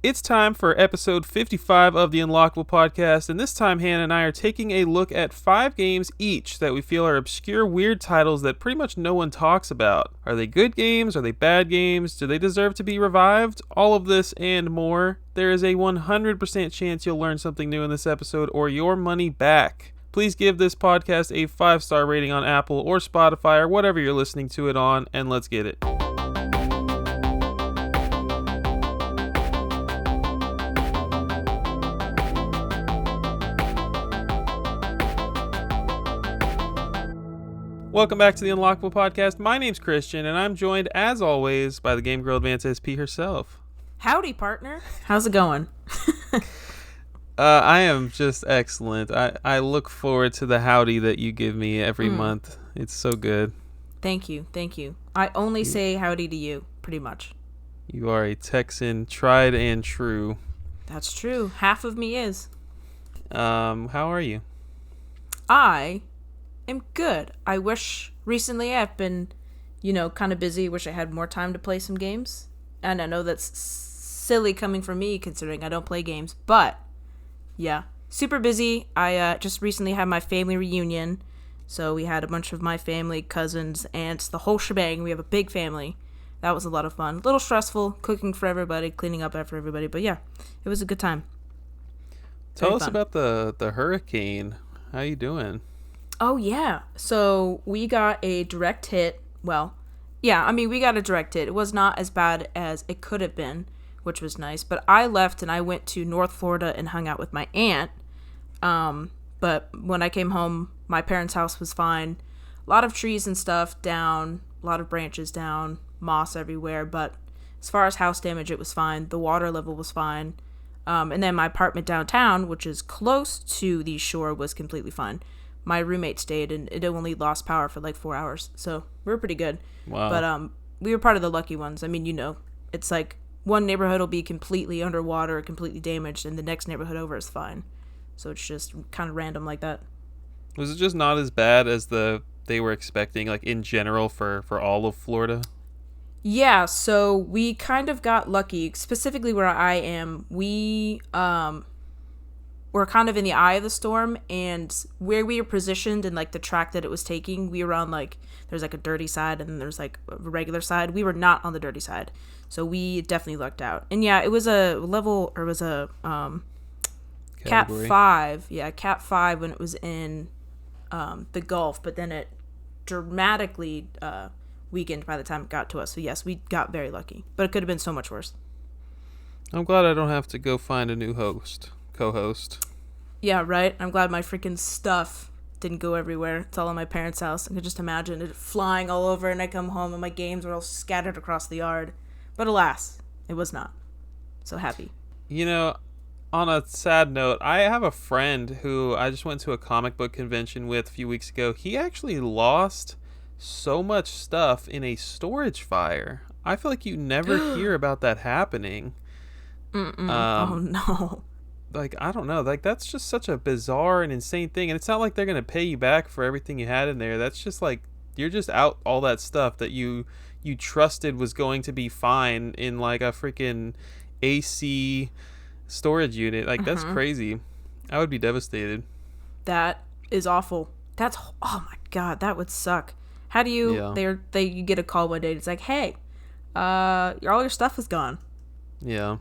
It's time for episode 55 of the Unlockable podcast, and this time Hannah and I are taking a look at 5 games each that we feel are obscure, weird titles that pretty much no one talks about. Are they good games? Are they bad games? Do they deserve to be revived? All of this and more. There is a 100% chance you'll learn something new in this episode or your money back. Please give this podcast a 5-star rating on Apple or Spotify or whatever you're listening to it on, and let's get it. Welcome back to the Unlockable podcast. My name's Christian, and I'm joined, as always, by the Game Girl Advance SP herself. Howdy, partner. How's it going? I am just excellent. I look forward to the howdy that you give me every month. It's so good. Thank you. I only say howdy to you, pretty much. You are a Texan, tried and true. That's true. Half of me is. How are you? I am good. I wish recently I've been, kind of busy. Wish I had more time to play some games. And I know that's silly coming from me considering I don't play games. But, yeah, super busy. I just recently had my family reunion. So we had a bunch of my family, cousins, aunts, the whole shebang. We have a big family. That was a lot of fun. A little stressful, cooking for everybody, cleaning up after everybody. But, yeah, it was a good time. Tell us about the hurricane. How you doing? Oh, yeah. So we got a direct hit. Well, yeah, I mean, we got a direct hit. It was not as bad as it could have been, which was nice. But I left and I went to North Florida and hung out with my aunt. But when I came home, my parents' house was fine. A lot of trees and stuff down, a lot of branches down, moss everywhere. But as far as house damage, it was fine. The water level was fine. And then my apartment downtown, which is close to the shore, was completely fine. My roommate stayed, and it only lost power for like 4 hours, so we were pretty good. Wow. But we were part of the lucky ones. I mean, it's like one neighborhood will be completely underwater, completely damaged, and the next neighborhood over is fine. So it's just kind of random like that. Was it just not as bad as they were expecting, like in general for all of Florida? Yeah, so we kind of got lucky. Specifically where I am, we were kind of in the eye of the storm, and where we were positioned and like the track that it was taking, we were on like, there's like a dirty side and then there's like a regular side. We were not on the dirty side, so we definitely lucked out. And yeah, it was a level, or it was a Cat 5. Yeah, Cat 5 when it was in the Gulf, but then it dramatically weakened by the time it got to us. So yes, we got very lucky, but it could have been so much worse. I'm glad I don't have to go find a new co-host. Yeah, right? I'm glad my freaking stuff didn't go everywhere. It's all in my parents' house. I could just imagine it flying all over, and I come home and my games were all scattered across the yard. But alas, it was not. So happy. On a sad note, I have a friend who I just went to a comic book convention with a few weeks ago. He actually lost so much stuff in a storage fire. I feel like you never hear about that happening. Oh, no. Like, I don't know. Like, that's just such a bizarre and insane thing. And it's not like they're going to pay you back for everything you had in there. That's just like, you're just out all that stuff that you trusted was going to be fine in like a freaking AC storage unit. Like, that's crazy. I would be devastated. That is awful. Oh my God, that would suck. How do you, you get a call one day, it's like, hey, all your stuff is gone. Yeah.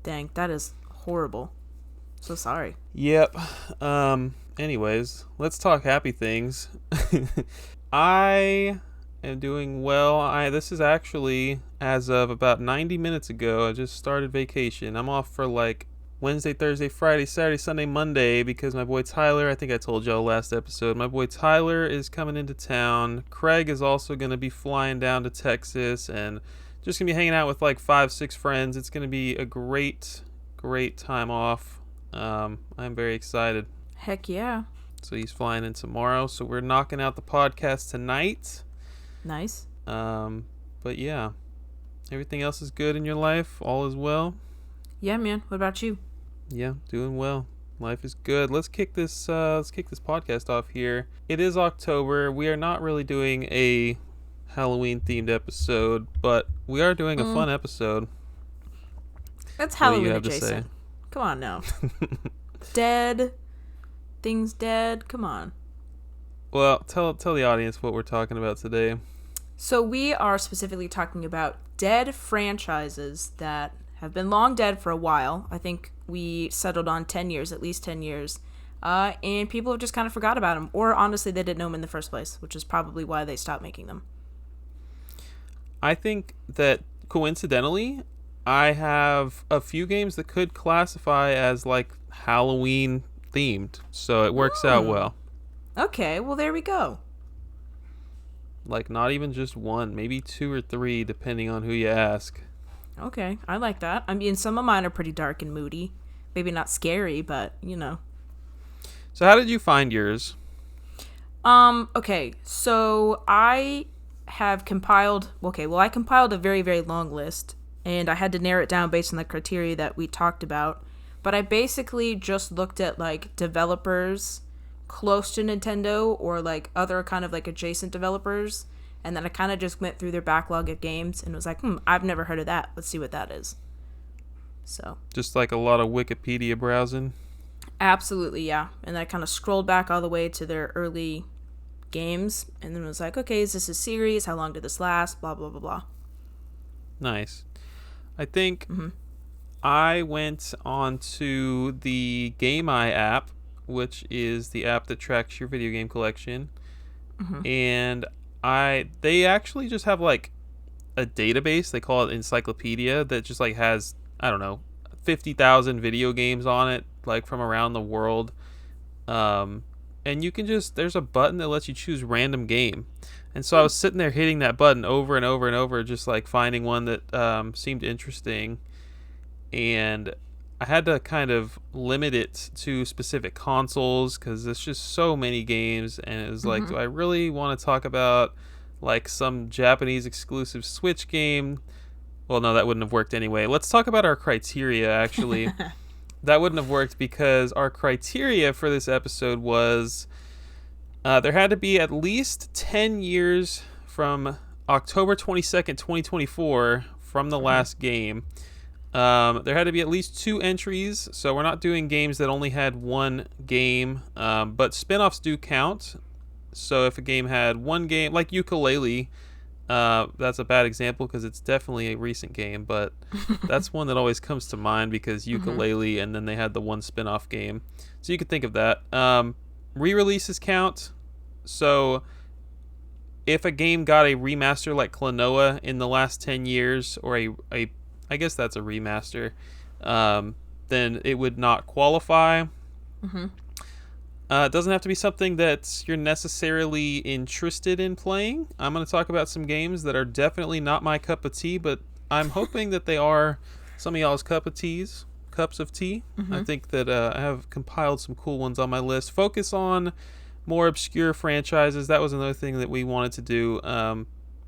Dang, that is horrible. So sorry. Yep. Anyways, let's talk happy things. I am doing well. This is actually, as of about 90 minutes ago, I just started vacation. I'm off for like Wednesday, Thursday, Friday, Saturday, Sunday, Monday, because my boy Tyler, I think I told y'all last episode, my boy Tyler is coming into town. Craig is also going to be flying down to Texas and just going to be hanging out with like 5-6 friends. It's going to be a great time off. I'm very excited. Heck yeah. So he's flying in tomorrow, so we're knocking out the podcast tonight. Nice. But yeah, everything else is good in your life. All is well. Yeah, man. What about you? Yeah, doing well. Life is good. Let's kick this podcast off here. It is October. We are not really doing a Halloween themed episode, but we are doing a fun episode. That's What do you Halloween have to say? adjacent. Come on now. Dead. Things dead. Come on. Well, tell the audience what we're talking about today. So we are specifically talking about dead franchises that have been long dead for a while. I think we settled on 10 years, at least 10 years. And people have just kind of forgot about them. Or honestly, they didn't know them in the first place, which is probably why they stopped making them. I think that coincidentally, I have a few games that could classify as like Halloween themed. So it works out well. Okay, well, there we go. Like not even just one, maybe 2 or 3, depending on who you ask. Okay, I like that. I mean, some of mine are pretty dark and moody. Maybe not scary, but, you know. So how did you find yours? Okay, so I have compiled, I compiled a very, very long list, and I had to narrow it down based on the criteria that we talked about. But I basically just looked at, like, developers close to Nintendo or, like, other kind of, like, adjacent developers. And then I kind of just went through their backlog of games and was like, I've never heard of that. Let's see what that is. So. Just like a lot of Wikipedia browsing? Absolutely, yeah. And I kind of scrolled back all the way to their early games and then was like, okay, is this a series? How long did this last? Blah, blah, blah, blah. Nice. I think I went on to the GameEye app, which is the app that tracks your video game collection. And they actually just have like a database, they call it encyclopedia, that just like has, I don't know, 50,000 video games on it, like from around the world. And you can there's a button that lets you choose random game. And so I was sitting there hitting that button over and over and over, just like finding one that seemed interesting. And I had to kind of limit it to specific consoles because there's just so many games. And it was like, do I really want to talk about like some Japanese exclusive Switch game? Well, no, that wouldn't have worked anyway. Let's talk about our criteria, actually. That wouldn't have worked because our criteria for this episode was there had to be at least 10 years from October 22nd, 2024 from the last game. There had to be at least 2 entries, so we're not doing games that only had one game, but spin-offs do count. So if a game had one game, like Ukulele, that's a bad example because it's definitely a recent game, but that's one that always comes to mind because Ukulele, and then they had the one spin-off game. So you could think of that. Re-releases count. So if a game got a remaster like Klonoa in the last 10 years, or I guess that's a remaster, then it would not qualify. It doesn't have to be something that you're necessarily interested in playing. I'm going to talk about some games that are definitely not my cup of tea, but I'm hoping that they are some of y'all's cups of tea. I think that I have compiled some cool ones on my list. Focus on more obscure franchises. That was another thing that we wanted to do.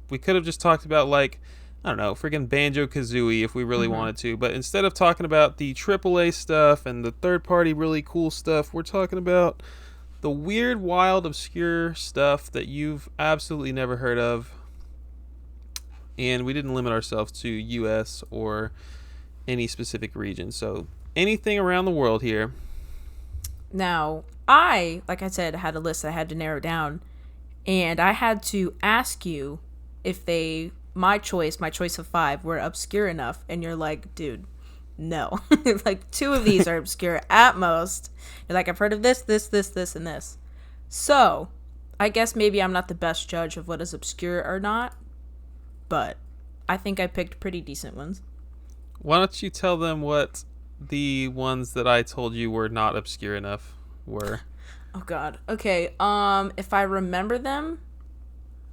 We could have just talked about, like, I don't know, friggin' Banjo-Kazooie if we really wanted to. But instead of talking about the AAA stuff and the third-party really cool stuff, we're talking about the weird, wild, obscure stuff that you've absolutely never heard of. And we didn't limit ourselves to U.S. or any specific region. So anything around the world here. Now, like I said, had a list that I had to narrow down. And I had to ask you if my choice of 5 were obscure enough, and you're like, dude, no. Like 2 of these are obscure at most. You're like, I've heard of this, and this. So I guess maybe I'm not the best judge of what is obscure or not, but I think I picked pretty decent ones. Why don't you tell them what the ones that I told you were not obscure enough were? Oh god. Okay, if I remember them,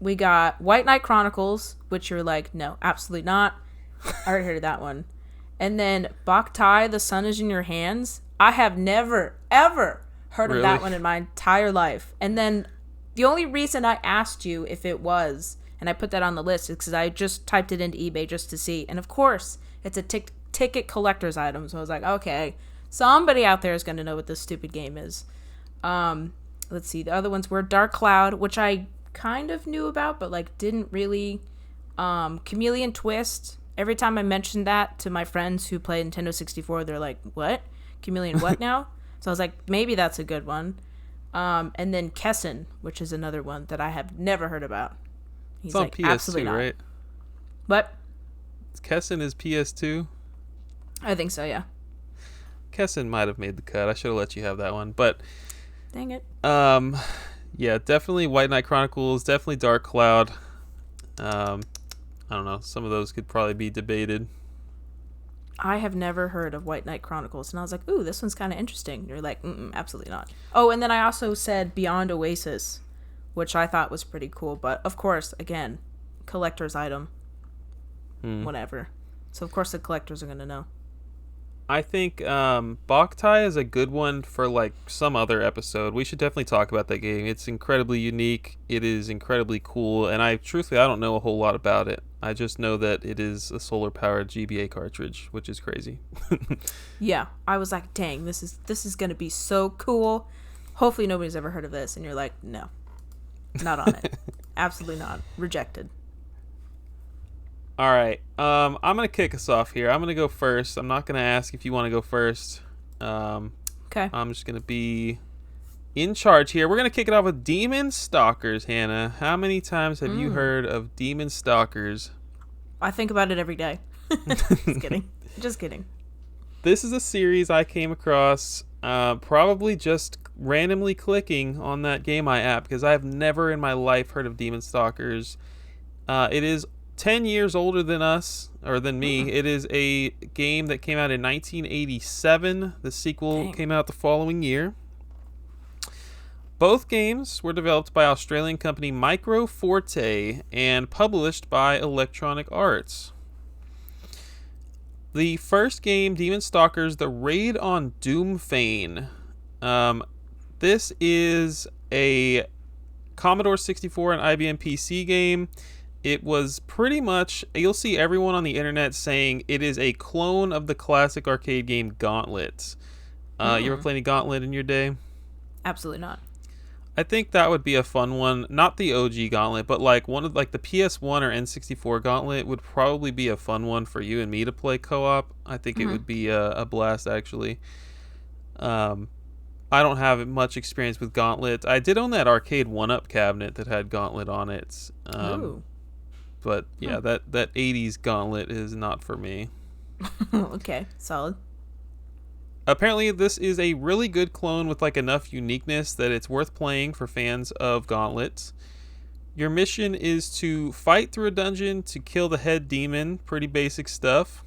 we got White Knight Chronicles, which you're like, no, absolutely not. I already heard of that one. And then Boktai, The Sun Is in Your Hands. I have never, ever heard of that one in my entire life. And then the only reason I asked you if it was, and I put that on the list, is because I just typed it into eBay just to see. And of course, it's a ticket collector's item. So I was like, okay, somebody out there is going to know what this stupid game is. Let's see. The other ones were Dark Cloud, which I kind of knew about, but like didn't really. Chameleon Twist Every time I mention that to my friends who play Nintendo 64, they're like, what? Chameleon what now? So I was like, maybe that's a good one. And then Kessen, which is another one that I have never heard about. He's It's on like, PS2, absolutely not. right? What? Kessen is PS2? I think so, yeah. Kessen might have made the cut. I should have let you have that one. But, Dang it. yeah, definitely White Knight Chronicles, definitely Dark Cloud. I don't know. Some of those could probably be debated. I have never heard of White Knight Chronicles, and I was like, ooh, this one's kind of interesting. And you're like, absolutely not. Oh, and then I also said Beyond Oasis, which I thought was pretty cool. But, of course, again, collector's item. Whatever. So, of course, the collectors are going to know. I think Boktai is a good one for like some other episode. We should definitely talk about that game. It's incredibly unique. It is incredibly cool, and I don't know a whole lot about it. I just know that it is a solar-powered GBA cartridge, which is crazy. Yeah, I was like, dang, this is gonna be so cool. Hopefully, nobody's ever heard of this, and you're like, no, not on it. Absolutely not. Rejected. All right, I'm gonna kick us off here. I'm gonna go first. I'm not gonna ask if you want to go first. Okay. I'm just gonna be in charge here. We're gonna kick it off with Demon Stalkers. Hannah, how many times have you heard of Demon Stalkers? I think about it every day. Just kidding. Just kidding. This is a series I came across probably just randomly clicking on that Game Eye app because I have never in my life heard of Demon Stalkers. It is 10 years older than us, or than me. It is a game that came out in 1987. The sequel came out the following year. Both games were developed by Australian company Microforte and published by Electronic Arts. The first game, Demon Stalkers, The Raid on Doomfane. This is a Commodore 64 and IBM PC game. It was pretty much, you'll see everyone on the internet saying it is a clone of the classic arcade game Gauntlet. You ever play any Gauntlet in your day? Absolutely not. I think that would be a fun one. Not the OG Gauntlet, but like one of like the PS1 or N64 Gauntlet would probably be a fun one for you and me to play co-op. I think it would be a blast, actually. I don't have much experience with Gauntlet. I did own that arcade 1-Up cabinet that had Gauntlet on it. But yeah, that 80s Gauntlet is not for me. Okay, solid. Apparently, this is a really good clone with like enough uniqueness that it's worth playing for fans of Gauntlet. Your mission is to fight through a dungeon to kill the head demon. Pretty basic stuff.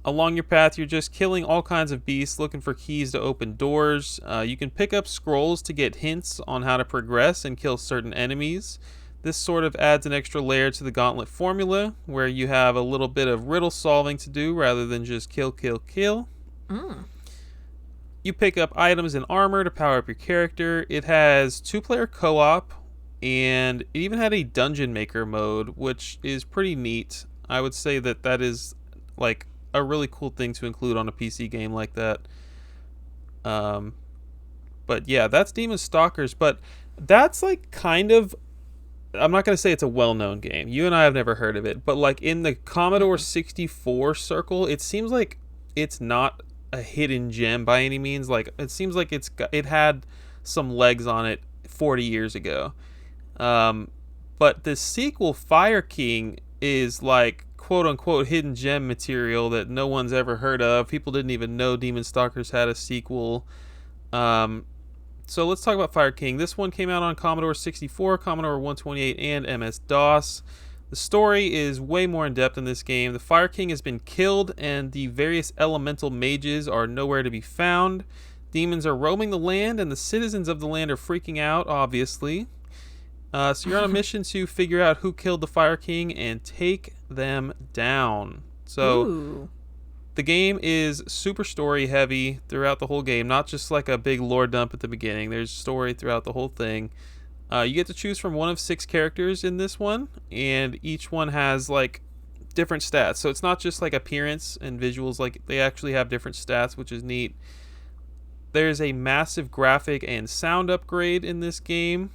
Along your path, you're just killing all kinds of beasts, looking for keys to open doors. You can pick up scrolls to get hints on how to progress and kill certain enemies. This sort of adds an extra layer to the Gauntlet formula, where you have a little bit of riddle solving to do rather than just kill, kill, kill. You pick up items and armor to power up your character. It has 2-player co-op, and it even had a dungeon maker mode, which is pretty neat. I would say that is like a really cool thing to include on a PC game like that. But yeah, that's Demon Stalkers, but that's like kind of, I'm not going to say it's a well-known game. You and I have never heard of it, but like in the Commodore 64 circle, it seems like it's not a hidden gem by any means. Like it seems like it had some legs on it 40 years ago. But the sequel, Fire King, is like quote-unquote hidden gem material that no one's ever heard of. People didn't even know Demon Stalkers had a sequel. So let's talk about Fire King. This one came out on Commodore 64, Commodore 128, and MS-DOS. The story is way more in-depth in this game. The Fire King has been killed, and the various elemental mages are nowhere to be found. Demons are roaming the land, and the citizens of the land are freaking out, obviously. So you're on a mission to figure out who killed the Fire King and take them down. So the game is super story heavy throughout the whole game, not just like a big lore dump at the beginning. There's story throughout the whole thing. You get to choose from one of 6 characters in this one, and each one has like different stats. So it's not just like appearance and visuals, like they actually have different stats, which is neat. There's a massive graphic and sound upgrade in this game.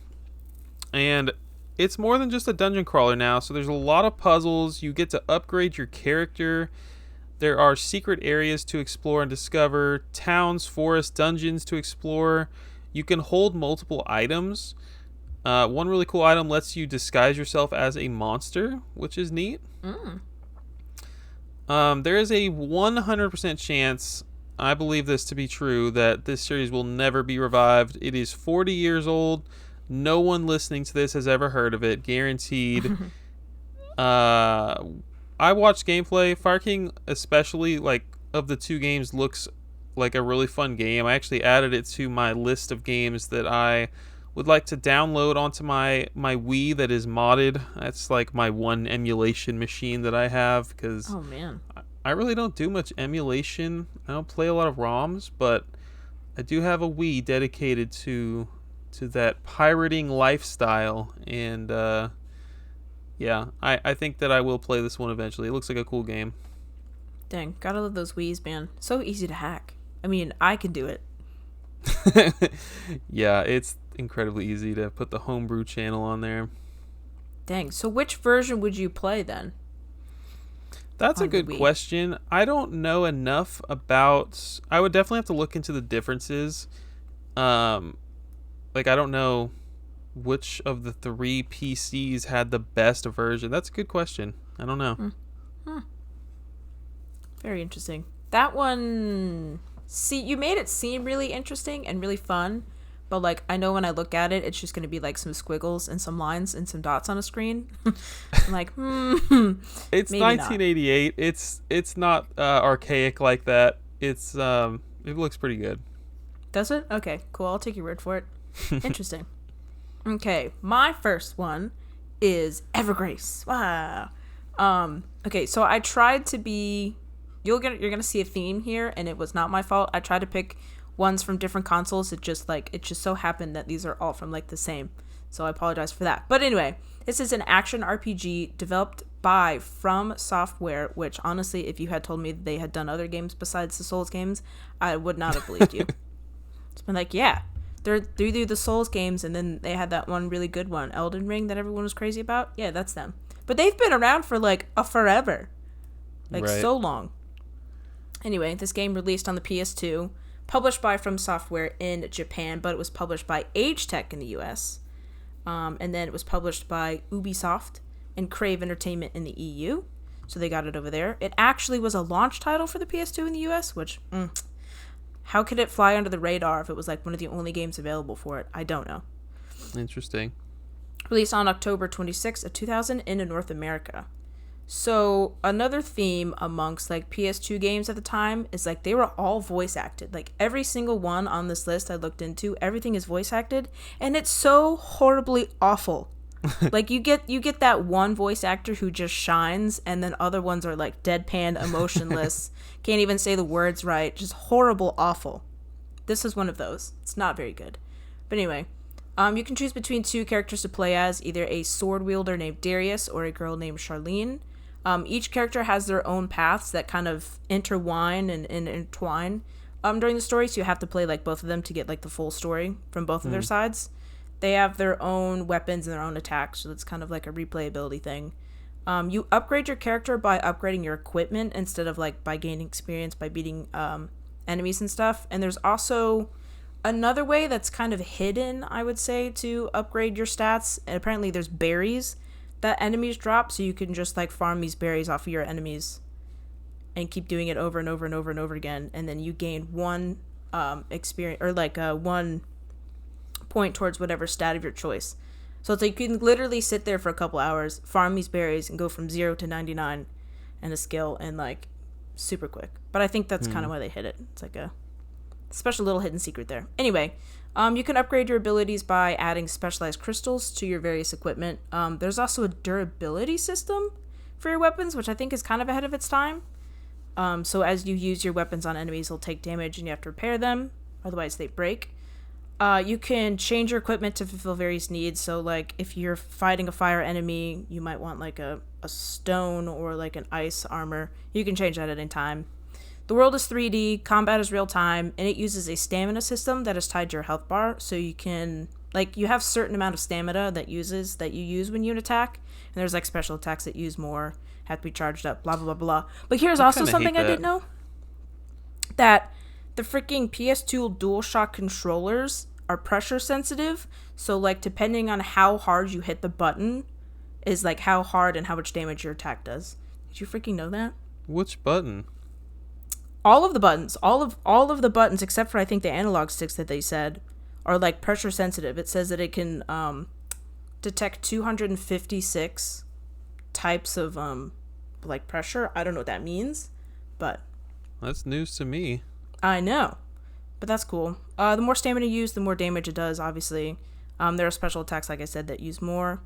And it's more than just a dungeon crawler now. So there's a lot of puzzles. You get to upgrade your character. There are secret areas to explore and discover, towns, forests, dungeons to explore. You can hold multiple items. One really cool item lets you disguise yourself as a monster, which is neat. There is a 100% chance, I believe this to be true, that this series will never be revived. It is 40 years old. No one listening to this has ever heard of it. Guaranteed. I watched gameplay. Fire King, especially, like, of the two games, looks like a really fun game. I actually added it to my list of games that I would like to download onto my Wii that is modded. That's like my one emulation machine that I have, because Oh man. I really don't do much emulation. I don't play a lot of ROMs, but I do have a Wii dedicated to that pirating lifestyle, and yeah, I think that I will play this one eventually. It looks like a cool game. Dang, gotta love those Wii's, man. So easy to hack. I mean, I can do it. Yeah, it's incredibly easy to put the homebrew channel on there. Dang. So which version would you play then? That's a On the good Wii. question. I don't know enough about. I would definitely have to look into the differences. Like, I don't know which of the three PCs had the best version. That's a good question. I don't know. Very interesting. That one, see, you made it seem really interesting and really fun, but like I know when I look at it, it's just going to be like some squiggles and some lines and some dots on a screen. I'm like, It's maybe not. 1988. It's not archaic like that. It's it looks pretty good. Does it? Okay, cool. I'll take your word for it. Interesting. Okay, my first one is Evergrace. Wow. Okay, so I tried to be. You're gonna see a theme here, and it was not my fault. I tried to pick ones from different consoles. It just so happened that these are all from like the same. So I apologize for that. But anyway, this is an action RPG developed by From Software, which honestly, if you had told me they had done other games besides the Souls games, I would not have believed you. It's been like, yeah, they do the Souls games, and then they had that one really good one, Elden Ring, that everyone was crazy about. Yeah, that's them. But they've been around for like a forever, like Right. so long. Anyway, this game released on the PS2, published by From Software in Japan, but it was published by Age Tech in the US. And then it was published by Ubisoft and Crave Entertainment in the EU. So they got it over there. It actually was a launch title for the PS2 in the US, which, how could it fly under the radar if it was like one of the only games available for it? I don't know. Interesting. Released on October 26th of 2000 in North America. So another theme amongst like PS2 games at the time is like they were all voice acted. Like every single one on this list I looked into, everything is voice acted, and it's so horribly awful. Like you get that one voice actor who just shines, and then other ones are like deadpan, emotionless, can't even say the words right, just horrible, awful. This is one of those. It's not very good. But anyway, you can choose between two characters to play as, either a sword wielder named Darius or a girl named Charlene. Each character has their own paths that kind of intertwine and entwine during the story, so you have to play like both of them to get like the full story from both of their sides. They have their own weapons and their own attacks, so it's kind of like a replayability thing. You upgrade your character by upgrading your equipment instead of like by gaining experience by beating enemies and stuff. And there's also another way that's kind of hidden, I would say, to upgrade your stats. And apparently there's berries that enemies drop, so you can just like farm these berries off of your enemies and keep doing it over and over and over and over again, and then you gain one experience, or like 1 point towards whatever stat of your choice. So it's like you can literally sit there for a couple hours, farm these berries, and go from 0 to 99 in a skill, and like super quick. But I think that's kind of why they hit it. It's like a special little hidden secret there. Anyway, you can upgrade your abilities by adding specialized crystals to your various equipment. There's also a durability system for your weapons, which I think is kind of ahead of its time. So as you use your weapons on enemies, they'll take damage and you have to repair them, otherwise they break. You can change your equipment to fulfill various needs. So like if you're fighting a fire enemy, you might want like a stone or like an ice armor. You can change that at any time. The world is 3D, combat is real time, and it uses a stamina system that is tied to your health bar, so you can Like, you have certain amount of stamina that you use when you attack, and there's like special attacks that use more, have to be charged up, blah blah blah blah. But here's also something I didn't know, that the freaking PS2 DualShock controllers are pressure sensitive, so like depending on how hard you hit the button is like how hard and how much damage your attack does. Did you freaking know that? Which button? All of the buttons, all of the buttons except for I think the analog sticks that they said are like pressure sensitive. It says that it can detect 256 types of like pressure. I don't know what that means, but that's news to me. I know, but that's cool. The more stamina you use, the more damage it does, obviously. There are special attacks, like I said, that use more.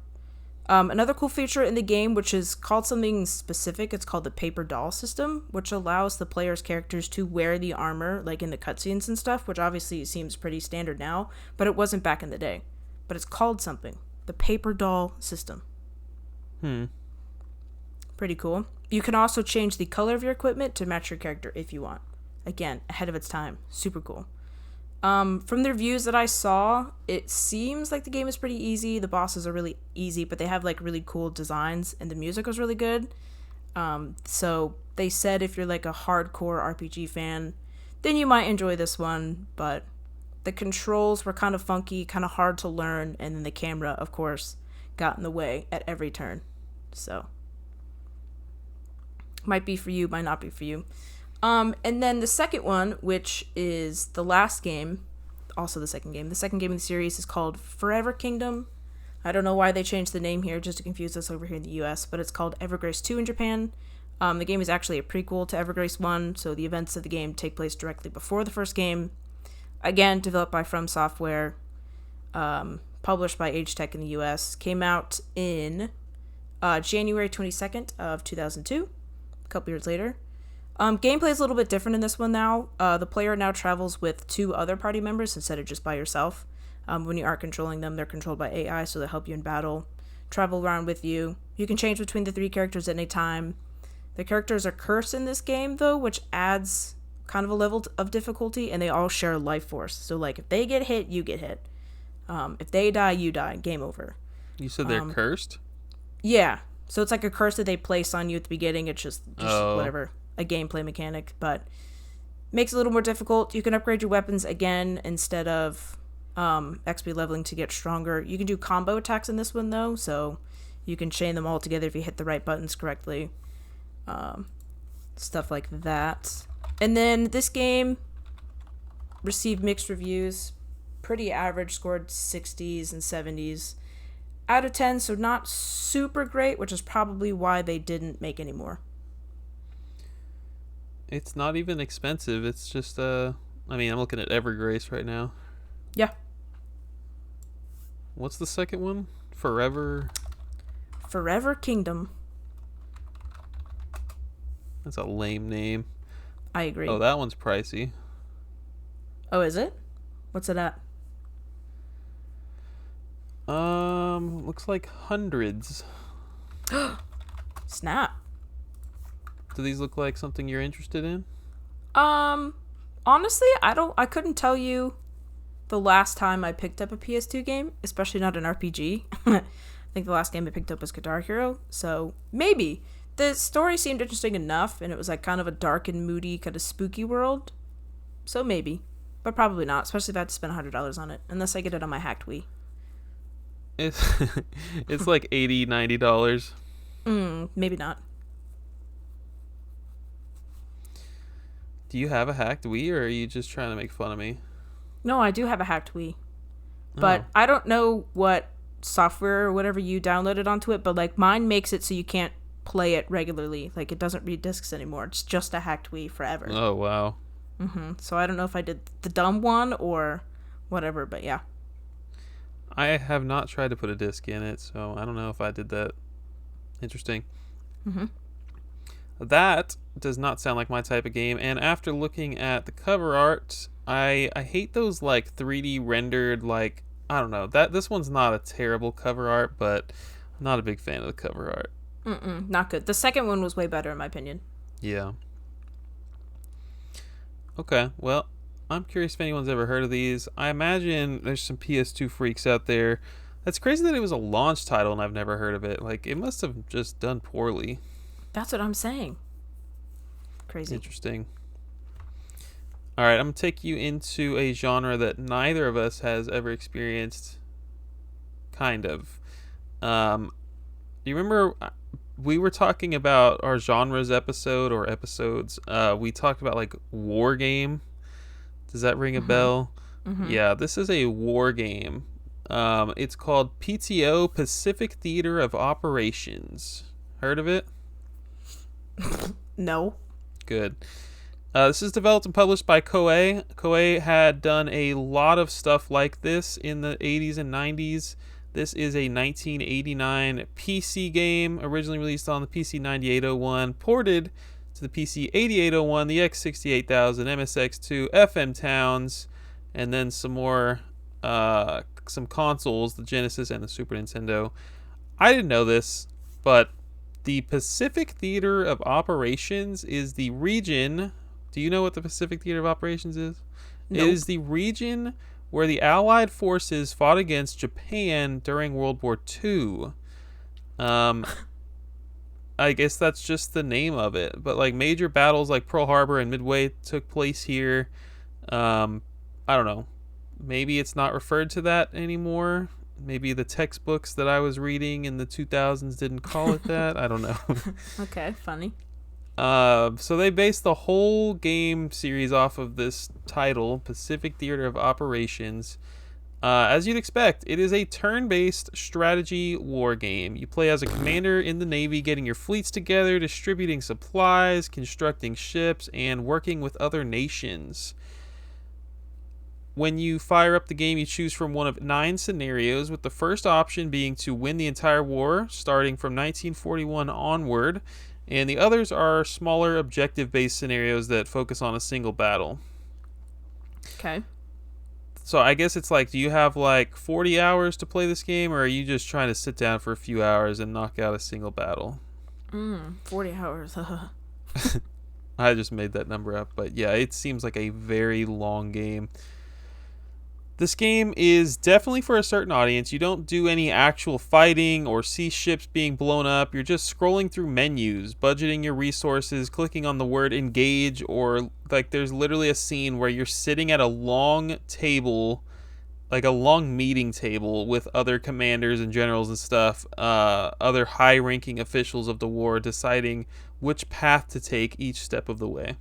Another cool feature in the game, which is called something specific, it's called the paper doll system, which allows the player's characters to wear the armor, like in the cutscenes and stuff, which obviously seems pretty standard now, but it wasn't back in the day. But it's called something. The paper doll system. Pretty cool. You can also change the color of your equipment to match your character if you want. Again, ahead of its time. Super cool. From the reviews that I saw, it seems like the game is pretty easy. The bosses are really easy, but they have like really cool designs, and the music was really good. So they said if you're like a hardcore RPG fan, then you might enjoy this one, but the controls were kind of funky, kind of hard to learn, and then the camera, of course, got in the way at every turn. So might be for you, might not be for you. And then the second one, which is the last game, also the second game. The second game in the series is called Forever Kingdom. I don't know why they changed the name here just to confuse us over here in the US, but it's called Evergrace 2 in Japan. The game is actually a prequel to Evergrace 1, so the events of the game take place directly before the first game. Again, developed by From Software, published by Age Tech in the US. Came out in January 22nd of 2002, a couple years later. Gameplay is a little bit different in this one now. The player now travels with 2 other party members instead of just by yourself. When you aren't controlling them, they're controlled by AI, so they help you in battle, travel around with you. You can change between the 3 characters at any time. The characters are cursed in this game, though, which adds kind of a level of difficulty, and they all share life force. So, like, if they get hit, you get hit. If they die, you die. Game over. You said they're cursed? Yeah. So it's like a curse that they place on you at the beginning. It's just whatever. A gameplay mechanic, but makes it a little more difficult. You can upgrade your weapons again instead of XP leveling to get stronger. You can do combo attacks in this one, though, so you can chain them all together if you hit the right buttons correctly. Stuff like that. And then this game received mixed reviews. Pretty average, scored 60s and 70s out of 10, so not super great, which is probably why they didn't make any more. It's not even expensive. It's just, I'm looking at Evergrace right now. Yeah. What's the second one? Forever Kingdom. That's a lame name. I agree. Oh, that one's pricey. Oh, is it? What's it at? Looks like hundreds. Snap. Do these look like something you're interested in? Honestly, I couldn't tell you the last time I picked up a PS2 game, especially not an RPG. I think the last game I picked up was Guitar Hero, so maybe. The story seemed interesting enough, and it was like kind of a dark and moody, kind of spooky world. So maybe. But probably not, especially if I had to spend $100 on it, unless I get it on my hacked Wii. It's like $80, $90. Maybe not. Do you have a hacked Wii, or are you just trying to make fun of me? No, I do have a hacked Wii. But I don't know what software or whatever you downloaded onto it, but like mine makes it so you can't play it regularly. Like it doesn't read discs anymore. It's just a hacked Wii forever. Oh, wow. So I don't know if I did the dumb one or whatever, but yeah. I have not tried to put a disc in it, so I don't know if I did that. Interesting. That does not sound like my type of game, and after looking at the cover art, I hate those like 3D rendered, like, I don't know, this one's not a terrible cover art, but I'm not a big fan of the cover art. Not good. The second one was way better in my opinion. Yeah. Okay, well, I'm curious if anyone's ever heard of these. I imagine there's some PS2 freaks out there. That's crazy that it was a launch title and I've never heard of it. Like, it must have just done poorly. That's what I'm saying. Crazy. Interesting. All right, I'm going to take you into a genre that neither of us has ever experienced. Kind of. You remember we were talking about our genres episode or episodes. We talked about like war game. Does that ring a bell? Mm-hmm. Yeah, this is a war game. It's called PTO, Pacific Theater of Operations. Heard of it? No. Good. This is developed and published by Koei. Koei had done a lot of stuff like this in the 80s and 90s. This is a 1989 PC game, originally released on the PC 9801, ported to the PC 8801, the X68000, MSX2, FM Towns, and then some more, some consoles, the Genesis and the Super Nintendo. I didn't know this, but the Pacific Theater of Operations is the region. Do you know what the Pacific Theater of Operations is? Nope. It is the region where the Allied forces fought against Japan during World War II. I guess that's just the name of it. But like major battles like Pearl Harbor and Midway took place here. I don't know. Maybe it's not referred to that anymore. Maybe the textbooks that I was reading in the 2000s didn't call it that. I don't know. Okay, funny. So they based the whole game series off of this title, Pacific Theater of Operations. As you'd expect, it is a turn-based strategy war game. You play as a commander in the Navy, getting your fleets together, distributing supplies, constructing ships, and working with other nations. When you fire up the game, you choose from one of 9 scenarios, with the first option being to win the entire war, starting from 1941 onward, and the others are smaller objective-based scenarios that focus on a single battle. Okay. So I guess it's like, do you have like 40 hours to play this game, or are you just trying to sit down for a few hours and knock out a single battle? 40 hours. I just made that number up, but yeah, it seems like a very long game. This game is definitely for a certain audience. You don't do any actual fighting or see ships being blown up. You're just scrolling through menus, budgeting your resources, clicking on the word engage, or like there's literally a scene where you're sitting at a long table, like a long meeting table with other commanders and generals and stuff, other high-ranking officials of the war, deciding which path to take each step of the way.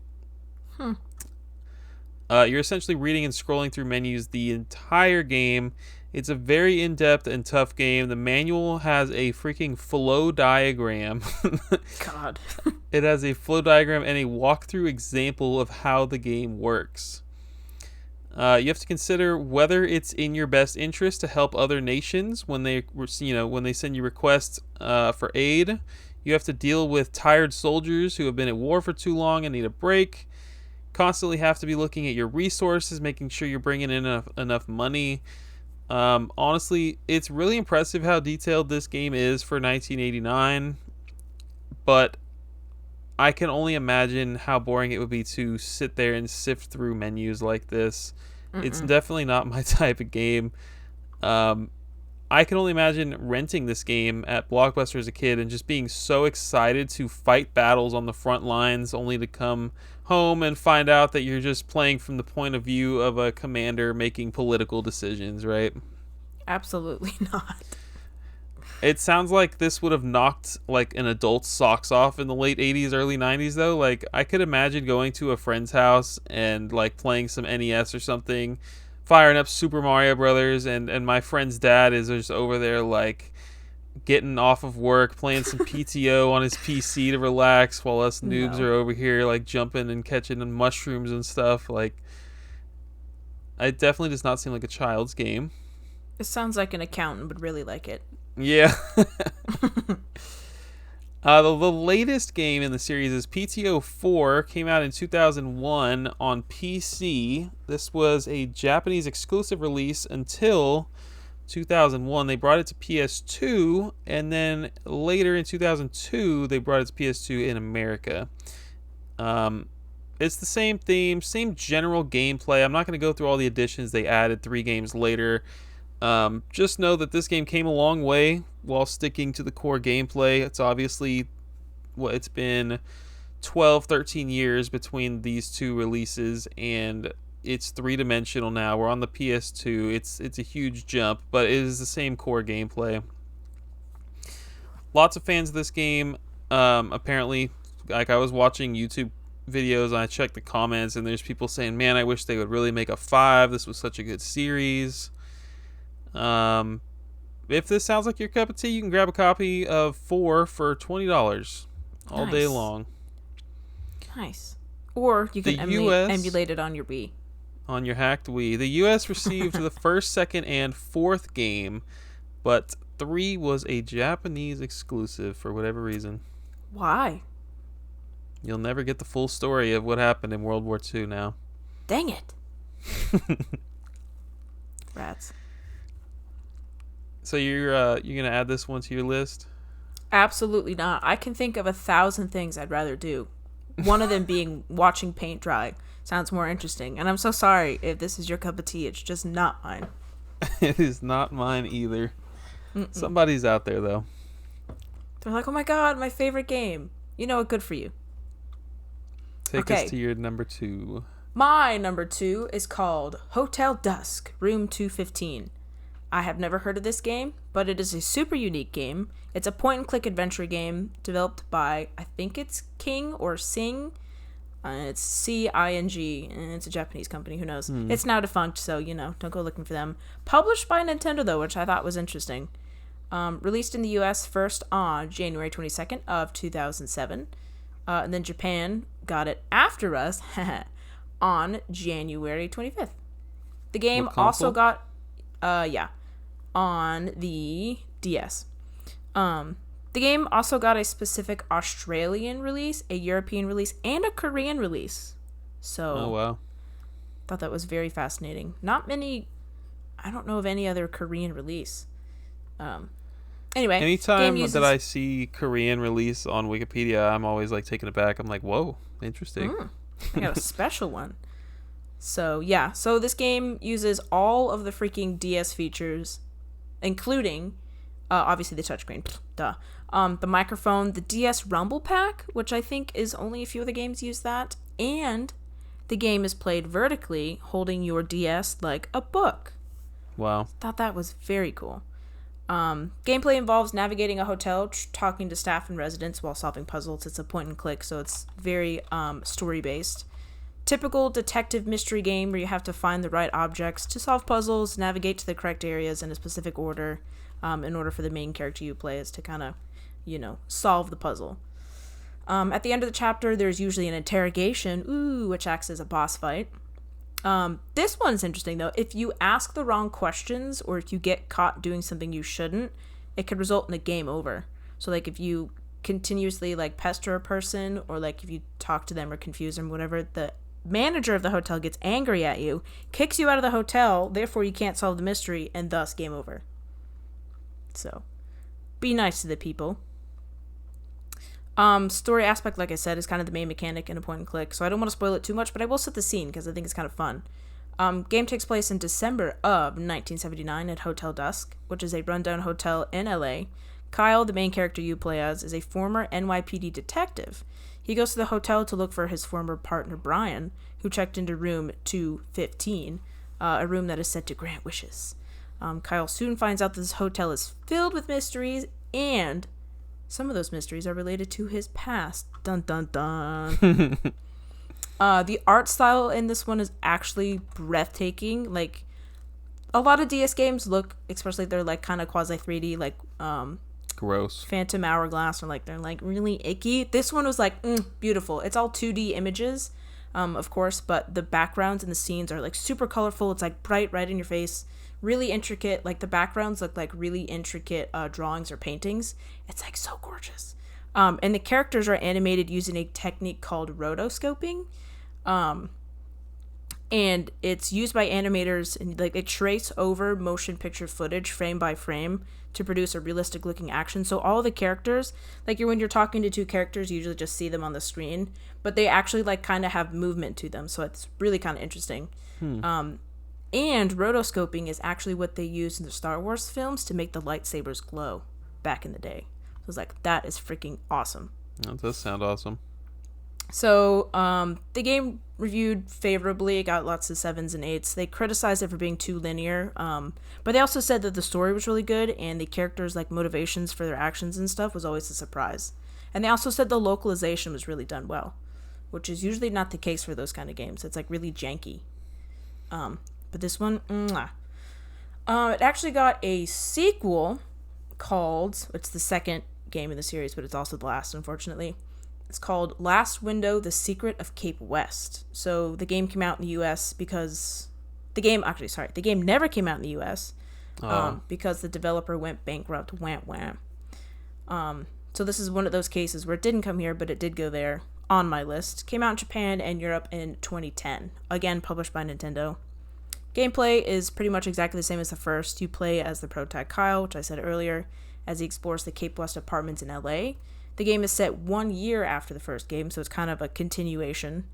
You're essentially reading and scrolling through menus the entire game. It's a very in-depth and tough game. The manual has a freaking flow diagram. God. It has a flow diagram and a walkthrough example of how the game works. You have to consider whether it's in your best interest to help other nations when they send you requests for aid. You have to deal with tired soldiers who have been at war for too long and need a break. Constantly have to be looking at your resources, making sure you're bringing in enough money. Honestly, it's really impressive how detailed this game is for 1989, but I can only imagine how boring it would be to sit there and sift through menus like this. It's definitely not my type of game. I can only imagine renting this game at Blockbuster as a kid and just being so excited to fight battles on the front lines, only to come home and find out that you're just playing from the point of view of a commander making political decisions, right? Absolutely not. It sounds like this would have knocked like an adult's socks off in the late 80s, early 90s though. Like I could imagine going to a friend's house and like playing some NES or something, firing up Super Mario Brothers, and my friend's dad is just over there like getting off of work, playing some PTO on his PC to relax, while us noobs are over here like jumping and catching mushrooms and stuff. Like, it definitely does not seem like a child's game. It sounds like an accountant would really like it. Yeah. The latest game in the series is PTO 4, came out in 2001 on PC. This was a Japanese exclusive release until 2001. They brought it to PS2, and then later in 2002 they brought it to PS2 in America. It's the same theme, same general gameplay. I'm not going to go through all the additions. They added 3 games later. Just know that this game came a long way while sticking to the core gameplay. It's obviously it's been 12, 13 years between these 2 releases, and it's 3-dimensional now. We're on the PS2. It's a huge jump, but it is the same core gameplay. Lots of fans of this game. Apparently, like, I was watching YouTube videos and I checked the comments, and there's people saying, man, I wish they would really make a 5. This was such a good series. If this sounds like your cup of tea, you can grab a copy of 4 for $20 all day long. Nice. Or you can emulate it on your Wii. On your hacked Wii. The US received the first, second, and 4th game, but 3 was a Japanese exclusive for whatever reason. Why? You'll never get the full story of what happened in World War II now. Dang it. Rats. So you're gonna add this one to your list? Absolutely not. I can think of 1,000 things I'd rather do. One of them being watching paint dry. Sounds more interesting. And I'm so sorry if this is your cup of tea. It's just not mine. It is not mine either. Somebody's out there, though. They're like, oh my god, my favorite game. You know what? Good for you. Take us to your number 2. My number 2 is called Hotel Dusk, Room 215. I have never heard of this game, but it is a super unique game. It's a point-and-click adventure game developed by, I think it's King or Sing. It's C-I-N-G, and it's a Japanese company, who knows. It's now defunct, so, don't go looking for them. Published by Nintendo, though, which I thought was interesting. Released in the US first on January 22nd of 2007. And then Japan got it after us on January 25th. The game also got, on the DS. The game also got a specific Australian release, a European release, and a Korean release. So, oh wow, thought that was very fascinating. Not many, I don't know of any other Korean release. Anyway, anytime that I see Korean release on Wikipedia, I'm always like taken aback. I'm like, whoa, interesting. I got a special one. So yeah, so this game uses all of the freaking DS features, including obviously the touchscreen, duh. The microphone, the DS Rumble Pack, which I think is only a few of the games use that, and the game is played vertically, holding your DS like a book. Wow. Thought that was very cool. Gameplay involves navigating a hotel, talking to staff and residents while solving puzzles. It's a point and click, so it's very story-based. Typical detective mystery game where you have to find the right objects to solve puzzles, navigate to the correct areas in a specific order, in order for the main character you play is to kind of, solve the puzzle. At the end of the chapter, there's usually an interrogation, which acts as a boss fight. This one's interesting, though. If you ask the wrong questions or if you get caught doing something you shouldn't, it could result in a game over. So, like, if you continuously, pester a person or, if you talk to them or confuse them, whatever, the manager of the hotel gets angry at you, kicks you out of the hotel, therefore you can't solve the mystery, and thus game over. So, be nice to the people. Story aspect, like I said, is kind of the main mechanic in a point and click, so I don't want to spoil it too much, but I will set the scene because I think it's kind of fun. Game takes place in December of 1979 at Hotel Dusk, which is a rundown hotel in LA. Kyle, the main character you play as, is a former NYPD detective. He goes to the hotel to look for his former partner Brian, who checked into room 215, a room that is said to grant wishes. Kyle soon finds out that this hotel is filled with mysteries, and some of those mysteries are related to his past. Dun dun dun. The art style in this one is actually breathtaking. Like, a lot of DS games look, especially if they're kind of quasi 3D, gross. Phantom Hourglass, or they're really icky. This one was beautiful. It's all 2D images, of course, but the backgrounds and the scenes are super colorful. It's bright, right in your face. Really intricate. The backgrounds look like really intricate drawings or paintings. It's so gorgeous. And the characters are animated using a technique called rotoscoping. and it's used by animators, and like they trace over motion picture footage frame by frame to produce a realistic looking action. So all the characters, like when you're talking to two characters, you usually just see them on the screen, but they actually like kind of have movement to them, so it's really kind of interesting. And rotoscoping is actually what they used in the Star Wars films to make the lightsabers glow back in the day. So I was like, that is freaking awesome. That does sound awesome. So the game reviewed favorably. It got lots of 7s and 8s. They criticized it for being too linear, but they also said that the story was really good and the characters' like motivations for their actions and stuff was always a surprise. And they also said the localization was really done well, which is usually not the case for those kind of games. It's like really janky. But this one, it actually got a sequel called, it's the second game in the series, but it's also the last, unfortunately. It's called Last Window, The Secret of Cape West. So the game came out in the U.S. because the game never came out in the U.S. Because the developer went bankrupt. So this is one of those cases where it didn't come here, but it did go there on my list. Came out in Japan and Europe in 2010. Again, published by Nintendo. Gameplay is pretty much exactly the same as the first. You play as the protag Kyle, which I said earlier, as he explores the Cape West apartments in LA. The game is set 1 year after the first game, so it's kind of a continuation.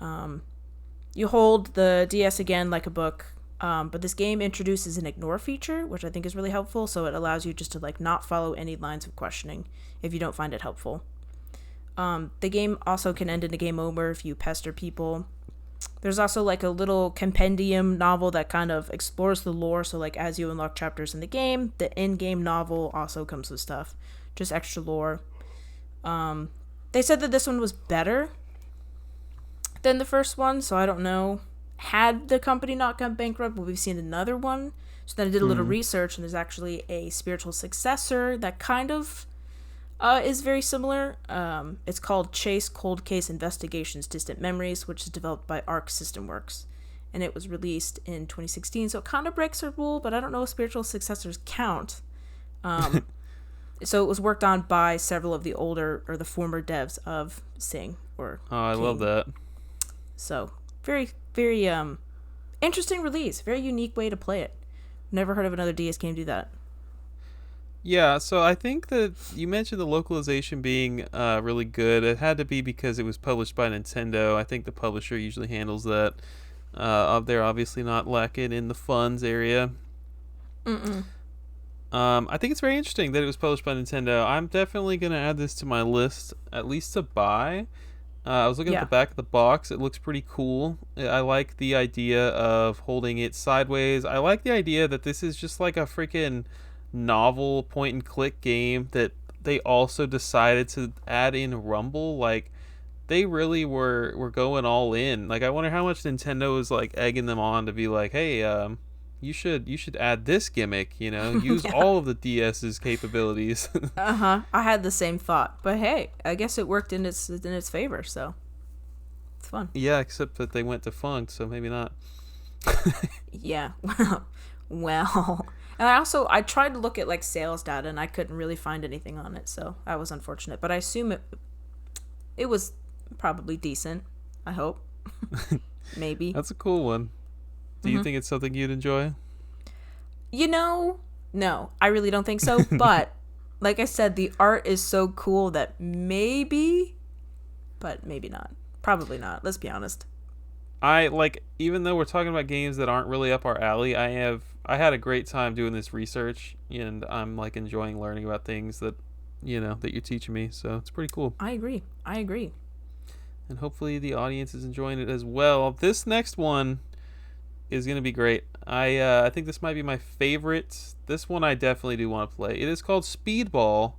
You hold the DS again like a book, but this game introduces an ignore feature, which I think is really helpful, so it allows you just to like not follow any lines of questioning if you don't find it helpful. The game also can end in a game over if you pester people. There's also like a little compendium novel that kind of explores the lore, so like as you unlock chapters in the game, the in-game novel also comes with stuff, just extra lore. They said that this one was better than the first one, so I don't know. Had the company not gone bankrupt, but we've seen another one. So then I did a little research, and there's actually a spiritual successor that kind of is very similar. It's called Chase Cold Case Investigations Distant Memories, which is developed by Arc System Works. And it was released in 2016, so it kind of breaks a rule, but I don't know if spiritual successors count. So it was worked on by several of the older or the former devs of Sing or I King. love that. So very, very interesting release. Very unique way to play it. Never heard of another DS game do that. Yeah, so I think that you mentioned the localization being really good. It had to be because it was published by Nintendo. I think the publisher usually handles that. They're obviously not lacking in the funds area. I think it's very interesting that it was published by Nintendo. I'm definitely going to add this to my list, at least to buy. I was looking at the back of the box. It looks pretty cool. I like the idea of holding it sideways. I like the idea that this is just like a freaking novel point and click game that they also decided to add in Rumble. Like, they really were going all in. Like, I wonder how much Nintendo is like egging them on to be like, hey, you should add this gimmick, use all of the DS's capabilities. I had the same thought, but hey, I guess it worked in its favor, so it's fun. Yeah, except that they went defunct, so maybe not. Yeah. Well, and I tried to look at like sales data and I couldn't really find anything on it, so that was unfortunate, but I assume it was probably decent. I hope. Maybe. That's a cool one. Do you think it's something you'd enjoy? No, I really don't think so. But like I said, the art is so cool that maybe, but maybe not. Probably not. Let's be honest. Even though we're talking about games that aren't really up our alley, I had a great time doing this research, and I'm like enjoying learning about things that that you're teaching me. So it's pretty cool. I agree. And hopefully the audience is enjoying it as well. This next one is going to be great. I think this might be my favorite. This one I definitely do want to play. It is called Speedball.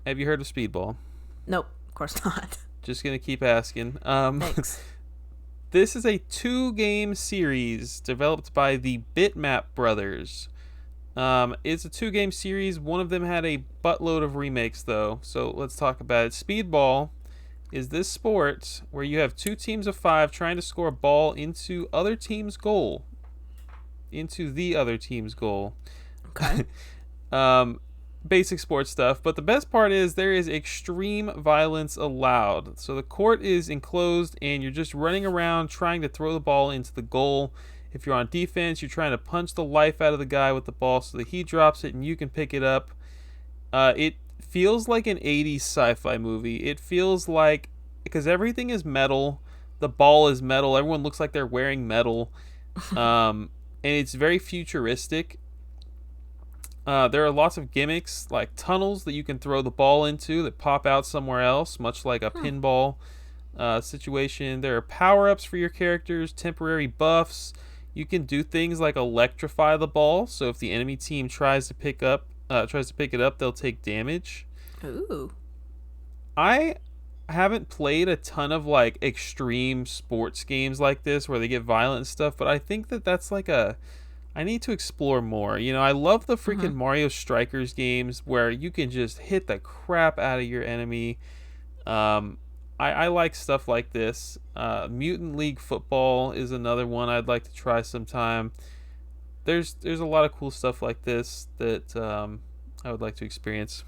Have you heard of Speedball? Nope, of course not. Just going to keep asking. Thanks. This is a 2-game series developed by the Bitmap brothers. It's a 2-game series. One of them had a buttload of remakes, though. So let's talk about it. Speedball is this sport where you have 2 teams of 5 trying to score a ball into the other team's goal. Okay. basic sports stuff. But the best part is there is extreme violence allowed. So the court is enclosed and you're just running around trying to throw the ball into the goal. If you're on defense, you're trying to punch the life out of the guy with the ball so that he drops it and you can pick it up. It feels like an 80s sci-fi movie. It feels like, because everything is metal, the ball is metal, everyone looks like they're wearing metal, and it's very futuristic. There are lots of gimmicks, like tunnels that you can throw the ball into that pop out somewhere else, much like a pinball situation. There are power-ups for your characters, temporary buffs. You can do things like electrify the ball, so if the enemy team tries to pick it up, they'll take damage. Ooh. I haven't played a ton of like extreme sports games like this where they get violent and stuff, but I think that that's like I need to explore more. You know, I love the freaking Mario Strikers games where you can just hit the crap out of your enemy. I like stuff like this. Mutant League Football is another one I'd like to try sometime. There's a lot of cool stuff like this that I would like to experience.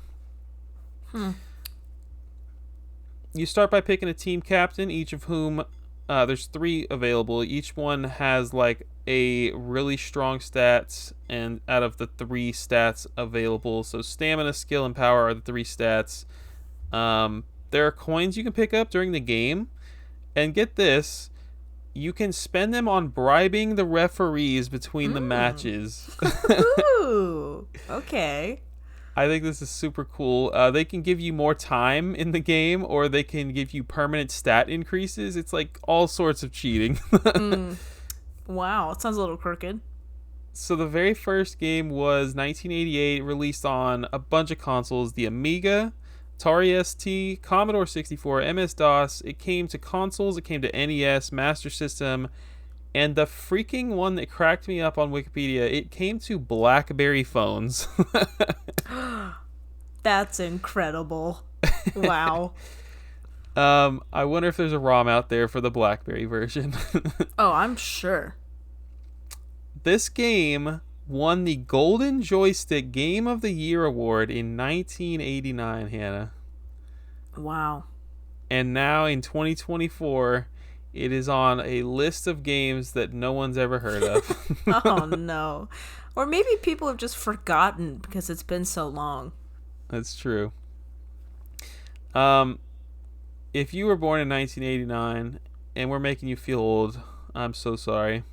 You start by picking a team captain, each of whom there's 3 available. Each one has like a really strong stats, and out of the 3 stats available, so stamina, skill, and power are the 3 stats. There are coins you can pick up during the game, and get this, you can spend them on bribing the referees between the matches. Ooh, okay. I think this is super cool. They can give you more time in the game, or they can give you permanent stat increases. It's like all sorts of cheating. Wow, it sounds a little crooked. So the very first game was 1988, released on a bunch of consoles: the Amiga, Atari ST, Commodore 64, MS-DOS. It came to consoles, it came to NES, Master System, and the freaking one that cracked me up on Wikipedia, it came to BlackBerry phones. That's incredible. Wow. I wonder if there's a ROM out there for the BlackBerry version. Oh, I'm sure. This game won the Golden Joystick Game of the Year award in 1989, Hannah. Wow. And now in 2024, it is on a list of games that no one's ever heard of. Oh, no. Or maybe people have just forgotten because it's been so long. That's true. If you were born in 1989 and we're making you feel old, I'm so sorry.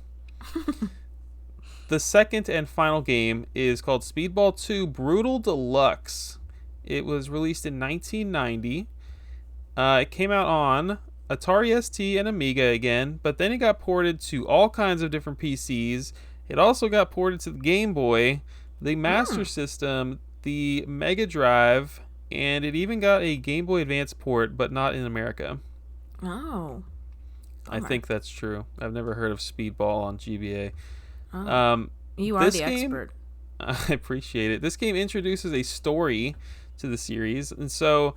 The second and final game is called Speedball 2 Brutal Deluxe. It was released in 1990. It came out on Atari ST and Amiga again, but then it got ported to all kinds of different PCs. It also got ported to the Game Boy, the Master System, the Mega Drive, and it even got a Game Boy Advance port, but not in America. Oh. I think that's true. I've never heard of Speedball on GBA. Oh. You are the expert. I appreciate it. This game introduces a story to the series, and so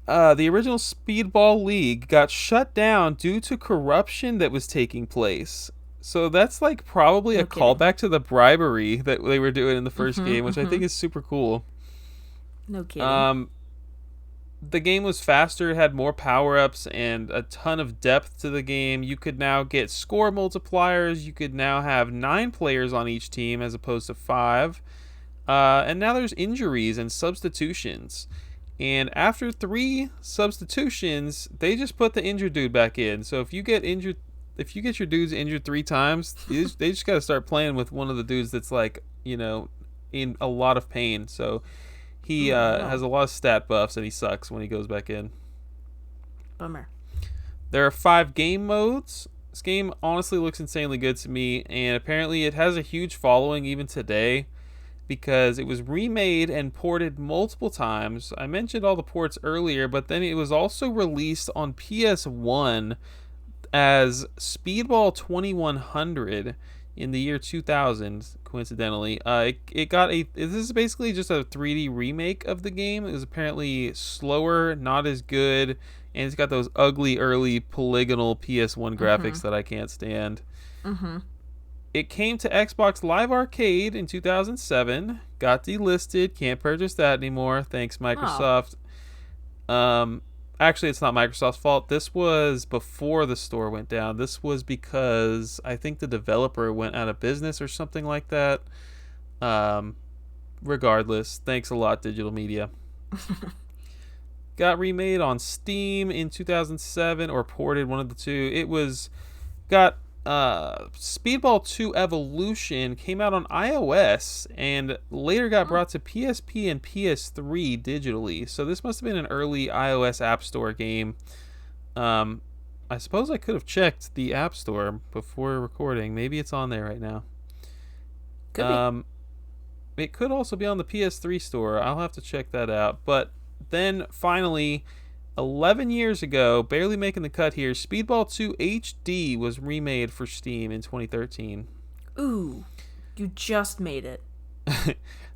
the original Speedball League got shut down due to corruption that was taking place. So that's like probably a callback to the bribery that they were doing in the first game, which I think is super cool. No kidding. The game was faster, it had more power-ups and a ton of depth to the game. You could now get score multipliers. You could now have 9 players on each team as opposed to 5. And now there's injuries and substitutions. And after 3 substitutions, they just put the injured dude back in. So if you get your dudes injured 3 times, they just got to start playing with one of the dudes that's like, you know, in a lot of pain. So he has a lot of stat buffs and he sucks when he goes back in. Bummer. There are 5 game modes. This game honestly looks insanely good to me, and apparently it has a huge following even today because it was remade and ported multiple times. I mentioned all the ports earlier, but then it was also released on PS1 as Speedball 2100 in the year 2000, coincidentally. This is basically just a 3D remake of the game. It was apparently slower, not as good, and it's got those ugly early polygonal PS1 graphics that I can't stand. It came to Xbox Live Arcade in 2007. Got delisted. Can't purchase that anymore. Thanks, Oh. Microsoft. Actually, it's not Microsoft's fault. This was before the store went down. This was because I think the developer went out of business or something like that. Um, Regardless, thanks a lot, Digital Media. Got remade on Steam in 2007 or ported, one of the two. It was got Speedball 2 Evolution came out on iOS and later got brought to PSP and PS3 digitally. So this must have been an early iOS App Store game. I suppose I could have checked the App Store before recording. Maybe it's on there right now. Could be. It could also be on the PS3 store. I'll have to check that out. But then finally, 11 years ago, barely making the cut here, Speedball 2 HD was remade for Steam in 2013. Ooh, you just made it.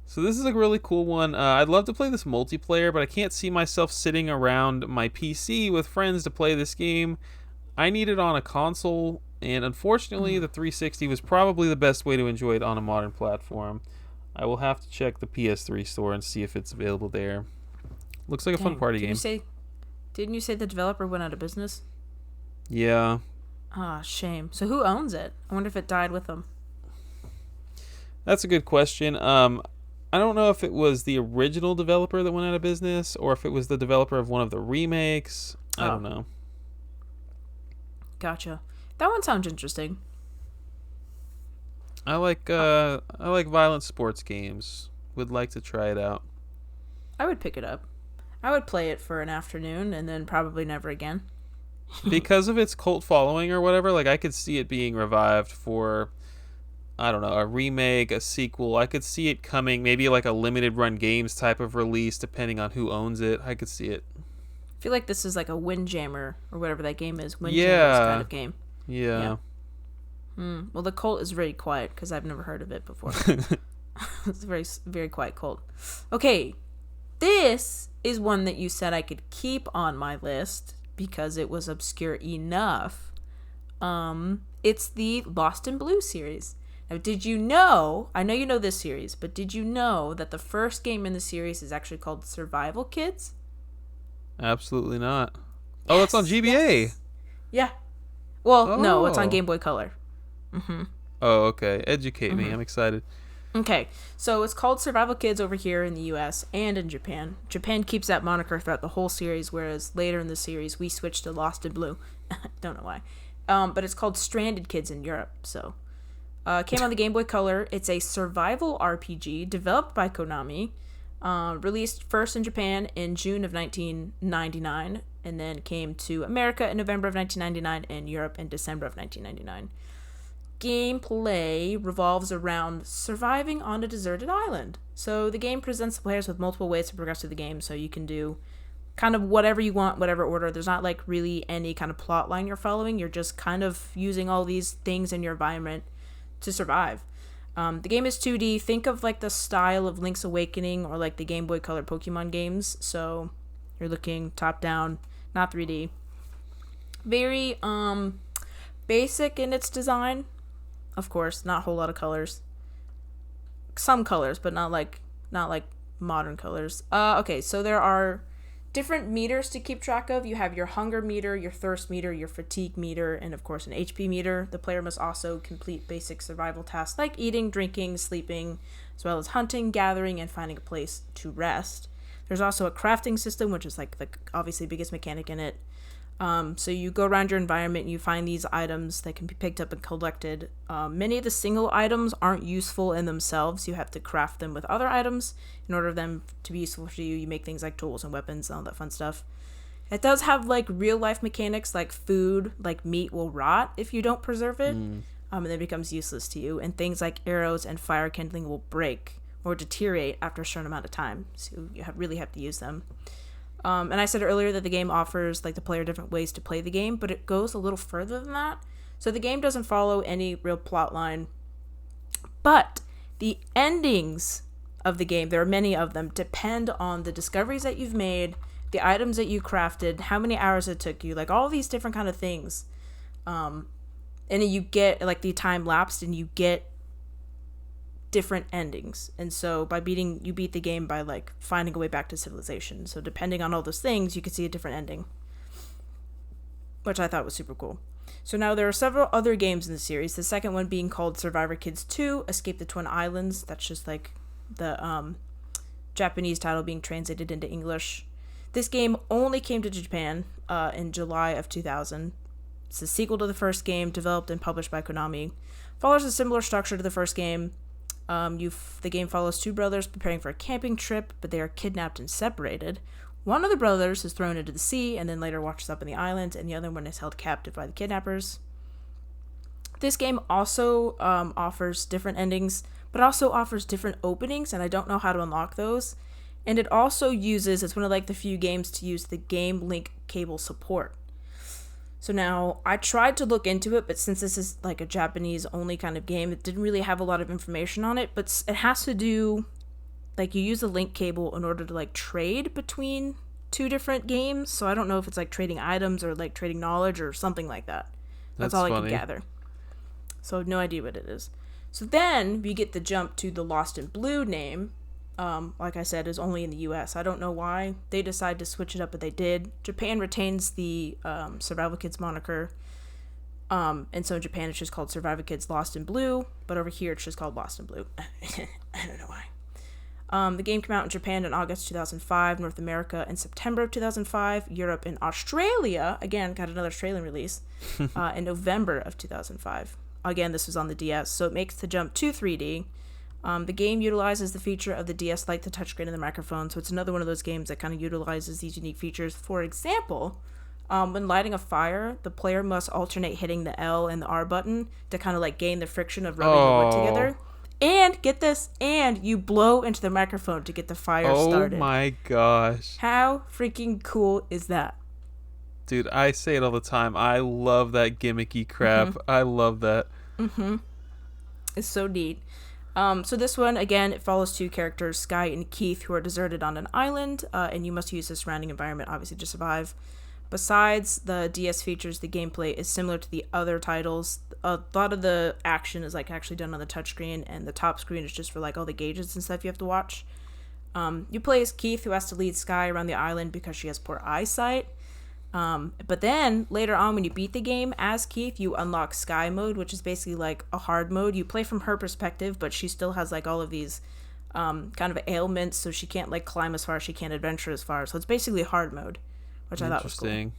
So this is a really cool one. I'd love to play this multiplayer, but I can't see myself sitting around my PC with friends to play this game. I need it on a console, and unfortunately, the 360 was probably the best way to enjoy it on a modern platform. I will have to check the PS3 store and see if it's available there. Looks like a fun party game. Didn't you say the developer went out of business? Yeah. Ah, shame. So who owns it? I wonder if it died with them. That's a good question. I don't know if it was the original developer that went out of business or if it was the developer of one of the remakes. I don't know. Gotcha. That one sounds interesting. I like violent sports games. Would like to try it out. I would pick it up. I would play it for an afternoon and then probably never again. Because of its cult following or whatever, like I could see it being revived for, I don't know, a remake, a sequel. I could see it coming, maybe like a limited run games type of release, depending on who owns it. I could see it. I feel like this is like a Windjammer or whatever that game is. Windjammer's kind of game. Yeah. Well, the cult is very quiet because I've never heard of it before. It's a very, very quiet cult. Okay, this is one that you said I could keep on my list because it was obscure enough. It's the Lost in Blue series. Now, did you know, I know you know this series, but did you know that the first game in the series is actually called Survival Kids? Absolutely not. Oh, it's on GBA. Yes. Yeah. Well, no, it's on Game Boy Color. Oh, okay. Educate me. I'm excited. Okay, so it's called Survival Kids over here in the US and in Japan. Japan keeps that moniker throughout the whole series, whereas later in the series we switched to Lost in Blue. Don't know why. But it's called Stranded Kids in Europe. So, came on the Game Boy Color. It's a survival RPG developed by Konami. Released first in Japan in June of 1999, and then came to America in November of 1999 and Europe in December of 1999. Gameplay revolves around surviving on a deserted island. So the game presents the players with multiple ways to progress through the game, so you can do kind of whatever you want, whatever order. There's not like really any kind of plot line you're following. You're just kind of using all these things in your environment to survive. The game is 2D. Think of like the style of Link's Awakening or like the Game Boy Color Pokemon games. So you're looking top down, not 3D. Very basic in its design. Of course, not a whole lot of colors. Some colors, but not like modern colors. Okay, so there are different meters to keep track of. You have your hunger meter, your thirst meter, your fatigue meter, and of course an HP meter. The player must also complete basic survival tasks like eating, drinking, sleeping, as well as hunting, gathering, and finding a place to rest. There's also a crafting system, which is like the obviously biggest mechanic in it. So you go around your environment and you find these items that can be picked up and collected. Many of the single items aren't useful in themselves. You have to craft them with other items in order for them to be useful for you. You make things like tools and weapons and all that fun stuff. It does have like real life mechanics like food, like meat will rot if you don't preserve it, and then it becomes useless to you. And things like arrows and fire kindling will break or deteriorate after a certain amount of time. So you really have to use them. And I said earlier that the game offers like the player different ways to play the game, but it goes a little further than that. So the game doesn't follow any real plot line, but the endings of the game, there are many of them, depend on the discoveries that you've made, the items that you crafted, how many hours it took you, like all these different kind of things. and then you get like the time lapsed, and you get different endings. And so you beat the game by like finding a way back to civilization. So depending on all those things, you could see a different ending, which I thought was super cool. So now there are several other games in the series. The second one being called Survivor Kids 2: Escape the Twin Islands. That's just like the Japanese title being translated into English. This game only came to Japan in July of 2000. It's a sequel to the first game, developed and published by Konami. Follows a similar structure to the first game. The game follows two brothers preparing for a camping trip, but they are kidnapped and separated. One of the brothers is thrown into the sea and then later washes up in the island, and the other one is held captive by the kidnappers. This game also offers different endings, but also offers different openings, and I don't know how to unlock those. And it also it's one of like the few games to use the game link cable support. So now, I tried to look into it, but since this is like a Japanese only kind of game, it didn't really have a lot of information on it, but it has to do, like, you use the link cable in order to like trade between two different games. So I don't know if it's like trading items or like trading knowledge or something like that. That's all funny. I could gather. So no idea what it is. So then we get the jump to the Lost in Blue name. Like I said, is only in the US. I don't know why they decided to switch it up, but they did. Japan retains the Survival Kids moniker. And so in Japan it's just called Survival Kids Lost in Blue, but over here it's just called Lost in Blue. I don't know why. The game came out in Japan in August 2005, North America in September of 2005, Europe and Australia, again, got another Australian release, in November of 2005. Again, this was on the DS, so it makes the jump to 3D. The game utilizes the feature of the DS like the touchscreen and the microphone, so it's another one of those games that kind of utilizes these unique features. For example, when lighting a fire, the player must alternate hitting the L and the R button to kind of like gain the friction of rubbing the wood together. And get this, and you blow into the microphone to get the fire started. Oh my gosh. How freaking cool is that? Dude, I say it all the time. I love that gimmicky crap. Mm-hmm. I love that. Mm-hmm. It's so neat. So this one, again, it follows two characters, Sky and Keith, who are deserted on an island, and you must use the surrounding environment, obviously, to survive. Besides the DS features, the gameplay is similar to the other titles. A lot of the action is like actually done on the touchscreen, and the top screen is just for like all the gauges and stuff you have to watch. You play as Keith, who has to lead Sky around the island because she has poor eyesight. But then later on, when you beat the game as Keith, you unlock Sky mode, which is basically like a hard mode. You play from her perspective, but she still has like all of these kind of ailments, so she can't like climb as far, she can't adventure as far. So it's basically hard mode, which I thought was cool.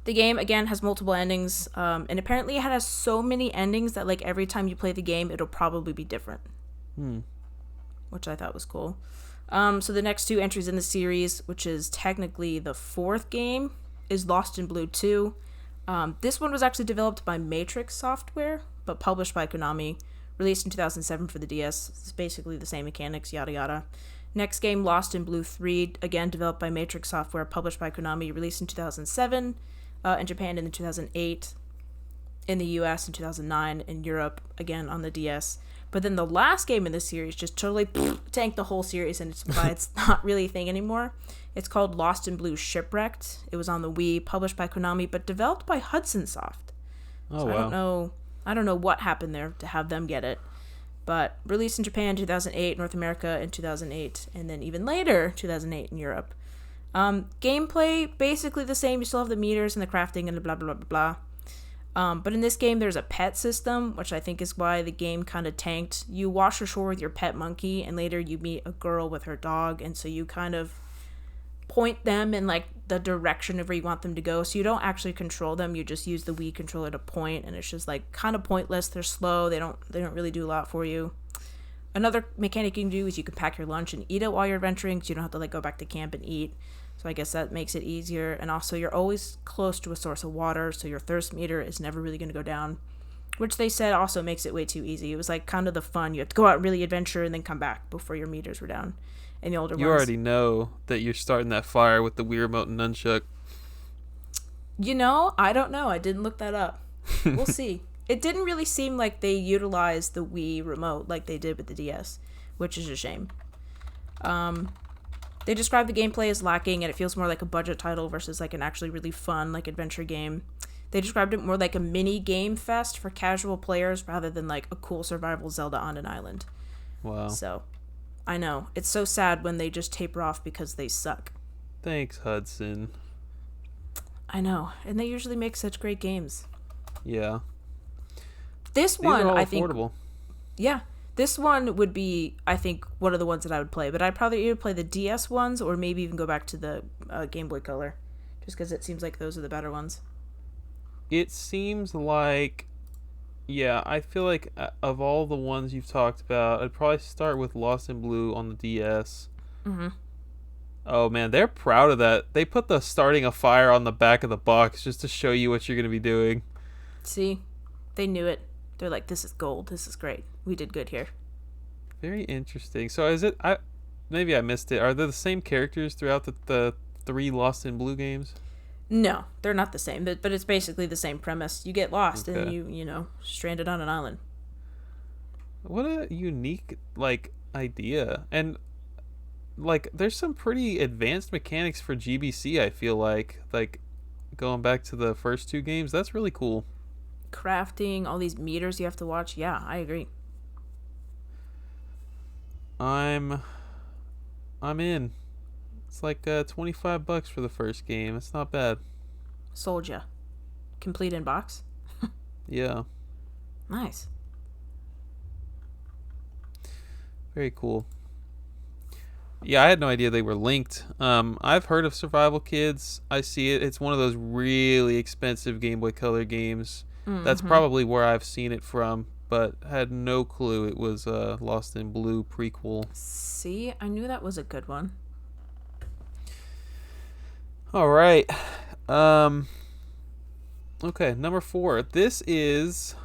The game, again, has multiple endings, and apparently it has so many endings that like every time you play the game, it'll probably be different, which I thought was cool. So the next two entries in the series, which is technically the fourth game, is Lost in Blue 2. This one was actually developed by Matrix Software, but published by Konami. Released in 2007 for the DS. It's basically the same mechanics, yada yada. Next game, Lost in Blue 3, again developed by Matrix Software, published by Konami. Released in 2007 in Japan in 2008. In the US in 2009. In Europe, again on the DS. But then the last game in the series just totally tanked the whole series, and it's why it's not really a thing anymore. It's called Lost in Blue Shipwrecked. It was on the Wii, published by Konami, but developed by Hudson Soft. Oh, wow. I don't know what happened there to have them get it. But released in Japan 2008, North America in 2008, and then even later, 2008 in Europe. Gameplay, basically the same. You still have the meters and the crafting and the blah, blah, blah, blah. But in this game, there's a pet system, which I think is why the game kind of tanked. You wash ashore with your pet monkey, and later you meet a girl with her dog, and so you kind of point them in like the direction of where you want them to go. So you don't actually control them; you just use the Wii controller to point, and it's just like kind of pointless. They're slow. They don't really do a lot for you. Another mechanic you can do is you can pack your lunch and eat it while you're adventuring, so you don't have to like go back to camp and eat. So I guess that makes it easier. And also, you're always close to a source of water, so your thirst meter is never really going to go down, which they said also makes it way too easy. It was like kind of the fun. You have to go out and really adventure and then come back before your meters were down. And the older ones. You already know that you're starting that fire with the Wii Remote and Nunchuck. You know, I don't know. I didn't look that up. We'll see. It didn't really seem like they utilized the Wii Remote like they did with the DS, which is a shame. They describe the gameplay as lacking, and it feels more like a budget title versus like an actually really fun like adventure game. They described it more like a mini game fest for casual players rather than like a cool survival Zelda on an island. Wow. So, I know. It's so sad when they just taper off because they suck. Thanks, Hudson. I know. And they usually make such great games. Yeah. This These one, are all I affordable. think... Yeah. This one would be, I think, one of the ones that I would play. But I'd probably either play the DS ones or maybe even go back to the Game Boy Color. Just because it seems like those are the better ones. It seems like... Yeah, I feel like of all the ones you've talked about, I'd probably start with Lost in Blue on the DS. Mm-hmm. Oh man, they're proud of that. They put the starting a fire on the back of the box just to show you what you're going to be doing. See? They knew it. They're like, this is gold. This is great. We did good here. Very interesting. So is it... maybe I missed it. Are they the same characters throughout the 3 Lost in Blue games? No, they're not the same, but it's basically the same premise. You get lost Okay. and you stranded on an island. What a unique, like, idea. And, like, there's some pretty advanced mechanics for GBC, I feel like. Like, going back to the first 2 games, that's really cool. Crafting, all these meters you have to watch. Yeah, I agree. I'm in. It's like $25 for the first game. It's not bad. Sold ya. Complete in box. Yeah, Nice. very cool. Yeah, I had no idea they were linked. I've heard of Survival Kids. I see it. It's one of those really expensive Game Boy Color games. Mm-hmm. That's probably where I've seen it from, but had no clue it was a Lost in Blue prequel. See, I knew that was a good one. All right. Okay, number 4. This is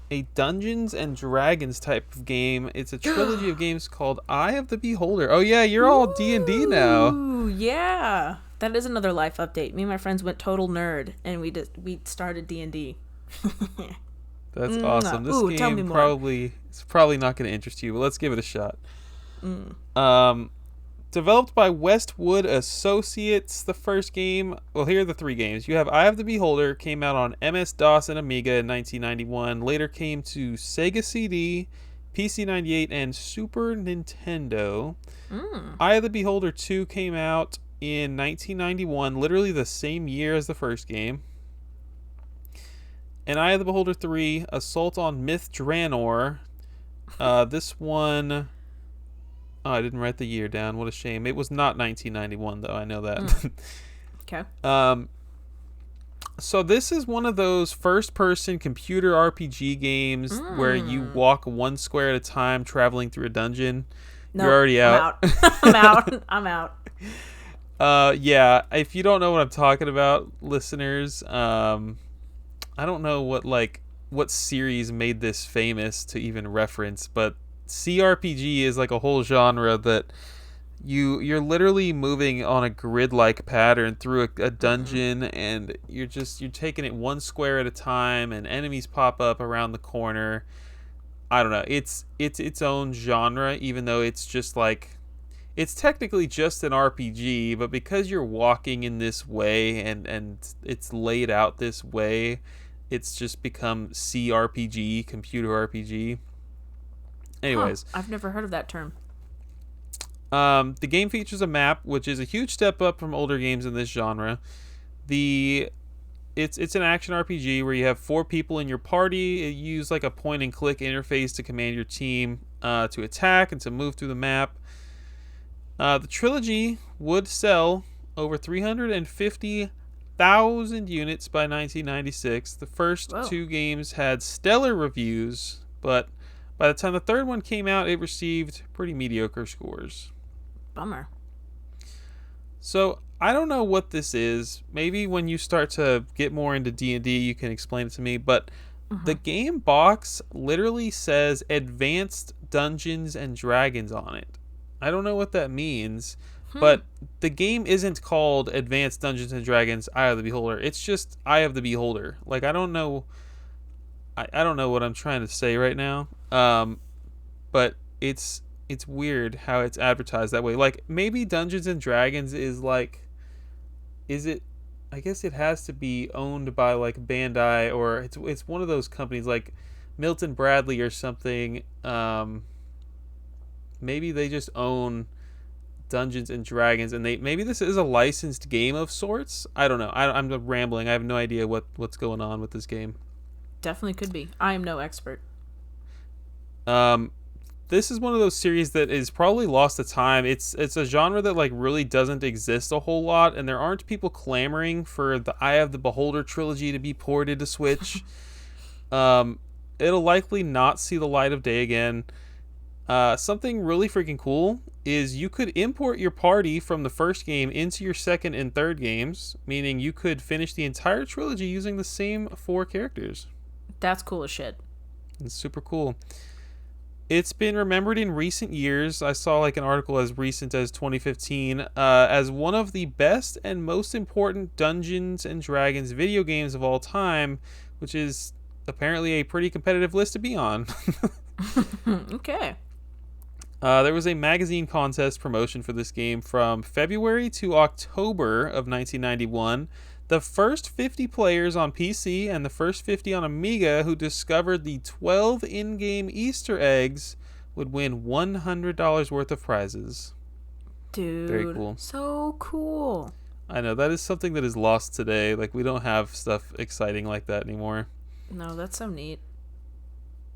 a Dungeons and Dragons type of game. It's a trilogy of games called Eye of the Beholder. Oh yeah, you're all D&D now. Ooh, yeah. That is another life update. Me and my friends went total nerd, and we started D&D. That's awesome. This Ooh, tell me game more. it's probably not going to interest you, but let's give it a shot. Developed by Westwood Associates, the first game. Well, here are the 3 games. You have Eye of the Beholder, came out on MS-DOS and Amiga in 1991. Later came to Sega CD, PC 98, and Super Nintendo. Eye of the Beholder 2 came out in 1991, literally the same year as the first game. And Eye of the Beholder 3, Assault on Myth Draenor. This one... Oh, I didn't write the year down. What a shame. It was not 1991, though. I know that. Okay. So this is one of those first-person computer RPG games where you walk one square at a time, traveling through a dungeon. No, You're already out. I'm out. I'm out. Yeah. If you don't know what I'm talking about, listeners, I don't know what series made this famous to even reference, but CRPG is like a whole genre that you're literally moving on a grid-like pattern through a dungeon, and you're taking it one square at a time, and enemies pop up around the corner. I don't know. It's its own genre, even though it's just like it's technically just an RPG, but because you're walking in this way and it's laid out this way, it's just become CRPG, computer RPG. Anyways, I've never heard of that term. the game features a map, which is a huge step up from older games in this genre. It's an action RPG where you have 4 people in your party. You use like a point and click interface to command your team to attack and to move through the map. The trilogy would sell over 350,000 units by 1996. The first 2 games had stellar reviews, but by the time the third one came out, it received pretty mediocre scores. Bummer. So I don't know what this is. Maybe when you start to get more into D&D, you can explain it to me. But the game box literally says Advanced Dungeons and Dragons on it. I don't know what that means, but the game isn't called Advanced Dungeons and Dragons Eye of the Beholder. It's just Eye of the Beholder. Like, I don't know. I don't know what I'm trying to say right now. But it's weird how it's advertised that way. Like, maybe Dungeons and Dragons is like, is it I guess it has to be owned by like Bandai, or it's one of those companies like Milton Bradley or something. Maybe they just own Dungeons and Dragons, and they maybe this is a licensed game of sorts. I don't know. I'm rambling. I have no idea what's going on with this game. Definitely could be. I am no expert. Um, this is one of those series that is probably lost to time. It's a genre that like really doesn't exist a whole lot, and there aren't people clamoring for the Eye of the Beholder trilogy to be ported to Switch. It'll likely not see the light of day again. Something really freaking cool is you could import your party from the first game into your second and third games, meaning you could finish the entire trilogy using the same 4 characters. That's cool as shit. It's super cool. It's been remembered in recent years. I saw like an article as recent as 2015 as one of the best and most important Dungeons and Dragons video games of all time, which is apparently a pretty competitive list to be on. Okay. There was a magazine contest promotion for this game from February to October of 1991. The first 50 players on PC and the first 50 on Amiga who discovered the 12 in-game Easter eggs would win $100 worth of prizes. Dude. Very cool. So cool. I know, that is something that is lost today. Like, we don't have stuff exciting like that anymore. No, that's so neat.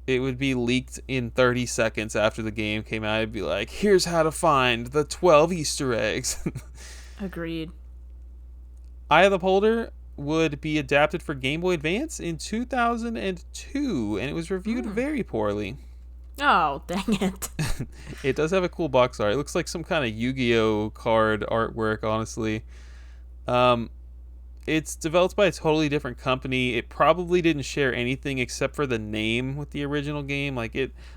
It would be leaked in 30 seconds after the game came out. It'd be like, here's how to find the 12 Easter eggs. Agreed. Eye of the Beholder would be adapted for Game Boy Advance in 2002, and it was reviewed very poorly. Oh, dang it. It does have a cool box art. It looks like some kind of Yu-Gi-Oh card artwork, honestly. It's developed by a totally different company. It probably didn't share anything except for the name with the original game. I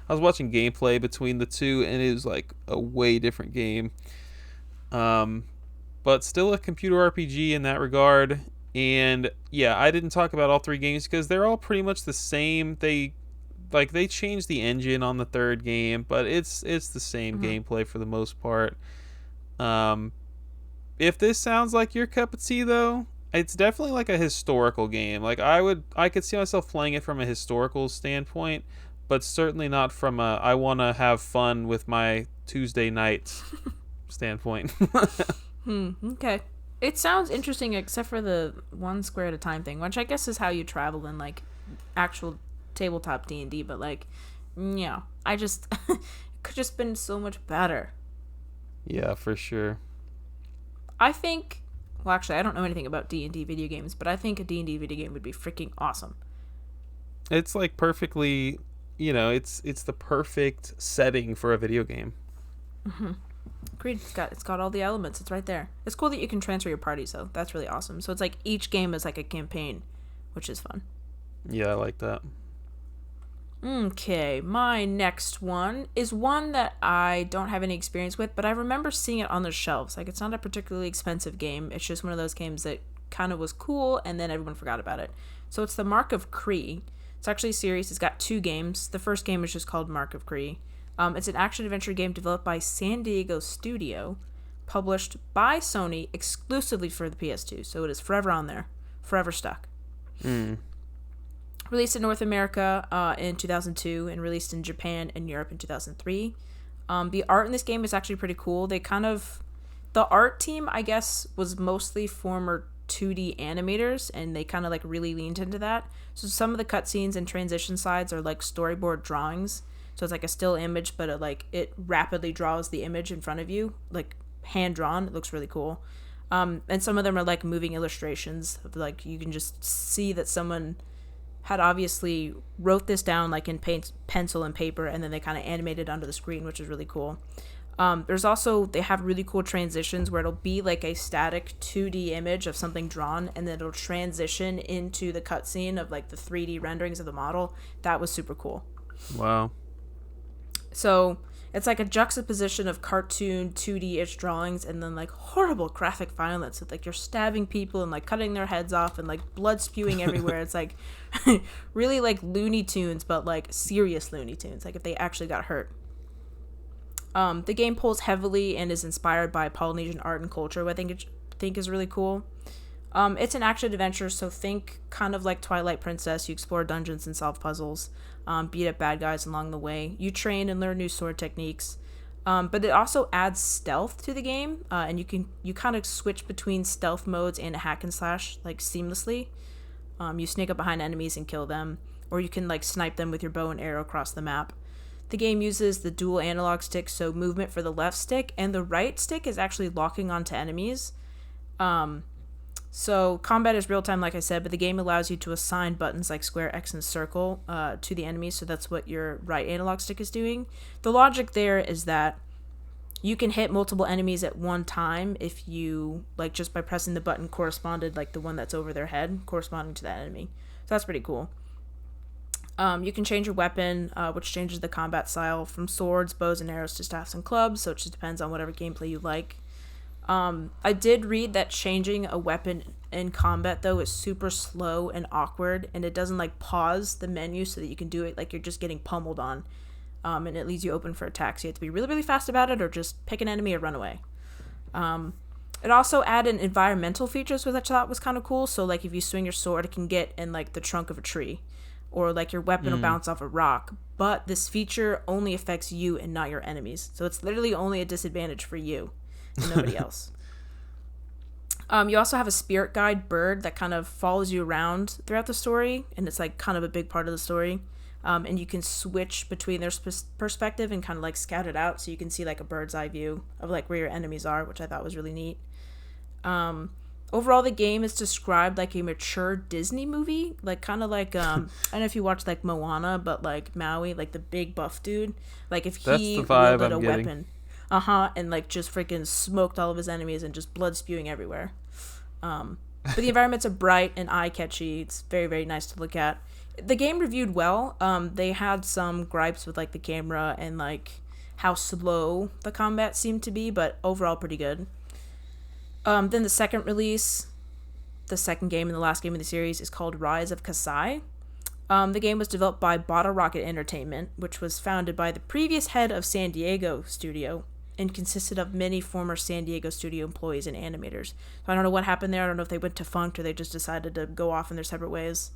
was watching gameplay between the two, and it was like a way different game. But still a computer RPG in that regard. And yeah, I didn't talk about all 3 games because they're all pretty much the same. They changed the engine on the third game, but it's the same gameplay for the most part. If this sounds like your cup of tea, though, it's definitely like a historical game. Like, I could see myself playing it from a historical standpoint, but certainly not from a I want to have fun with my Tuesday nights standpoint. Okay. It sounds interesting except for the 1 square at a time thing, which I guess is how you travel in like actual tabletop D&D, but like, yeah, it could just been so much better. Yeah, for sure. I think, well, actually, I don't know anything about D&D video games, but I think a D&D video game would be freaking awesome. It's like perfectly, it's the perfect setting for a video game. Agreed. It's got all the elements. It's right there. It's cool that you can transfer your parties, though. That's really awesome. So it's like each game is like a campaign, which is fun. Yeah, I like that. Okay, my next one is one that I don't have any experience with, but I remember seeing it on the shelves. Like, it's not a particularly expensive game. It's just one of those games that kind of was cool, and then everyone forgot about it. So it's the Mark of Cree. It's actually a series. It's got 2 games. The first game is just called Mark of Cree. It's an action-adventure game developed by San Diego Studio, published by Sony exclusively for the PS2. So it is forever on there. Forever stuck. Released in North America in 2002 and released in Japan and Europe in 2003. The art in this game is actually pretty cool. The art team, I guess, was mostly former 2D animators, and they kind of like really leaned into that. So some of the cutscenes and transition slides are like storyboard drawings. So it's like a still image, but it rapidly draws the image in front of you, like hand drawn. It looks really cool. And some of them are like moving illustrations. Like you can just see that someone had obviously wrote this down like in pencil and paper, and then they kind of animated onto the screen, which is really cool. They have really cool transitions where it'll be like a static 2D image of something drawn, and then it'll transition into the cutscene of like the 3D renderings of the model. That was super cool. Wow. So it's like a juxtaposition of cartoon 2D-ish drawings and then like horrible graphic violence with like you're stabbing people and like cutting their heads off and like blood spewing everywhere. It's like really like Looney Tunes, but like serious Looney Tunes, like if they actually got hurt. The game pulls heavily and is inspired by Polynesian art and culture, which I think is really cool. It's an action adventure, so think kind of like Twilight Princess. You explore dungeons and solve puzzles, beat up bad guys along the way. You train and learn new sword techniques. But it also adds stealth to the game, and you kind of switch between stealth modes and a hack and slash like seamlessly. You sneak up behind enemies and kill them, or you can like snipe them with your bow and arrow across the map. The game uses the dual analog stick, so movement for the left stick, and the right stick is actually locking onto enemies. So combat is real time, like I said, but the game allows you to assign buttons like square, X, and circle to the enemies, so that's what your right analog stick is doing. The logic there is that you can hit multiple enemies at one time if you, like, just by pressing the button corresponded, like the one that's over their head, corresponding to that enemy. So that's pretty cool. You can change your weapon, which changes the combat style from swords, bows, and arrows to staffs and clubs, so it just depends on whatever gameplay you like. I did read that changing a weapon in combat, though, is super slow and awkward, and it doesn't, like, pause the menu so that you can do it like you're just getting pummeled on, and it leaves you open for attacks. You have to be really, really fast about it or just pick an enemy or run away. It also added environmental features, which I thought was kind of cool. So, like, if you swing your sword, it can get in, like, the trunk of a tree, or, like, your weapon will bounce off a rock. But this feature only affects you and not your enemies. So it's literally only a disadvantage for you and nobody else. You also have a spirit guide bird that kind of follows you around throughout the story, and it's like kind of a big part of the story. And you can switch between their perspective and kind of like scout it out, so you can see like a bird's eye view of like where your enemies are, which I thought was really neat. Overall, the game is described like a mature Disney movie, like kind of like I don't know if you watched like Moana, but like Maui, like the big buff dude, like if he wielded a weapon. And like just freaking smoked all of his enemies and just blood spewing everywhere. But the environments are bright and eye-catchy. It's very, very nice to look at. The game reviewed well. They had some gripes with like the camera and like how slow the combat seemed to be, but overall pretty good. Then the second release, the second game and the last game of the series, is called Rise of Kasai. The game was developed by Bottle Rocket Entertainment, which was founded by the previous head of San Diego Studio and consisted of many former San Diego Studio employees and animators. So I don't know what happened there. I don't know if they went defunct or they just decided to go off in their separate ways.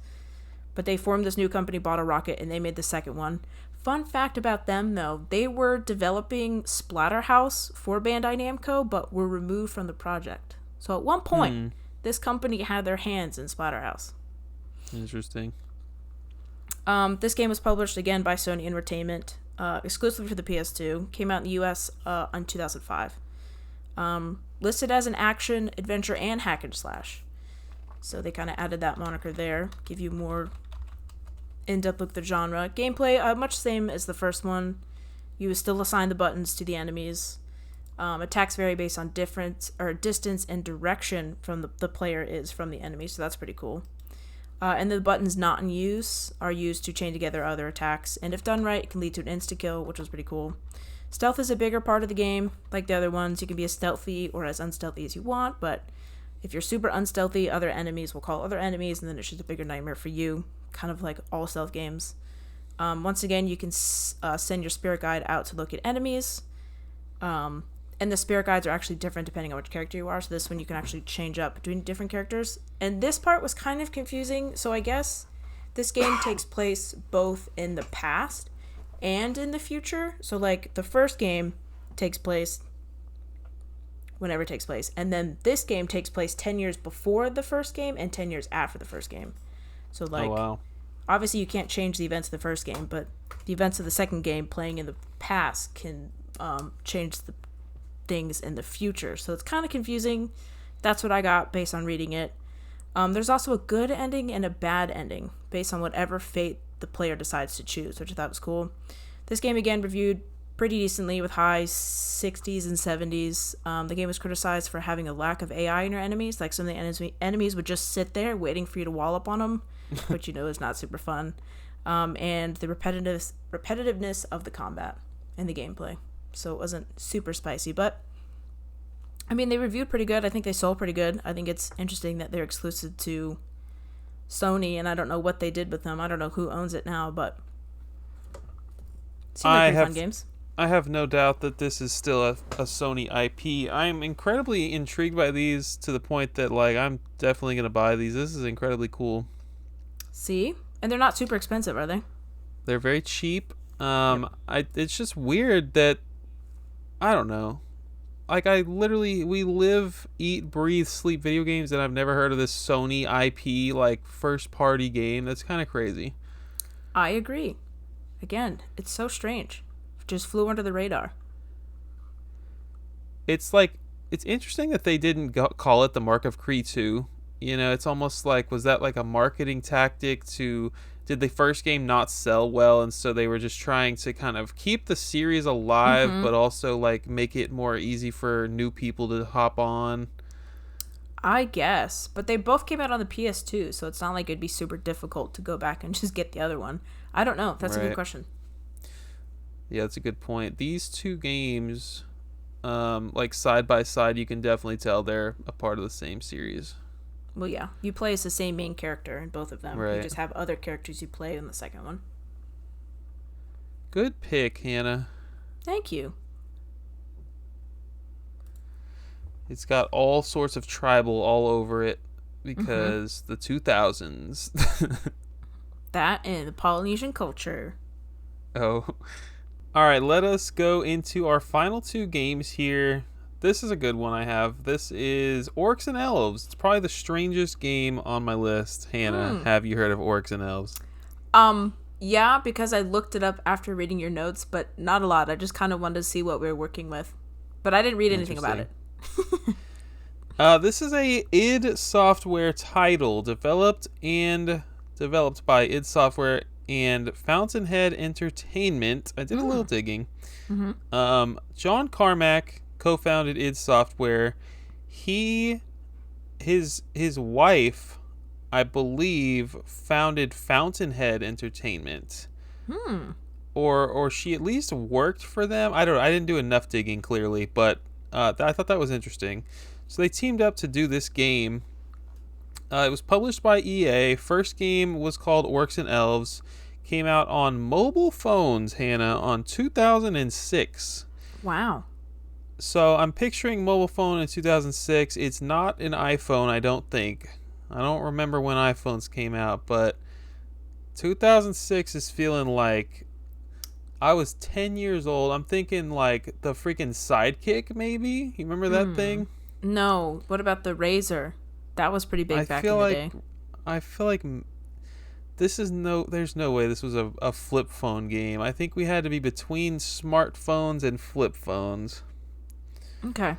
But they formed this new company, Bottle Rocket, and they made the second one. Fun fact about them, though, they were developing Splatterhouse for Bandai Namco, but were removed from the project. So at one point, this company had their hands in Splatterhouse. Interesting. This game was published again by Sony Entertainment, exclusively for the PS2. Came out in the US in 2005. Listed as an action, adventure, and hack and slash. So they kind of added that moniker there. Give you more in-depth look at the genre. Gameplay, much the same as the first one. You still assign the buttons to the enemies. Attacks vary based on distance and direction from the player is from the enemy, so that's pretty cool. And the buttons not in use are used to chain together other attacks, and if done right, it can lead to an insta-kill, which was pretty cool. Stealth is a bigger part of the game. Like the other ones, you can be as stealthy or as unstealthy as you want, but if you're super unstealthy, other enemies will call other enemies, and then it's just a bigger nightmare for you, kind of like all stealth games. Once again, you can send your spirit guide out to look at enemies, and the spirit guides are actually different depending on which character you are, so this one you can actually change up between different characters. And this part was kind of confusing, so I guess this game takes place both in the past and in the future. So, like, the first game takes place whenever it takes place, and then this game takes place 10 years before the first game and 10 years after the first game. So, like, obviously you can't change the events of the first game, but the events of the second game playing in the past can change the things in the future. So it's kind of confusing. That's what I got based on reading it. There's also a good ending and a bad ending based on whatever fate the player decides to choose, which I thought was cool. This game, again, reviewed pretty decently with high 60s and 70s. The game was criticized for having a lack of AI in your enemies. Like, some of the enemies would just sit there waiting for you to wall up on them, which, you know, is not super fun. And the repetitiveness of the combat and the gameplay. So it wasn't super spicy, but I mean, they reviewed pretty good. I think they sold pretty good. I think it's interesting that they're exclusive to Sony, and I don't know what they did with them. I don't know who owns it now, but it seemed like pretty fun games. I have no doubt that this is still a Sony IP. I'm incredibly intrigued by these to the point that, like, I'm definitely going to buy these. This is incredibly cool. See? And they're not super expensive, are they? They're very cheap. Yep. It's just weird that, I don't know. Like, we live, eat, breathe, sleep video games, and I've never heard of this Sony IP, like, first-party game. That's kind of crazy. I agree. Again, it's so strange. Just flew under the radar. It's like, it's interesting that they didn't call it the Mark of Cree 2. You know, it's almost like, was that like a marketing tactic to, did the first game not sell well, and so they were just trying to kind of keep the series alive, but also like make it more easy for new people to hop on? I guess. But they both came out on the PS2, so it's not like it'd be super difficult to go back and just get the other one. I don't know. That's a good question. Yeah, that's a good point. These two games, like side by side, you can definitely tell they're a part of the same series. Well, yeah. You play as the same main character in both of them. Right. You just have other characters you play in the second one. Good pick, Hannah. Thank you. It's got all sorts of tribal all over it because the 2000s. That and the Polynesian culture. Oh. All right, let us go into our final two games here. This is a good one I have. This is Orcs and Elves. It's probably the strangest game on my list. Hannah, have you heard of Orcs and Elves? Yeah, because I looked it up after reading your notes, but not a lot. I just kind of wanted to see what we were working with. But I didn't read anything about it. This is a id Software title developed by id Software and Fountainhead Entertainment. I did a little digging. John Carmack co-founded id Software. His wife, I believe, founded Fountainhead Entertainment. Or she at least worked for them. I don't know. I didn't do enough digging, clearly, but I thought that was interesting. So they teamed up to do this game. It was published by EA. First game was called Orcs and Elves. Came out on mobile phones, Hannah, on 2006. Wow. So I'm picturing mobile phone in 2006. It's not an iPhone, I don't think. I don't remember when iPhones came out, but 2006 is feeling like I was 10 years old. I'm thinking like the freaking Sidekick, maybe? You remember that thing? No. What about the Razor? That was pretty big back in the day. I feel like there's no way this was a flip phone game. I think we had to be between smartphones and flip phones. Okay.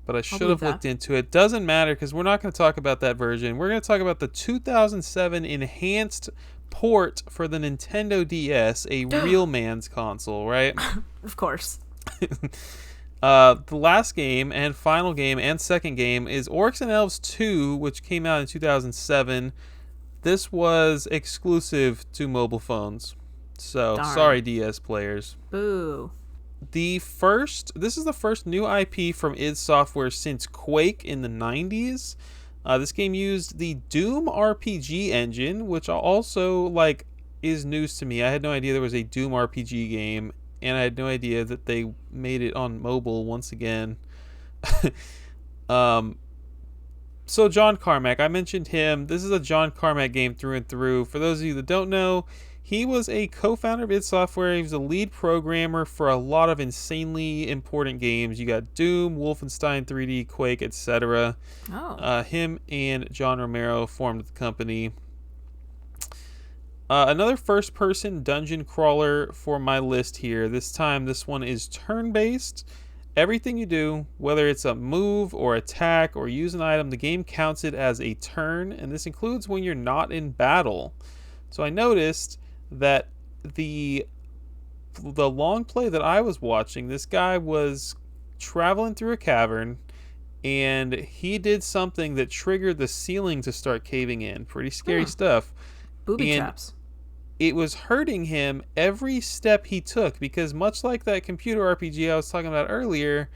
But I should have looked into it. Doesn't matter because we're not going to talk about that version. We're going to talk about the 2007 enhanced port for the Nintendo DS, a real man's console, right? Of course. The last game and final game and second game is Orcs and Elves 2, which came out in 2007. This was exclusive to mobile phones. So, sorry DS players. Boo. This is the first new IP from id Software since Quake in the 90s. This game used the Doom RPG engine, which also is news to me. I had no idea there was a Doom RPG game, and I had no idea that they made it on mobile once again. So John Carmack, I mentioned him. This is a John Carmack game through and through. For those of you that don't know, he was a co-founder of id Software. He was the lead programmer for a lot of insanely important games. You got Doom, Wolfenstein 3D, Quake, etc. Him and John Romero formed the company. Another first-person dungeon crawler for my list here. This time, this one is turn-based. Everything you do, whether it's a move or attack or use an item, the game counts it as a turn, and this includes when you're not in battle. So I noticed that the long play that I was watching, this guy was traveling through a cavern, and he did something that triggered the ceiling to start caving in. Pretty scary stuff. Booby traps. It was hurting him every step he took because much like that computer RPG I was talking about earlier,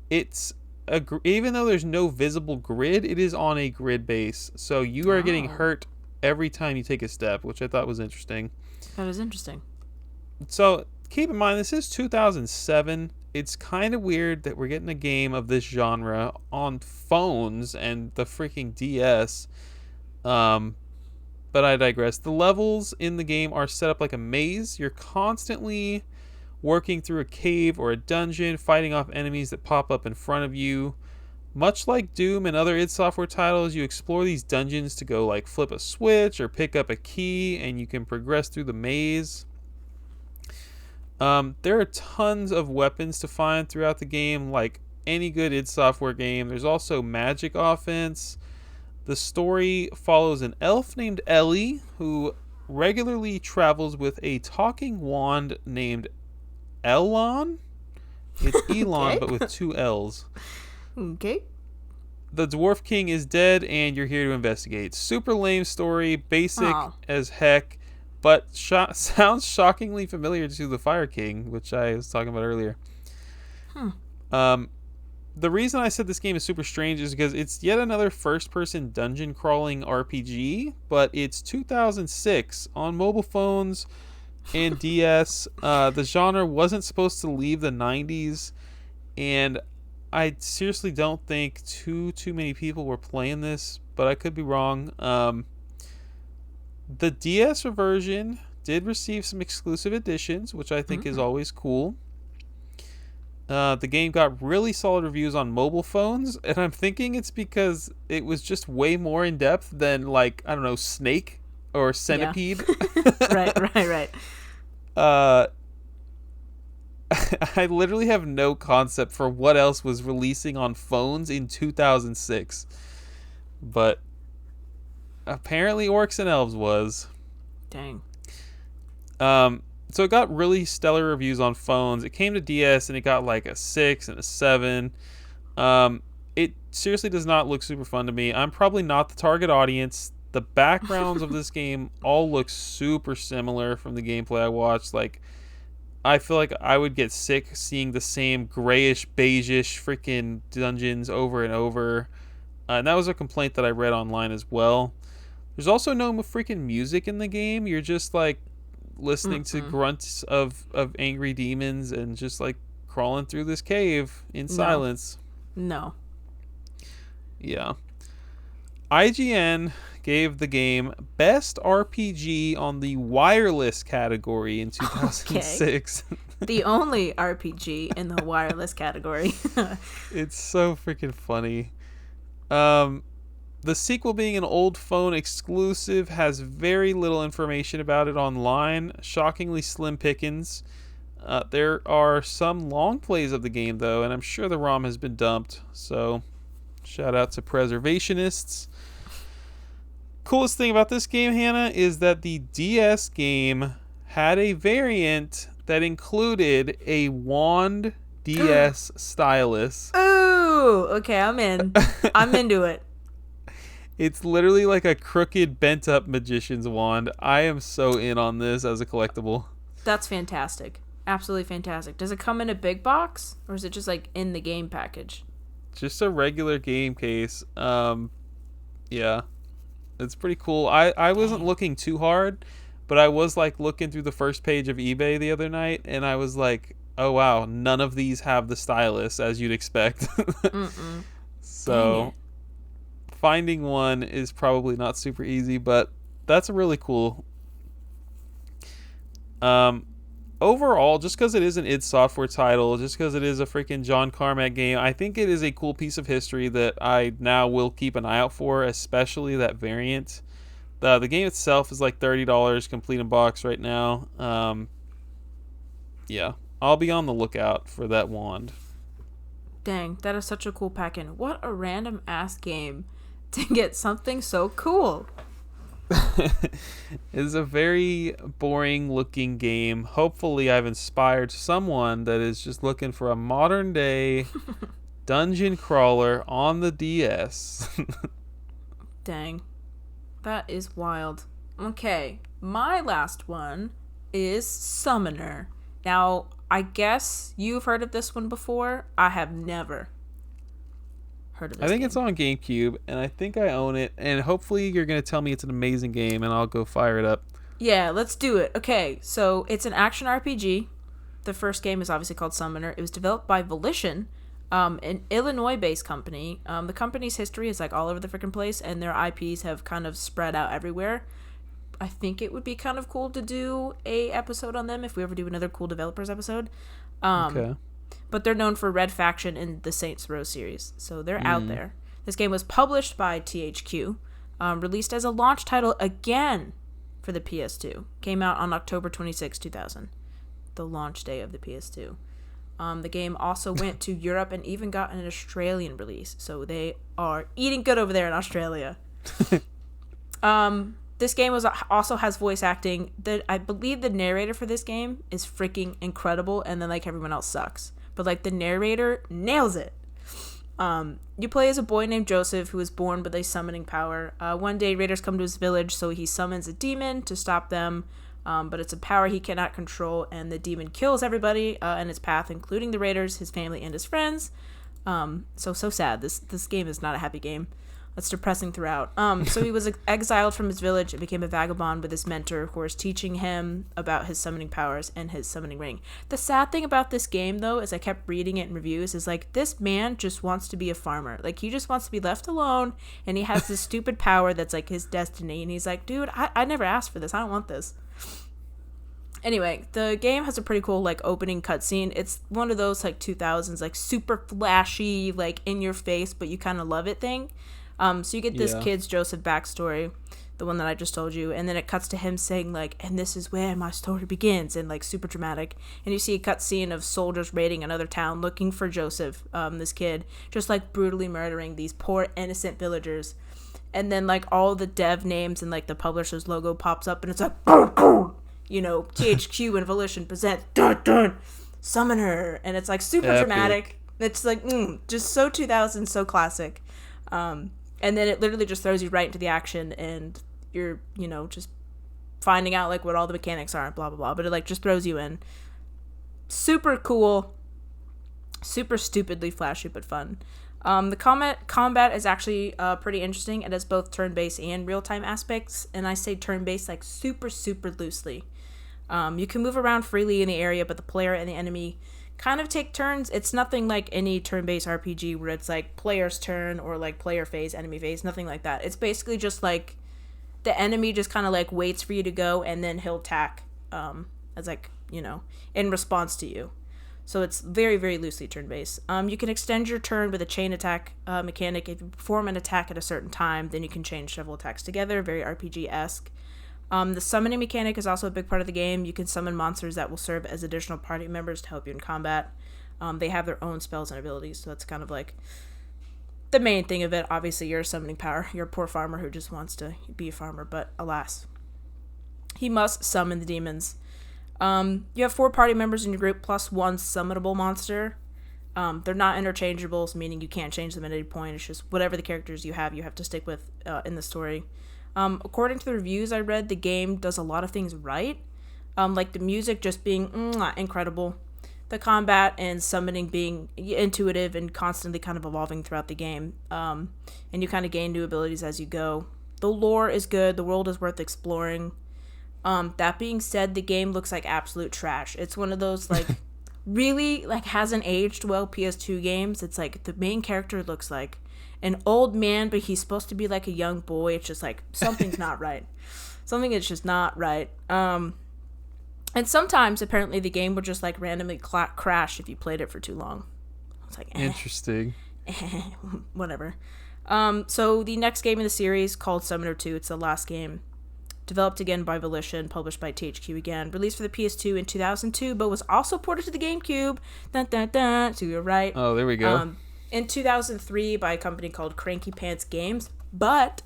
even though there's no visible grid, it is on a grid base. So you are getting hurt every time you take a step, which I thought was interesting. That is interesting. So keep in mind, this is 2007. It's kind of weird that we're getting a game of this genre on phones and the freaking DS. But I digress. The levels in the game are set up like a maze. You're constantly working through a cave or a dungeon, fighting off enemies that pop up in front of you. Much like Doom and other id Software titles, you explore these dungeons to go like flip a switch or pick up a key, and you can progress through the maze. There are tons of weapons to find throughout the game, like any good id Software game. There's also magic offense. The story follows an elf named Ellie who regularly travels with a talking wand named Elon. It's Elon, Okay. but with two L's. Okay. The Dwarf King is dead, and you're here to investigate. Super lame story, basic Aw. as heck, but sounds shockingly familiar to the Fire King, which I was talking about earlier. The reason I said this game is super strange is because it's yet another first-person dungeon crawling RPG, but it's 2006 on mobile phones and DS. The genre wasn't supposed to leave the 90s, and I seriously don't think too many people were playing this, but I could be wrong. The DS version did receive some exclusive editions, which I think is always cool. The game got really solid reviews on mobile phones, and I'm thinking it's because it was just way more in depth than, like, I don't know, Snake or Centipede. Right. I literally have no concept for what else was releasing on phones in 2006, but apparently Orcs and Elves was. Dang. So it got really stellar reviews on phones. It came to DS and it got like a 6 and a 7. It seriously does not look super fun to me. I'm probably not the target audience. The backgrounds of this game all look super similar from the gameplay I watched. Like, I feel like I would get sick seeing the same grayish, beige-ish freaking dungeons over and over. And that was a complaint that I read online as well. There's also no freaking music in the game. You're just like listening to grunts of angry demons and just like crawling through this cave in silence. No. Yeah. IGN gave the game Best RPG on the wireless category in 2006. The only RPG in the wireless category. It's so freaking funny. The sequel, being an old phone exclusive, has very little information about it online. Shockingly slim pickings. There are some long plays of the game, though, and I'm sure the ROM has been dumped. So, shout out to preservationists. Coolest thing about this game, Hannah, is that the DS game had a variant that included a wand DS stylus. Ooh, okay, I'm in. I'm into it. It's literally like a crooked, bent-up magician's wand. I am so in on this as a collectible. That's fantastic. Absolutely fantastic. Does it come in a big box, or is it just like in the game package? Just a regular game case. Yeah. It's pretty cool. I wasn't looking too hard, but I was like looking through the first page of eBay the other night, and I was like, oh wow, none of these have the stylus as you'd expect. So finding one is probably not super easy, but that's really cool. Overall, just because it is an id Software title, just because it is a freaking John Carmack game, I think it is a cool piece of history that I now will keep an eye out for, especially that variant. The game itself is like $30 complete in box right now. Yeah, I'll be on the lookout for that wand. Dang, that is such a cool pack-in. What a random ass game to get something so cool. It's a very boring looking game. Hopefully I've inspired someone that is just looking for a modern day dungeon crawler on the DS. Dang. That is wild. Okay, my last one is Summoner. Now, I guess you've heard of this one before. I have never heard of this I think game. it's on GameCube, and I think I own it, and hopefully you're going to tell me it's an amazing game, and I'll go fire it up. Yeah, let's do it. Okay, so it's an action RPG. the first game is obviously called Summoner. It was developed by Volition, an Illinois-based company. The company's history is like all over the freaking place, and their IPs have kind of spread out everywhere. I think it would be kind of cool to do a episode on them if we ever do another cool developers episode. Okay. But they're known for Red Faction and the Saints Row series, so they're out there. This game was published by THQ, released as a launch title again for the PS2. Came out on October 26, 2000, the launch day of the PS2. The game also went to Europe and even got an Australian release, so they are eating good over there in Australia. This game also has voice acting. I believe the narrator for this game is freaking incredible, and then like everyone else sucks. But like the narrator nails it. You play as a boy named Joseph who is born with a summoning power. One day raiders come to his village, so he summons a demon to stop them. But it's a power he cannot control, and the demon kills everybody in its path, including the raiders, his family, and his friends. So sad. This game is not a happy game. It's depressing throughout. So he was exiled from his village and became a vagabond with his mentor, who was teaching him about his summoning powers and his summoning ring. The sad thing about this game, though, is I kept reading it in reviews, is like, this man just wants to be a farmer. Like, he just wants to be left alone, and he has this stupid power that's like his destiny, and he's like, dude, I never asked for this. I don't want this. Anyway, the game has a pretty cool, like, opening cutscene. It's one of those, like, 2000s, like, super flashy, like, in your face, but you kind of love it thing. So you get this kid's Joseph backstory, the one that I just told you, and then it cuts to him saying, like, and this is where my story begins, and, like, super dramatic. And you see a cutscene of soldiers raiding another town looking for Joseph, this kid, just, like, brutally murdering these poor, innocent villagers. And then, like, all the dev names and, like, the publisher's logo pops up, and it's like, you know, THQ and Volition present Summoner, and it's, like, super dramatic. It's, like, just so 2000, so classic. And then it literally just throws you right into the action, and you're, you know, just finding out, like, what all the mechanics are and blah, blah, blah. But it, like, just throws you in. Super cool. Super stupidly flashy, but fun. The combat is actually pretty interesting. It has both turn-based and real-time aspects. And I say turn-based, like, super, super loosely. You can move around freely in the area, but the player and the enemy kind of take turns. It's nothing like any turn-based RPG where it's like player's turn or like player phase, enemy phase, nothing like that. It's basically just like the enemy just kind of like waits for you to go, and then he'll attack as like, you know, in response to you. So it's very, very loosely turn-based. You can extend your turn with a chain attack mechanic. If you perform an attack at a certain time, then you can chain several attacks together, very RPG-esque. The summoning mechanic is also a big part of the game. You can summon monsters that will serve as additional party members to help you in combat. They have their own spells and abilities, so that's kind of like the main thing of it. Obviously, you're a summoning power. You're a poor farmer who just wants to be a farmer, but alas, he must summon the demons. You have 4 party members in your group plus 1 summonable monster. They're not interchangeables, meaning you can't change them at any point. It's just whatever the characters you have to stick with in the story. According to the reviews I read, the game does a lot of things right. Like the music just being incredible. The combat and summoning being intuitive and constantly kind of evolving throughout the game. And you kind of gain new abilities as you go. The lore is good. The world is worth exploring. That being said, the game looks like absolute trash. It's one of those, like, really, like, hasn't aged well PS2 games. It's like the main character looks like an old man, but he's supposed to be like a young boy. It's just like something's not right. Something is just not right. And sometimes apparently the game would just like randomly crash if you played it for too long. It's like interesting. Whatever. So the next game in the series, called Summoner 2, it's the last game. Developed again by Volition, published by THQ again. Released for the PS2 in 2002, but was also ported to the GameCube. Dun, dun, dun. So you're right. Oh, there we go. In 2003 by a company called Cranky Pants Games, but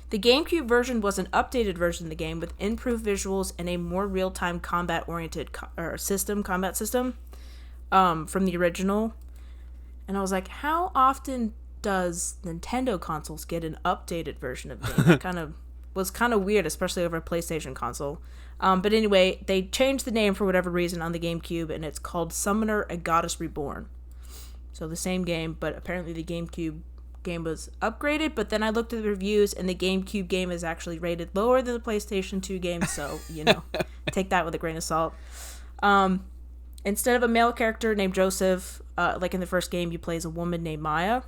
the GameCube version was an updated version of the game with improved visuals and a more real-time combat-oriented combat system from the original. And I was like, how often does Nintendo consoles get an updated version of the game? It was kind of weird, especially over a PlayStation console. But anyway, they changed the name for whatever reason on the GameCube, and it's called Summoner: A Goddess Reborn. So the same game, but apparently the GameCube game was upgraded. But then I looked at the reviews, and the GameCube game is actually rated lower than the PlayStation 2 game. So, you know, take that with a grain of salt. And Instead of a male character named Joseph, like in the first game, you play as a woman named Maya,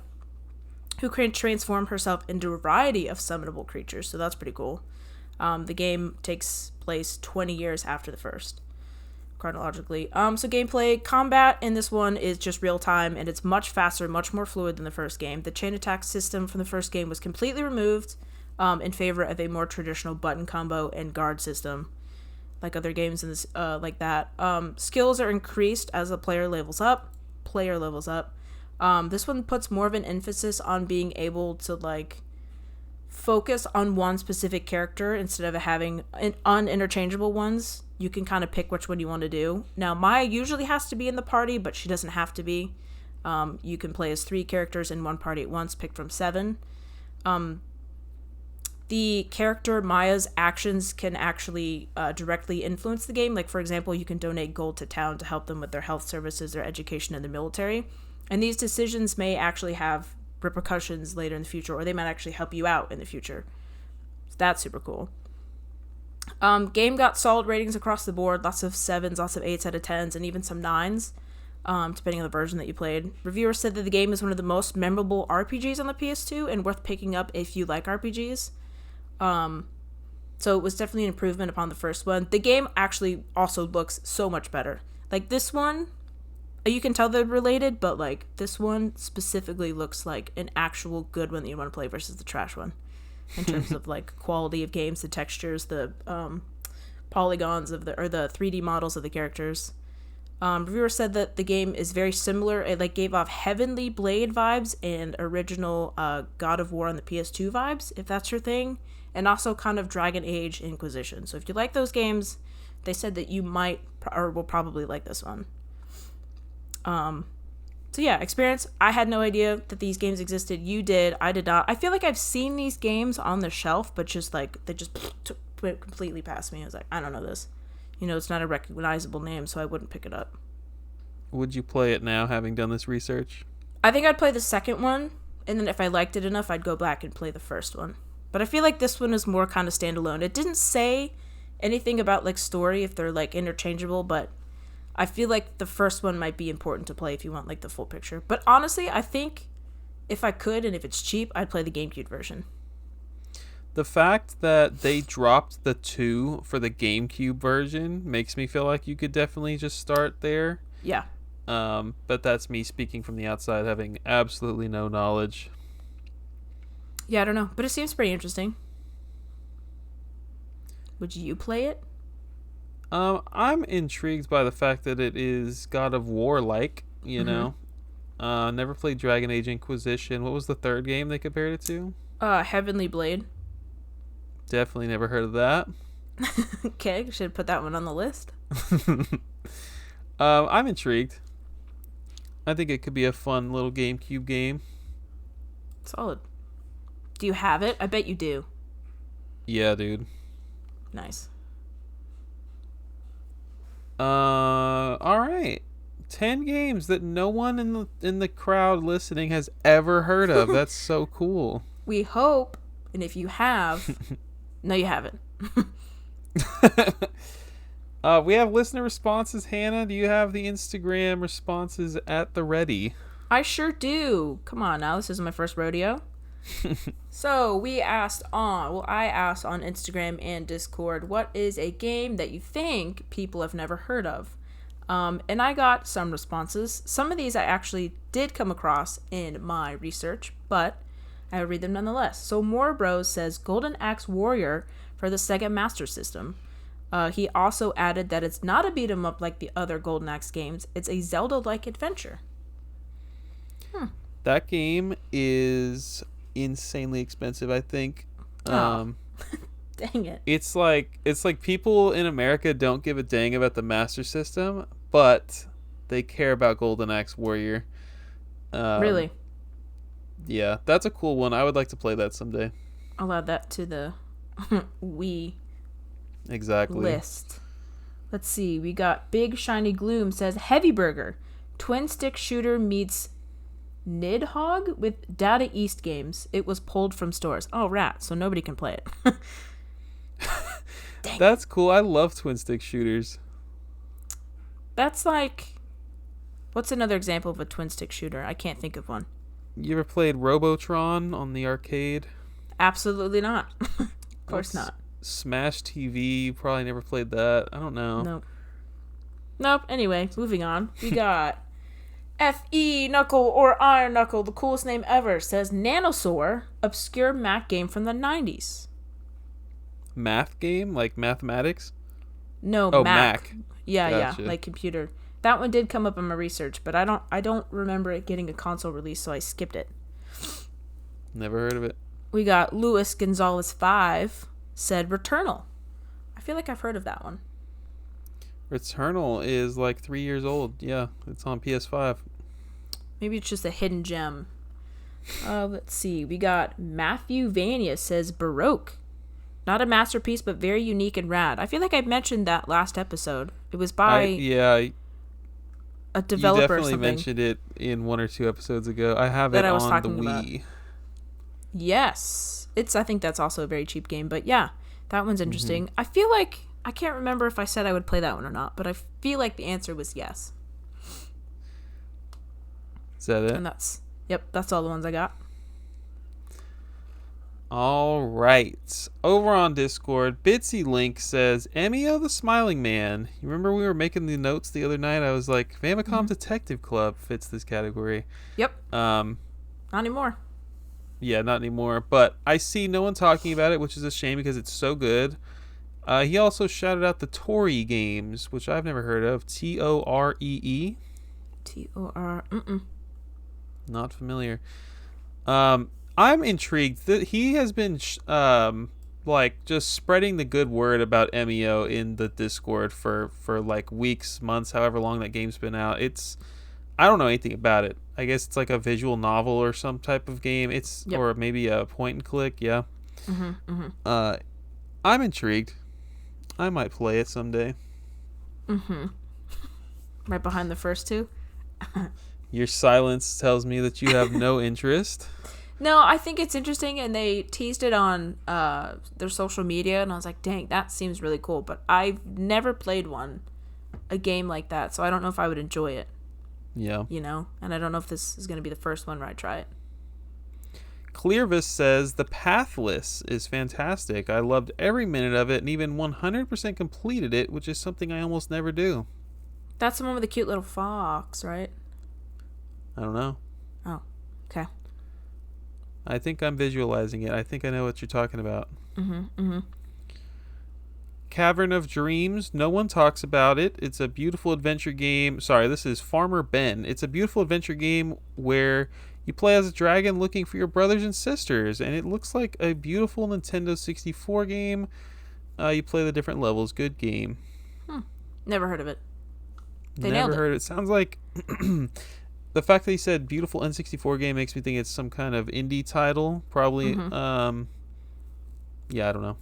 who can transform herself into a variety of summonable creatures. So that's pretty cool. The game takes place 20 years after the first, chronologically. So gameplay, combat in this one is just real time, and it's much faster, much more fluid than the first game. The chain attack system from the first game was completely removed in favor of a more traditional button combo and guard system, like other games in this, like that. Skills are increased as the player levels up. This one puts more of an emphasis on being able to like focus on one specific character instead of having uninterchangeable ones. You can kind of pick which one you want to do. Now, Maya usually has to be in the party, but she doesn't have to be. You can play as 3 characters in one party at once, pick from 7. The character Maya's actions can actually directly influence the game. Like, for example, you can donate gold to town to help them with their health services, their education, and the military. And these decisions may actually have repercussions later in the future, or they might actually help you out in the future. So that's super cool. Game got solid ratings across the board. Lots of 7s, lots of 8s out of 10s, and even some 9s, depending on the version that you played. Reviewers said that the game is one of the most memorable RPGs on the PS2 and worth picking up if you like RPGs. So it was definitely an improvement upon the first one. The game actually also looks so much better. Like this one, you can tell they're related, but like this one specifically looks like an actual good one that you want to play versus the trash one. In terms of like quality of games, the textures, the polygons of the 3D models of the characters. Reviewers said that the game is very similar. It like gave off Heavenly Blade vibes and original God of War on the PS2 vibes, if that's your thing, and also kind of Dragon Age Inquisition. So if you like those games, they said that you might or will probably like this one. So yeah, experience. I had no idea that these games existed. You did. I did not. I feel like I've seen these games on the shelf, but just like they just went completely past me. I was like, I don't know this. You know, it's not a recognizable name, so I wouldn't pick it up. Would you play it now, having done this research? I think I'd play the second one, and then if I liked it enough, I'd go back and play the first one. But I feel like this one is more kind of standalone. It didn't say anything about like story, if they're like interchangeable, but I feel like the first one might be important to play if you want like the full picture. But honestly, I think if I could and if it's cheap, I'd play the GameCube version. The fact that they dropped the 2 for the GameCube version makes me feel like you could definitely just start there. Yeah. But that's me speaking from the outside, having absolutely no knowledge. Yeah, I don't know, but it seems pretty interesting. Would you play it? I'm intrigued by the fact that it is God of War-like, you know. Never played Dragon Age Inquisition. What was the third game they compared it to? Heavenly Blade. Definitely never heard of that. Okay, should put that one on the list. I'm intrigued. I think it could be a fun little GameCube game. Solid. Do you have it? I bet you do. Yeah, dude. Nice. All right. 10 games that no one in the crowd listening has ever heard of. That's so cool. We hope, and if you have, no, you haven't. We have listener responses. Hannah, do you have the Instagram responses at the ready? I sure do. Come on now, this isn't my first rodeo. So I asked on Instagram and Discord, what is a game that you think people have never heard of? And I got some responses. Some of these I actually did come across in my research, but I will read them nonetheless. So More Bros says Golden Axe Warrior for the Sega Master System. He also added that it's not a beat 'em up like the other Golden Axe games. It's a Zelda-like adventure. That game is insanely expensive, I think. Dang it. It's like people in America don't give a dang about the Master System, but they care about Golden Axe Warrior. Really? Yeah, that's a cool one. I would like to play that someday. I'll add that to the Wii list. Let's see. We got Big Shiny Gloom says Heavy Burger. Twin stick shooter meets Nidhogg with Data East games. It was pulled from stores. Oh, rat. So nobody can play it. That's cool. I love twin stick shooters. That's like... What's another example of a twin-stick shooter? I can't think of one. You ever played Robotron on the arcade? Absolutely not. Of course not. Smash TV, you probably never played that. I don't know. Nope. Anyway, moving on. We got F.E. Knuckle or Iron Knuckle, the coolest name ever, says Nanosaur, obscure Mac game from the 90s. Math game? Like mathematics? No, oh, Mac. Yeah, Gotcha. yeah, like computer. That one did come up in my research, but I don't remember it getting a console release, so I skipped it. Never heard of it. We got Luis Gonzalez 5 said Returnal. I feel like I've heard of that one. Returnal is like 3 years old. Yeah, it's on PS5. Maybe it's just a hidden gem. Let's see. We got Matthew Vania says Baroque. Not a masterpiece, but very unique and rad. I feel like I mentioned that last episode. It was by a developer you or definitely something. mentioned it in 1 or 2 episodes ago. I have it on the Wii. Yes. I think that's also a very cheap game, but yeah, that one's interesting. Mm-hmm. I feel like, I can't remember if I said I would play that one or not, but I feel like the answer was yes. Is that it? And that's all the ones I got. All right. Over on Discord, Bitsy Link says, Emio the Smiling Man. You remember we were making the notes the other night? I was like, Famicom Detective Club fits this category. Yep. Not anymore. Yeah, not anymore. But I see no one talking about it, which is a shame because it's so good. He also shouted out the Tori games, which I've never heard of. Toree. Not familiar. I'm intrigued that he has been like just spreading the good word about Emio in the Discord for like weeks, months, however long that game's been out. I don't know anything about it. I guess it's like a visual novel or some type of game. Or maybe a point and click. Yeah. I'm intrigued. I might play it someday. Right behind the first two. Your silence tells me that you have no interest. No, I think it's interesting, and they teased it on their social media, and I was like, dang, that seems really cool. But I've never played a game like that, so I don't know if I would enjoy it. Yeah. You know? And I don't know if this is going to be the first one where I try it. Clearvis says, The Pathless is fantastic. I loved every minute of it and even 100% completed it, which is something I almost never do. That's the one with the cute little fox, right? I don't know. Oh, okay. I think I'm visualizing it. I think I know what you're talking about. Cavern of Dreams. No one talks about it. It's a beautiful adventure game. Sorry, this is Farmer Ben. It's a beautiful adventure game where you play as a dragon looking for your brothers and sisters, and it looks like a beautiful Nintendo 64 game. You play the different levels. Good game. Never heard of it. Never heard of it. Sounds like the fact that he said beautiful N64 game makes me think it's some kind of indie title. Probably. Yeah, I don't know.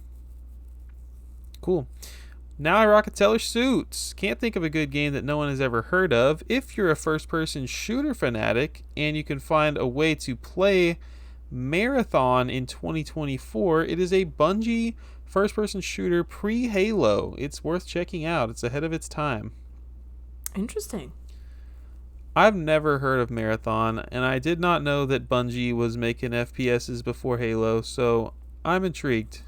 Cool. Now I rock a Teller Suits. Can't think of a good game that no one has ever heard of. If you're a first-person shooter fanatic and you can find a way to play Marathon in 2024, it is a Bungie first-person shooter pre-Halo. It's worth checking out. It's ahead of its time. Interesting. I've never heard of Marathon, and I did not know that Bungie was making FPSs before Halo, so I'm intrigued.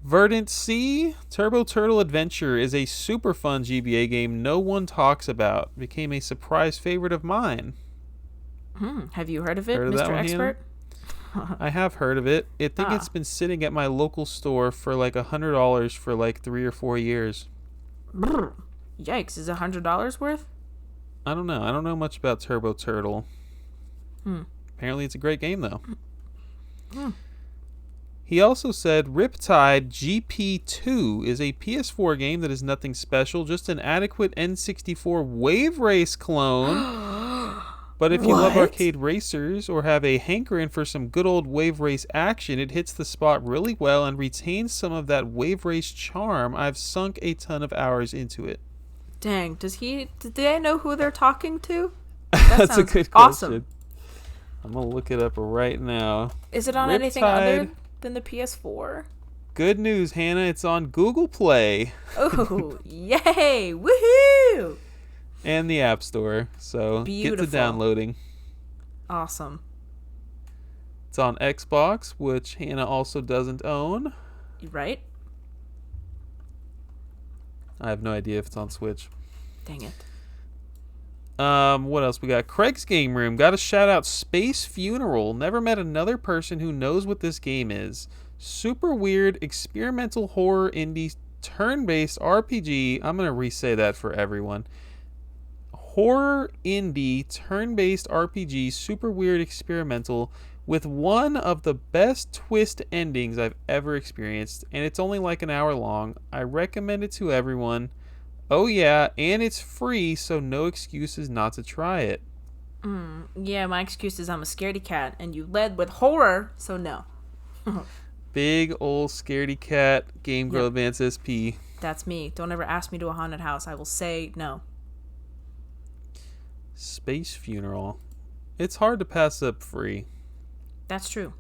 Verdant Sea Turbo Turtle Adventure is a super fun GBA game no one talks about. Became a surprise favorite of mine. Have you heard of it, Mr. Expert? I have heard of it. I think it's been sitting at my local store for like $100 for like 3 or 4 years. Yikes, is $100 worth? I don't know. I don't know much about Turbo Turtle. Apparently it's a great game though. He also said Riptide GP2 is a PS4 game that is nothing special, just an adequate N64 Wave Race clone. But if you love arcade racers or have a hankering for some good old Wave Race action, it hits the spot really well and retains some of that Wave Race charm. I've sunk a ton of hours into it. Dang, do they know who they're talking to? That's a good awesome. question. I'm going to look it up right now. Is it on anything other than the PS4? Good news, Hannah. It's on Google Play. Oh, yay! Woohoo! And the App Store. So Beautiful. Get to downloading. Awesome. It's on Xbox, which Hannah also doesn't own. Right? I have no idea if it's on Switch. Dang it. What else we got? Craig's Game Room. Got to shout out Space Funeral. Never met another person who knows what this game is. Super weird, experimental horror indie turn-based RPG. I'm going to re-say that for everyone. Horror indie turn-based RPG, super weird, experimental, with one of the best twist endings I've ever experienced, and it's only like an hour long. I recommend it to everyone. Oh yeah, and it's free, so no excuses not to try it. Yeah, my excuse is I'm a scaredy cat, and you led with horror, so no. Big old scaredy cat, Game Girl Advance SP. That's me. Don't ever ask me to a haunted house. I will say no. Space Funeral. It's hard to pass up free. That's true.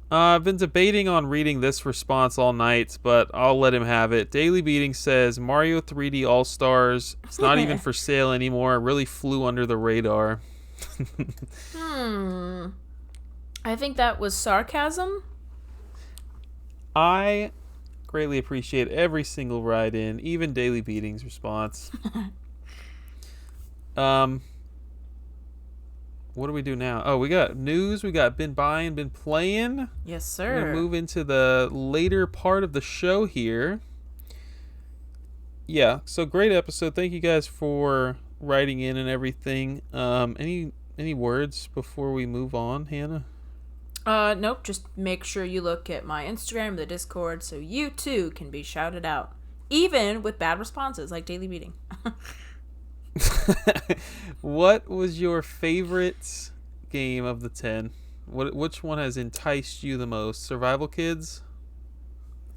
I've been debating on reading this response all night, but I'll let him have it. Daily Beating says, Mario 3D All-Stars. It's not even for sale anymore. It really flew under the radar. I think that was sarcasm. I greatly appreciate every single write-in, even Daily Beating's response. What do we do now? Oh, we got news. We got been buying, been playing. Yes, We're sir. going to move into the later part of the show here. Yeah, so great episode. Thank you guys for writing in and everything. Any words before we move on, Hannah? Nope. Just make sure you look at my Instagram, the Discord, so you too can be shouted out, even with bad responses like Daily Beating. What was your favorite game of the 10? Which one has enticed you the most? Survival Kids?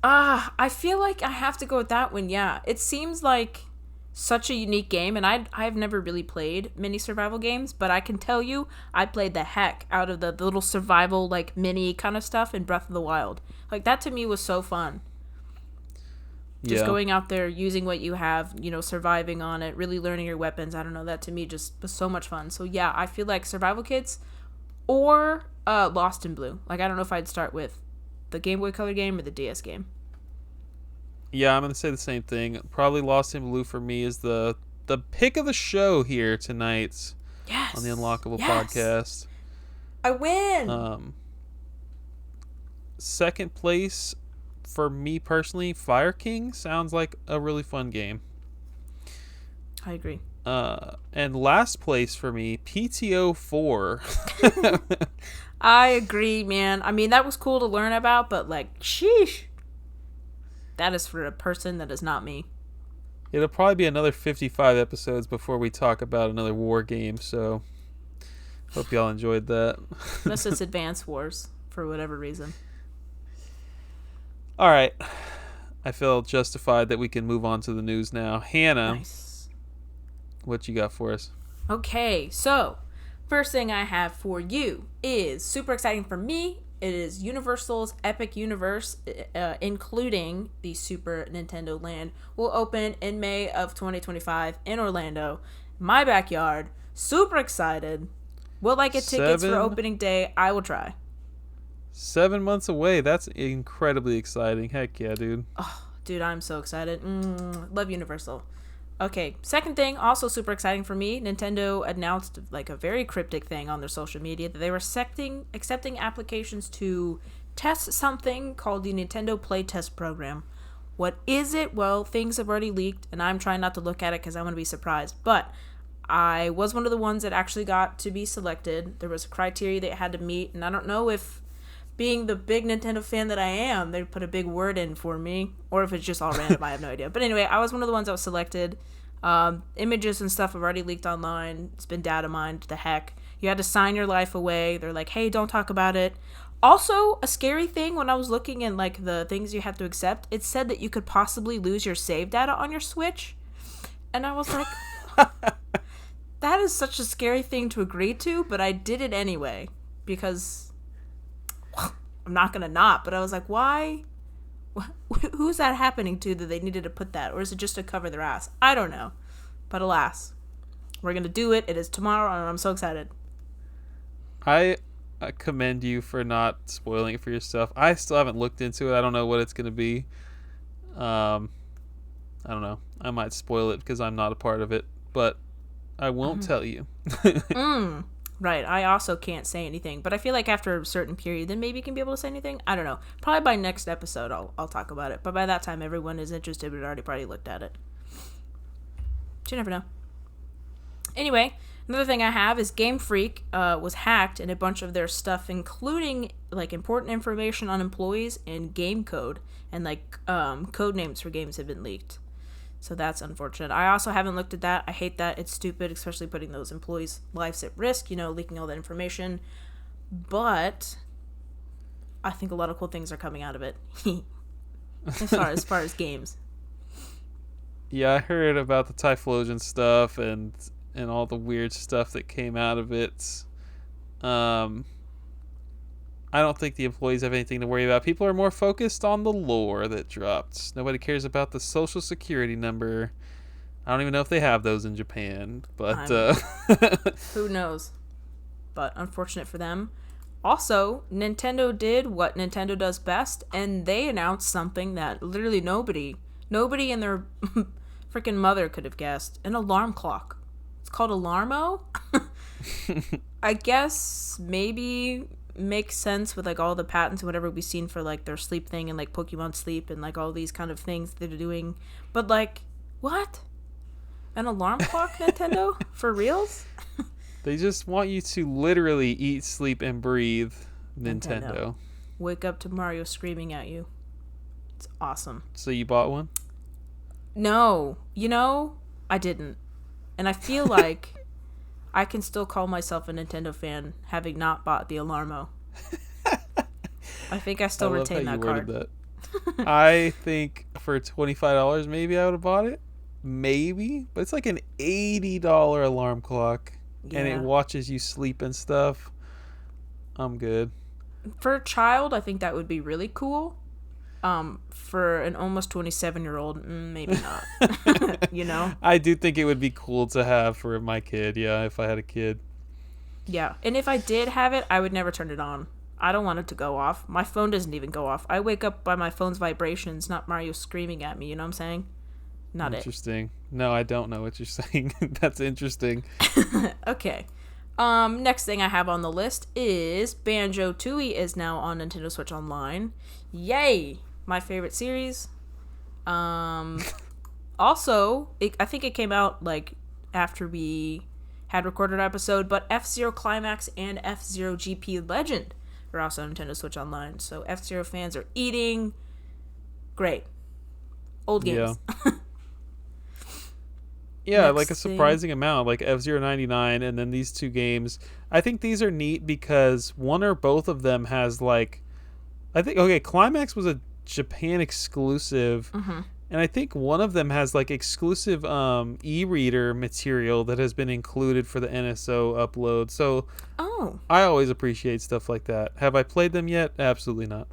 I feel like I have to go with that one. Yeah, it seems like such a unique game, and I've never really played many survival games, but I can tell you I played the heck out of the little survival like mini kind of stuff in Breath of the Wild. Like that to me was so fun. Just going out there, using what you have, surviving on it, really learning your weapons. I don't know, that to me just was so much fun. So yeah, I feel like Survival Kids or Lost in Blue. Like I don't know if I'd start with the Game Boy Color game or the DS game. Yeah, I'm going to say the same thing. Probably Lost in Blue for me is the pick of the show here tonight. Yes. On the Unlockable podcast. I win. Second place for me personally, Fire King sounds like a really fun game. I agree. And last place for me, PTO 4. I agree, man. I mean, that was cool to learn about, but like, sheesh. That is for a person that is not me. It'll probably be another 55 episodes before we talk about another war game, so hope y'all enjoyed that. Unless it's Advance Wars, for whatever reason. All right. I feel justified that we can move on to the news now. Hannah, Nice. what you got for us? Okay, so first thing I have for you is super exciting for me. It is Universal's Epic Universe, including the Super Nintendo Land, will open in May of 2025 in Orlando, my backyard. Super excited. Will I get tickets for opening day? I will try. 7 months away. That's incredibly exciting. Heck yeah, dude. Oh, dude, I'm so excited. Love Universal. Okay, second thing, also super exciting for me. Nintendo announced like a very cryptic thing on their social media that they were accepting applications to test something called the Nintendo Playtest Program. What is it? Well, things have already leaked, and I'm trying not to look at it because I want to be surprised. But I was one of the ones that actually got to be selected. There was a criteria they had to meet, and I don't know if, being the big Nintendo fan that I am, they put a big word in for me, or if it's just all random. I have no idea. But anyway, I was one of the ones that was selected. Images and stuff have already leaked online. It's been data mined. The heck. You had to sign your life away. They're like, hey, don't talk about it. Also, a scary thing when I was looking at like the things you have to accept, it said that you could possibly lose your save data on your Switch. And I was like, that is such a scary thing to agree to, but I did it anyway because I'm not gonna not, but I was like, why? Who's that happening to that they needed to put that? Or is it just to cover their ass? I don't know. But alas, we're gonna do it. It is tomorrow, and I'm so excited. I commend you for not spoiling it for yourself. I still haven't looked into it. I don't know what it's going to be. I don't know. I might spoil it because I'm not a part of it, but I won't tell you. Right. I also can't say anything, but I feel like after a certain period, then maybe you can be able to say anything. I don't know. Probably by next episode, I'll talk about it. But by that time, everyone is interested but already probably looked at it. But you never know. Anyway, another thing I have is Game Freak was hacked, and a bunch of their stuff, including like important information on employees and game code, and like code names for games have been leaked. So that's unfortunate. I also haven't looked at that. I hate that. It's stupid, especially putting those employees' lives at risk, leaking all that information. But I think a lot of cool things are coming out of it. as far as games. Yeah, I heard about the Typhlosion stuff and all the weird stuff that came out of it. I don't think the employees have anything to worry about. People are more focused on the lore that dropped. Nobody cares about the social security number. I don't even know if they have those in Japan, but who knows? But unfortunate for them. Also, Nintendo did what Nintendo does best, and they announced something that literally nobody and their freaking mother could have guessed. An alarm clock. It's called Alarmo. I guess maybe makes sense with like all the patents and whatever we've seen for like their sleep thing and like Pokemon Sleep and like all these kind of things they're doing. But like, what? An alarm clock, Nintendo? For reals? They just want you to literally eat, sleep, and breathe Nintendo. Wake up to Mario screaming at you. It's awesome. So you bought one? No. I didn't. And I feel like I can still call myself a Nintendo fan having not bought the Alarmo. I think I still retain that card. That. I think for $25 maybe I would have bought it. Maybe. But it's like an $80 alarm clock. Yeah. And it watches you sleep and stuff. I'm good. For a child, I think that would be really cool. For an almost 27-year-old, maybe not. I do think it would be cool to have for my kid, yeah, if I had a kid. Yeah, and if I did have it, I would never turn it on. I don't want it to go off. My phone doesn't even go off. I wake up by my phone's vibrations, not Mario screaming at me, you know what I'm saying? Not interesting. No, I don't know what you're saying. That's interesting. Okay. Next thing I have on the list is Banjo-Tooie is now on Nintendo Switch Online. Yay! My favorite series. Also, I think it came out like after we had recorded an episode, but F-Zero Climax and F-Zero GP Legend are also on Nintendo Switch Online. So F-Zero fans are eating. Great. Old games. Yeah. Yeah, like a surprising amount, like F-Zero 99 and then these two games. I think these are neat because one or both of them has like, Climax was a Japan exclusive, and I think one of them has like exclusive e-reader material that has been included for the NSO upload. So I always appreciate stuff like that. Have I played them yet? Absolutely not.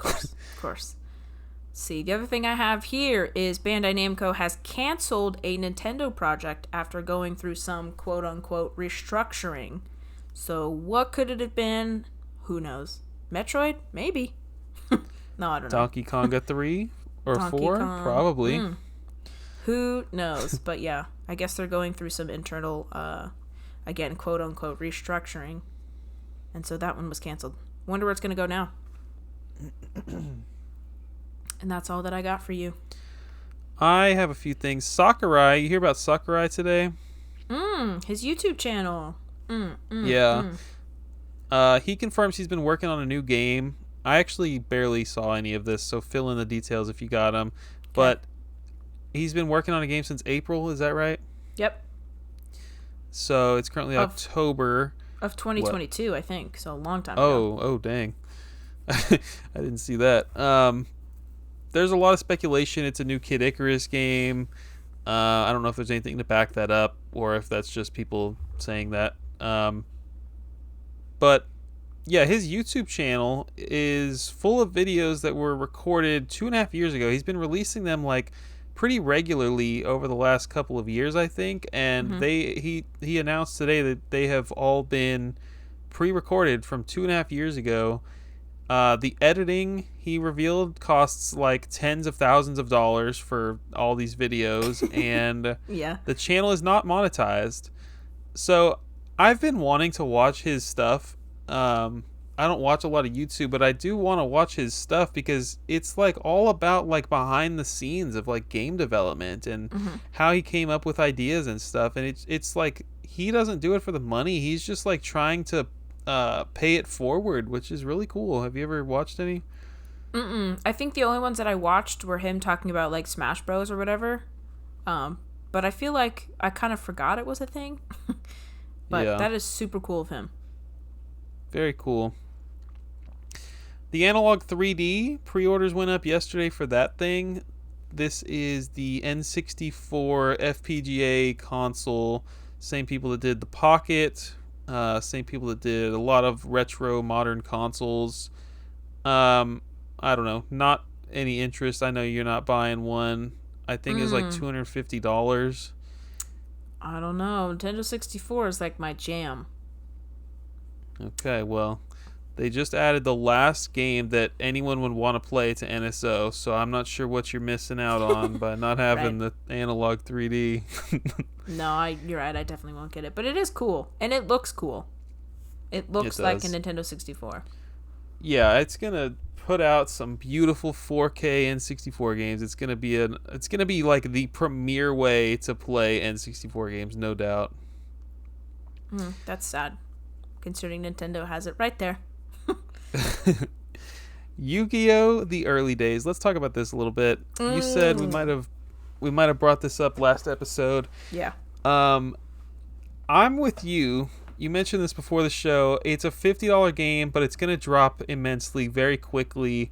Of course. See, the other thing I have here is Bandai Namco has canceled a Nintendo project after going through some quote-unquote restructuring. So what could it have been? Who knows? Metroid? Maybe. No, I don't know. Donkey Konga 3 or 4? Probably. Who knows? But yeah, I guess they're going through some internal, again, quote-unquote restructuring. And so that one was canceled. Wonder where it's going to go now. And that's all that I got for you. I have a few things. Sakurai, you hear about Sakurai today? His YouTube channel. Yeah. He confirms he's been working on a new game. I actually barely saw any of this, so fill in the details if you got them. Okay. But he's been working on a game since April, is that right? Yep. So it's currently October. Of 2022, what? I think. So a long time ago. Oh, dang. I didn't see that. There's a lot of speculation. It's a new Kid Icarus game. I don't know if there's anything to back that up or if that's just people saying that. But Yeah, his YouTube channel is full of videos that were recorded 2.5 years ago. He's been releasing them like pretty regularly over the last couple of years, I think. And Mm-hmm. he announced today that they have all been pre-recorded from 2.5 years ago. The editing, he revealed, costs like tens of thousands of dollars for all these videos, and Yeah. the channel is not monetized. So I've been wanting to watch his stuff. I don't watch a lot of YouTube, but I do want to watch his stuff because it's like all about like behind the scenes of like game development and Mm-hmm. how he came up with ideas and stuff. And it's like he doesn't do it for the money. He's just like trying to pay it forward, which is really cool. Have you ever watched any? Mm-mm. I think the only ones that I watched were him talking about like Smash Bros or whatever. Um, but I feel like I kind of forgot it was a thing. But Yeah, that is super cool of him. very cool. The Analog 3D pre-orders went up yesterday for that thing. This is the N64 FPGA console. Same people that did the Pocket. Same people that did a lot of retro modern consoles. I don't know. Not any interest. I know you're not buying one. I think it's like Mm, $250. I don't know. Nintendo 64 is like my jam. Okay, well, they just added the last game that anyone would want to play to NSO, so I'm not sure what you're missing out on by not Right. having the Analog 3D. No, you're right. I definitely won't get it. But it is cool. And it looks cool. It It looks like a does. Nintendo 64. Yeah, it's gonna put out some beautiful 4K N64 games. It's gonna be like the premier way to play N64 games, no doubt. That's sad, considering Nintendo has it right there. Yu-Gi-Oh! The early days. Let's talk about this a little bit. You said Mm, we might have brought this up last episode. yeah. Um, I'm with you. You mentioned this before the show. It's a $50 game, but it's gonna drop immensely very quickly.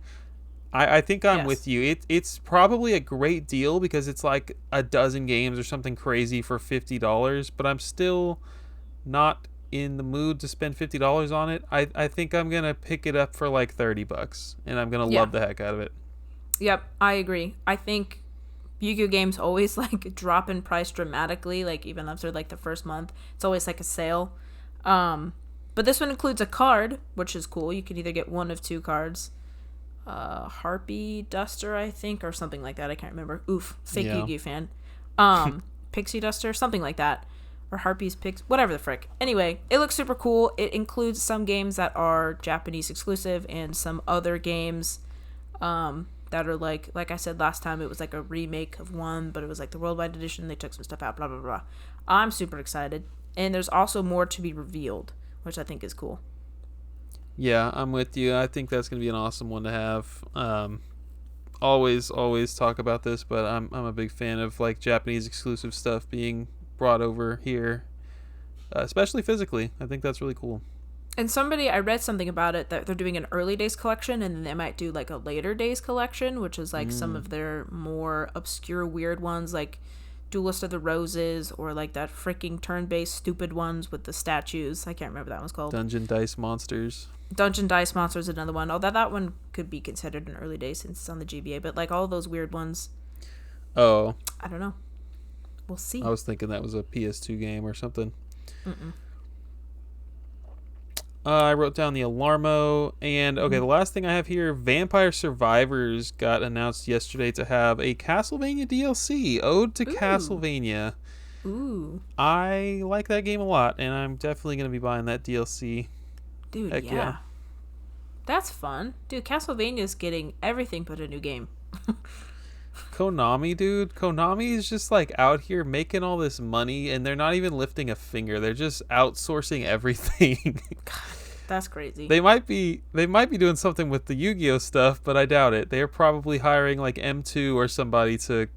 I think I'm with Yes. you. It's probably a great deal because it's like a dozen games or something crazy for $50, but I'm still not in the mood to spend $50 on it. I think I'm gonna pick it up for like $30 and I'm gonna Yeah. love the heck out of it. Yep. I agree. I think Yu-Gi-Oh games always like drop in price dramatically. Like even after like the first month, it's always like a sale. Um, but this one includes a card, which is cool. You can either get one of two cards. Harpy Duster, I think, or something like that. I can't remember. Oof, fake Yeah. Yu-Gi-Oh fan. Pixie Duster, something like that, or Harpy's Pix, whatever the frick. Anyway, it looks super cool. It includes some games that are Japanese exclusive and some other games that are like I said last time. It was like a remake of one, but it was like the worldwide edition. They took some stuff out. Blah blah blah. I'm super excited, and there's also more to be revealed, which I think is cool. Yeah, I'm with you. I think that's gonna be an awesome one to have. Always talk about this, but I'm a big fan of like Japanese exclusive stuff being brought over here, especially physically. I think that's really cool. And I read something about it that they're doing an early days collection and then they might do like a later days collection, which is like some Mm. of their more obscure, weird ones, like Duelist of the Roses or like that freaking turn based stupid ones with the statues. I can't remember that one's called. Dungeon Dice Monsters. Dungeon Dice Monsters is another one. Although that one could be considered an early day since it's on the GBA, but like all those weird ones, Oh, I don't know. We'll I see. was thinking that was a PS2 game or something. Mm-mm. I wrote down the Alarmo, and okay, Mm. the last thing I have here: Vampire Survivors got announced yesterday to have a Castlevania DLC, Ode to Ooh. Castlevania. Ooh. I like that game a lot, and I'm definitely gonna be buying that DLC. Dude, Heck yeah. yeah. That's fun. Dude, Castlevania's getting everything but a new game. Konami, dude. Konami is just like out here making all this money, and they're not even lifting a finger. They're just outsourcing everything. That's crazy. They might be doing something with the Yu-Gi-Oh stuff, but I doubt it. They're probably hiring like M2 or somebody to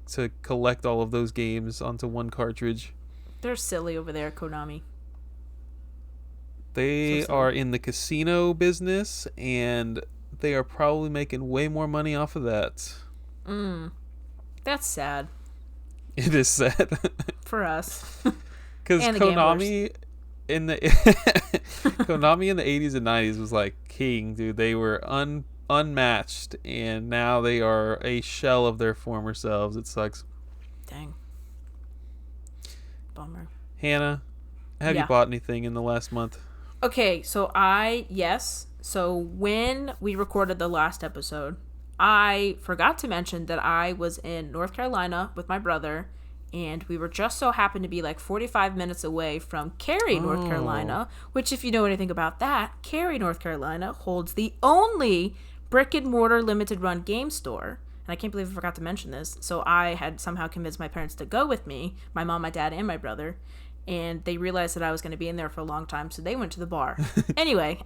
collect all of those games onto one cartridge. They're silly over there, Konami. So They silly. are in the casino business, and they are probably making way more money off of that. Mm. That's sad It is sad for us because and the gamblers. Konami in the Konami in the 80s and 90s was like king, dude. They were unmatched, and now they are a shell of their former selves. It sucks. Dang. Bummer. Hannah, have you bought anything in the last month? Okay, so yes. So when we recorded the last episode, I forgot to mention that I was in North Carolina with my brother, and we were just so happened to be like 45 minutes away from Cary, North Carolina, which, if you know anything about that, Cary, North Carolina holds the only brick and mortar limited run game store. And I can't believe I forgot to mention this. So I had somehow convinced my parents to go with me, my mom, my dad, and my brother. And they realized that I was going to be in there for a long time, so they went to the bar. Anyway,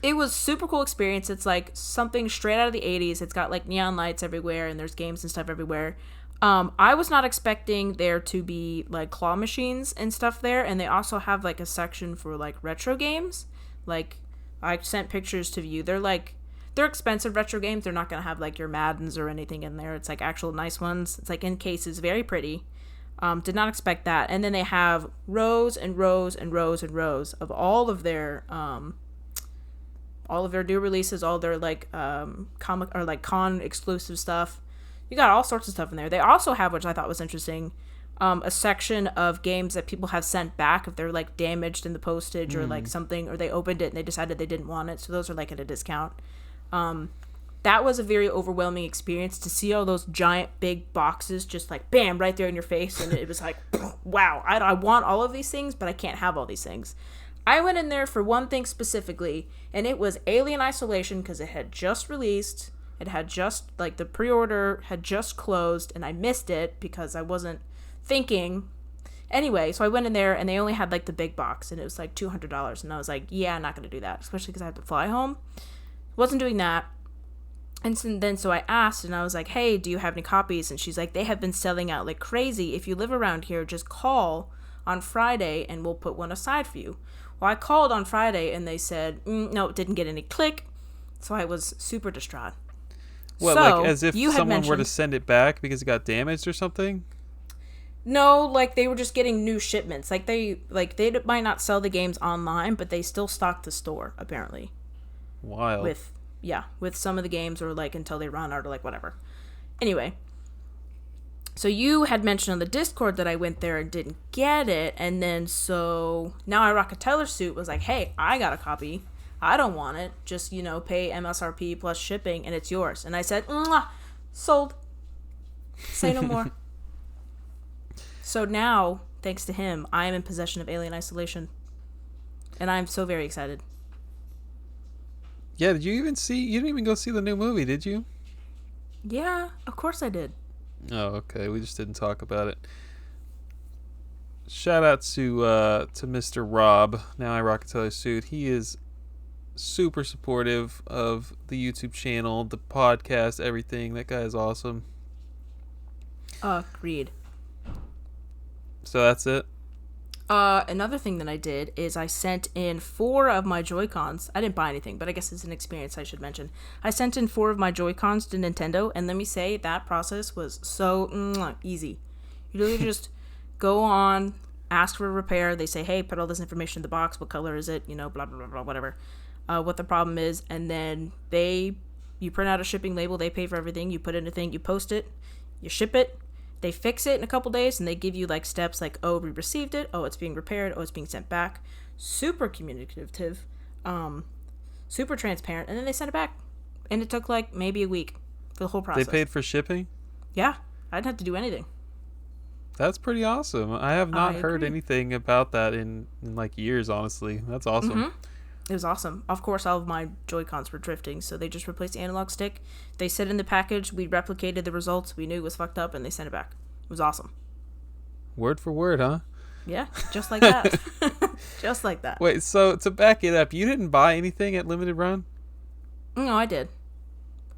it was super cool experience. It's like something straight out of the 80s. It's got like neon lights everywhere, and there's games and stuff everywhere. I was not expecting there to be like claw machines and stuff there, and they also have like a section for like retro games. Like, I sent pictures to view. They're expensive retro games. They're not going to have like your Maddens or anything in there. It's like actual nice ones. It's like in cases, very pretty. Did not expect that. And then they have rows and rows and rows and rows of all of their new releases, all their like comic or like con exclusive stuff. You got all sorts of stuff in there. They also have, which I thought was interesting, a section of games that people have sent back if they're like damaged in the postage or like something, or they opened it and they decided they didn't want it. So those are like at a discount. That was a very overwhelming experience to see all those giant big boxes just like bam right there in your face, and it was like wow, I want all of these things, but I can't have all these things. I went in there for one thing specifically, and it was Alien Isolation, because it had just released. It had just like the pre-order had just closed, and I missed it because I wasn't thinking. Anyway, so I went in there and they only had like the big box, and it was like $200, and I was like, yeah, I'm not gonna do that, especially because I had to fly home. Wasn't doing that. And so I asked, and I was like, hey, do you have any copies? And she's like, they have been selling out like crazy. If you live around here, just call on Friday and we'll put one aside for you. Well, I called on Friday and they said, no, didn't get any click. So I was super distraught. What, so, like as if someone were to send it back because it got damaged or something? No, like they were just getting new shipments. Like they might not sell the games online, but they still stock the store, apparently. Wild. With some of the games, or like until they run out or like whatever. Anyway, so you had mentioned on the Discord that I went there and didn't get it, and then so now I Rock a Teller Suit was like, hey, I got a copy. I don't want it. Just, pay MSRP plus shipping and it's yours. And I said, mwah, sold. Say no more. So now, thanks to him, I am in possession of Alien Isolation. And I'm so very excited. Yeah, you didn't even go see the new movie, did you? Yeah, of course I did. Oh, okay. We just didn't talk about it. Shout out to Mr. Rob. Now I Rock a Teller Suit. He is super supportive of the YouTube channel, the podcast, everything. That guy is awesome. Agreed. So that's it? Another thing that I did is I sent in 4 of my Joy-Cons. I didn't buy anything, but I guess it's an experience I should mention. I sent in 4 of my Joy-Cons to Nintendo, and let me say, that process was so easy. You literally just go on, ask for a repair. They say, hey, put all this information in the box. What color is it? Blah, blah, blah, blah, whatever. What the problem is, and then you print out a shipping label. They pay for everything. You put in a thing. You post it. You ship it. They fix it in a couple days, and they give you like steps like, oh, we received it, oh, it's being repaired, oh, it's being sent back. Super communicative, super transparent, and then they sent it back. And it took like maybe a week for the whole process. They paid for shipping? Yeah, I didn't have to do anything. That's pretty awesome. I have not heard anything about that in like years, honestly. That's awesome. Mm-hmm. It was awesome. Of course, all of my Joy-Cons were drifting, so they just replaced the analog stick. They said in the package, we replicated the results, we knew it was fucked up, and they sent it back. It was awesome. Word for word, huh? Yeah, just like that. Just like that. Wait, so to back it up, you didn't buy anything at Limited Run? No, I did.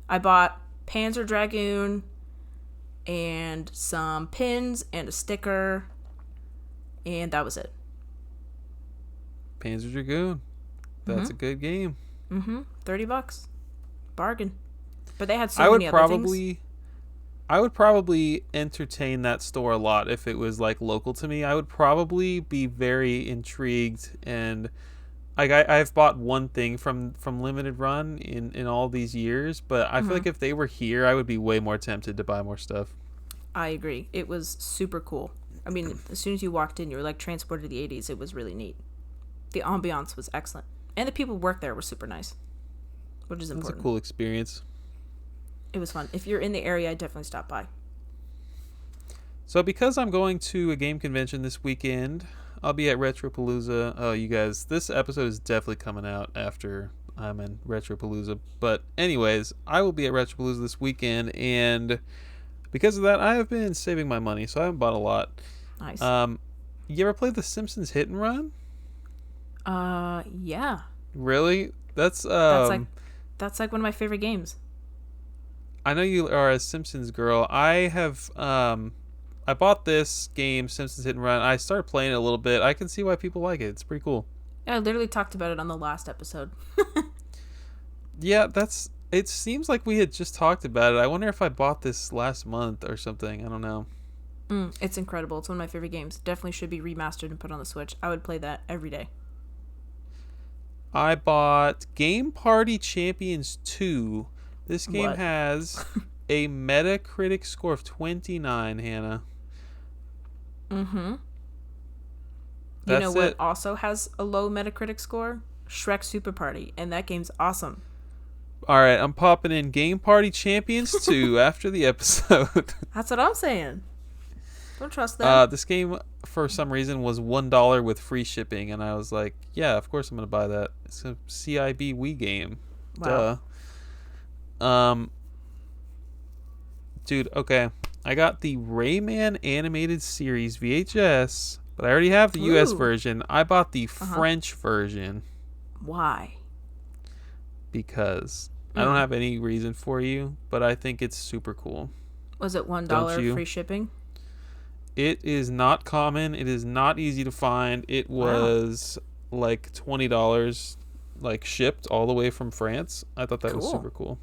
I bought Panzer Dragoon and some pins and a sticker, and that was it. Panzer Dragoon. That's a good game. $30. Bargain. But they had so many other things. I would probably entertain that store a lot if it was like local to me. I would probably be very intrigued, and like I've bought one thing from Limited Run in all these years, but I feel like if they were here, I would be way more tempted to buy more stuff. I agree. It was super cool. I mean, as soon as you walked in, you were like transported to the 80s. It was really neat. The ambiance was excellent. And the people who worked there were super nice, which is important. It was a cool experience. It was fun. If you're in the area, I'd definitely stop by. So because I'm going to a game convention this weekend, I'll be at Retropalooza. Oh, you guys, this episode is definitely coming out after I'm in Retropalooza. But anyways, I will be at Retropalooza this weekend, and because of that, I have been saving my money, so I haven't bought a lot. Nice. You ever played The Simpsons Hit and Run? Yeah. Really? That's like one of my favorite games. I know you are a Simpsons girl. I have I bought this game, Simpsons Hit and Run. I started playing it a little bit. I can see why people like it. It's pretty cool. Yeah, I literally talked about it on the last episode. Yeah, it seems like we had just talked about it. I wonder if I bought this last month or something. I don't know. It's incredible. It's one of my favorite games. Definitely should be remastered and put on the Switch. I would play that every day. I bought Game Party Champions 2. This game has a Metacritic score of 29, Hannah. Mm-hmm. That's you know what it. also has a low Metacritic score? Shrek Super Party, and that game's awesome. All right, I'm popping in Game Party Champions 2 after the episode. That's what I'm saying. Don't trust them. This game, for some reason, was $1 with free shipping, and I was like, yeah, of course I'm going to buy that. It's a CIB Wii game. Wow. Duh. Dude, okay. I got the Rayman animated series VHS, but I already have the US version. I bought the French version. Why? Because I don't have any reason for you, but I think it's super cool. Was it $1 free shipping? It is not common. It is not easy to find. It was like $20, like shipped all the way from France. I thought that was super cool.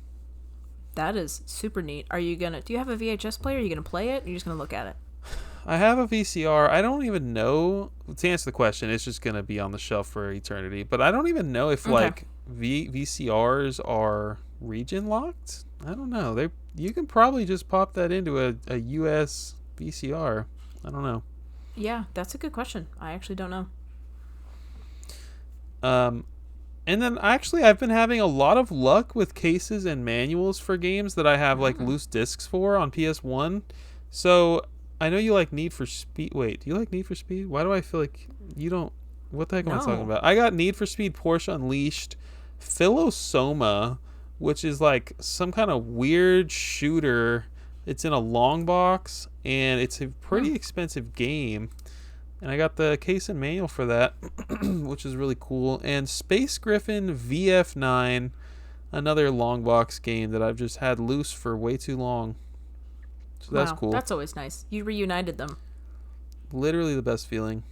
That is super neat. Do you have a VHS player? Are you gonna play it? Or are you just gonna look at it? I have a VCR. I don't even know. To answer the question, it's just gonna be on the shelf for eternity. But I don't even know if like VCRs are region locked. I don't know. You can probably just pop that into a US VCR. I don't know. Yeah, that's a good question. I actually don't know. And then I've been having a lot of luck with cases and manuals for games that I have like loose discs for on PS1. So I know you like Need for Speed. Wait, do you like Need for Speed? Why do I feel like you don't? What the heck am I talking about? I got Need for Speed Porsche Unleashed, Philosoma, which is like some kind of weird shooter. It's in a long box, and it's a pretty expensive game. And I got the case and manual for that, which is really cool. And Space Griffin VF9, another long box game that I've just had loose for way too long. So that's cool. That's always nice. You reunited them. Literally the best feeling.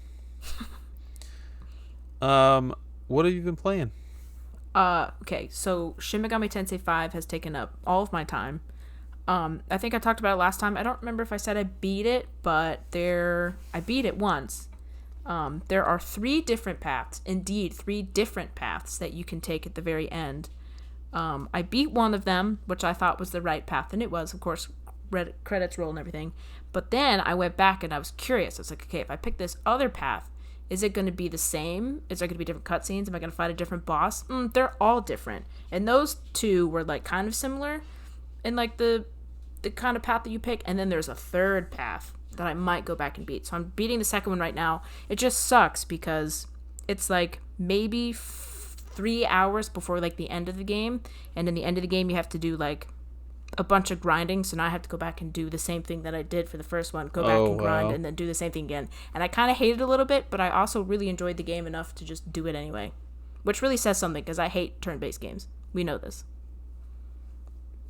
What have you been playing? Okay, so Shin Megami Tensei 5 has taken up all of my time. I think I talked about it last time. I don't remember if I said I beat it, but I beat it once. There are 3 different paths, indeed, 3 different paths that you can take at the very end. I beat one of them, which I thought was the right path, and it was, of course, credits roll and everything. But then I went back and I was curious. I was like, okay, if I pick this other path, is it going to be the same? Is there going to be different cutscenes? Am I going to fight a different boss? They're all different. And those 2 were like kind of similar in like the kind of path that you pick. And then there's a third path that I might go back and beat. So I'm beating the second one right now. It just sucks because it's like maybe 3 hours before like the end of the game. And in the end of the game, you have to do like a bunch of grinding, so now I have to go back and do the same thing that I did for the first one, go back and grind and then do the same thing again. And I kind of hate it a little bit, but I also really enjoyed the game enough to just do it anyway, which really says something because I hate turn-based games. We know this.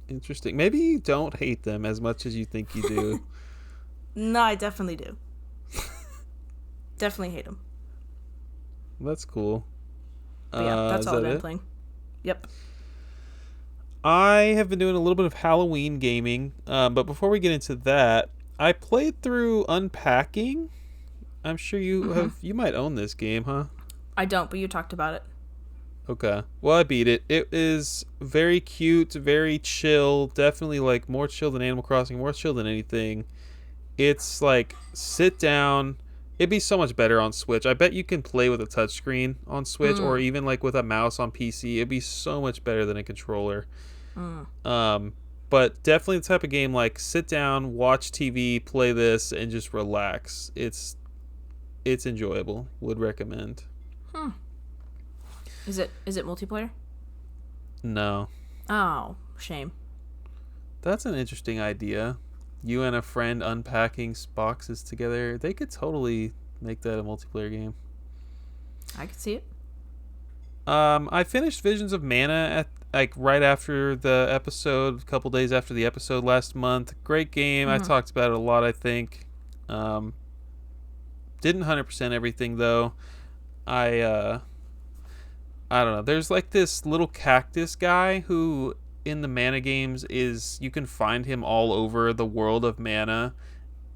Interesting. Maybe you don't hate them as much as you think you do. No, I definitely do. Definitely hate them. That's cool. But yeah, that's all I've been playing. Yep. I have been doing a little bit of Halloween gaming, but before we get into that, I played through Unpacking. I'm sure you might own this game, huh? I don't, but you talked about it. Okay. Well, I beat it. It is very cute, very chill. Definitely like more chill than Animal Crossing, more chill than anything. It's like sit down. It'd be so much better on Switch. I bet you can play with a touchscreen on Switch or even like with a mouse on PC. It'd be so much better than a controller. But definitely the type of game like sit down, watch TV, play this, and just relax. It's enjoyable. Would recommend. Is it multiplayer? No. Oh, shame. That's an interesting idea. You and a friend unpacking boxes together. They could totally make that a multiplayer game. I could see it. I finished Visions of Mana at like right after the episode, a couple days after the episode last month. Great game. I talked about it a lot, I think. Didn't 100% everything though. I don't know. There's like this little cactus guy who in the Mana games is you can find him all over the world of Mana,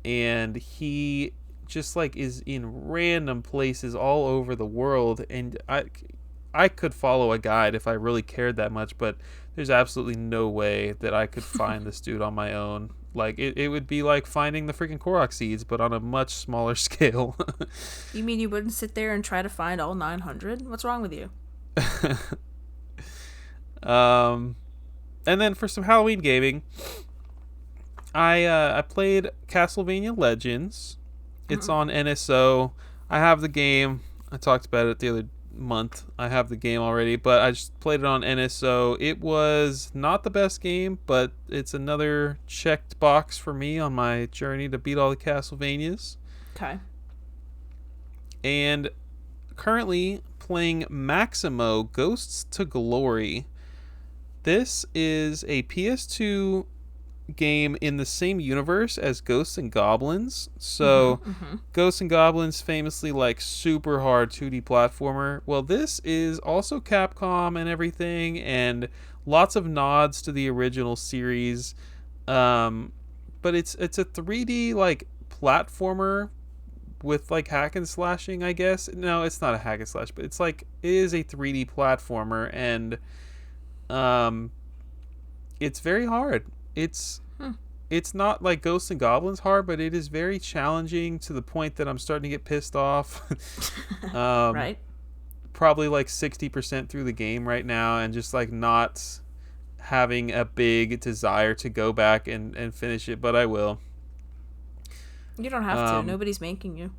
and he just like is in random places all over the world, and I could follow a guide if I really cared that much, but there's absolutely no way that I could find this dude on my own. Like it would be like finding the freaking Korok seeds, but on a much smaller scale. You mean you wouldn't sit there and try to find all 900? What's wrong with you? And then for some Halloween gaming, I played Castlevania Legends. It's on NSO. I have the game. I talked about it the other month. I have the game already, but I just played it on NSO. It was not the best game, but it's another checked box for me on my journey to beat all the Castlevanias. Okay. And currently playing Maximo Ghosts to Glory. This is a PS2 game in the same universe as Ghosts and Goblins. So Ghosts and Goblins famously like super hard 2D platformer. Well, this is also Capcom and everything, and lots of nods to the original series. But it's a 3D like platformer with like hack and slashing, I guess. No, it's not a hack and slash, but it's like it is a 3D platformer, and it's very hard. It's not like Ghosts and Goblins hard, but it is very challenging to the point that I'm starting to get pissed off. Right. Probably like 60% through the game right now, and just like not having a big desire to go back and finish it, but I will. You don't have to. Nobody's making you.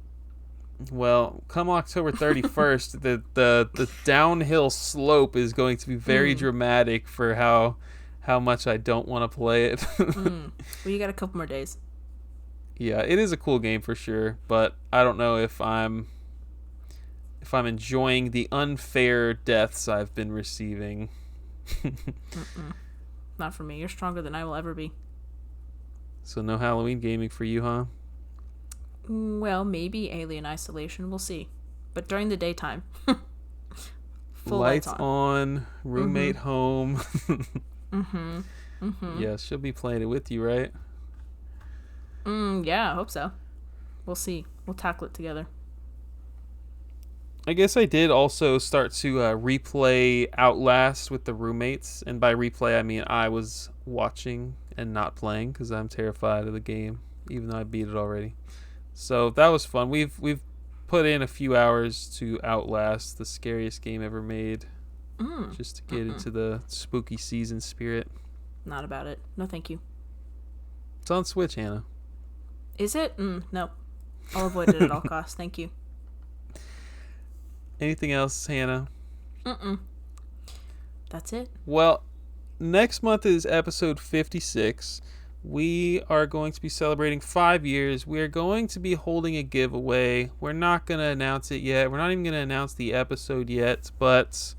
Well, come October 31st, the downhill slope is going to be very dramatic for how much I don't want to play it. Well, you got a couple more days. Yeah, it is a cool game for sure, but I don't know if I'm enjoying the unfair deaths I've been receiving. Not for me. You're stronger than I will ever be. So no Halloween gaming for you, huh? Well, maybe Alien Isolation. We'll see. But during the daytime. Full lights on, roommate home. Mm-hmm. Yeah, she'll be playing it with you, right? Yeah, I hope so. We'll see. We'll tackle it together. I guess I did also start to replay Outlast with the roommates, and by replay I mean I was watching and not playing because I'm terrified of the game, even though I beat it already. So that was fun. We've put in a few hours to Outlast, the scariest game ever made, just to get into the spooky season spirit. Not about it. No, thank you. It's on Switch, Hannah. Is it? No. I'll avoid it at all costs. Thank you. Anything else, Hannah? That's it. Well, next month is episode 56. We are going to be celebrating 5 years. We are going to be holding a giveaway. We're not going to announce it yet. We're not even going to announce the episode yet, but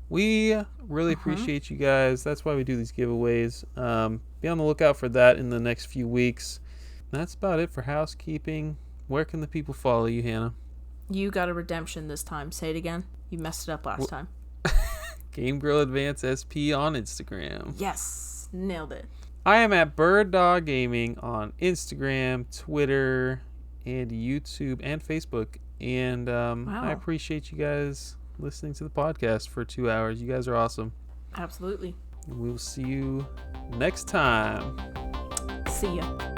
we really appreciate you guys. That's why we do these giveaways. Be on the lookout for that in the next few weeks. That's about it for housekeeping. Where can the people follow you, Hannah? You got a redemption this time. Say it again. You messed it up last time. Game Girl Advance SP on Instagram. Yes, nailed it. I am at Bird Dog Gaming on Instagram, Twitter, and YouTube and Facebook. And I appreciate you guys listening to the podcast for 2 hours. You guys are awesome. Absolutely. We'll see you next time. See ya.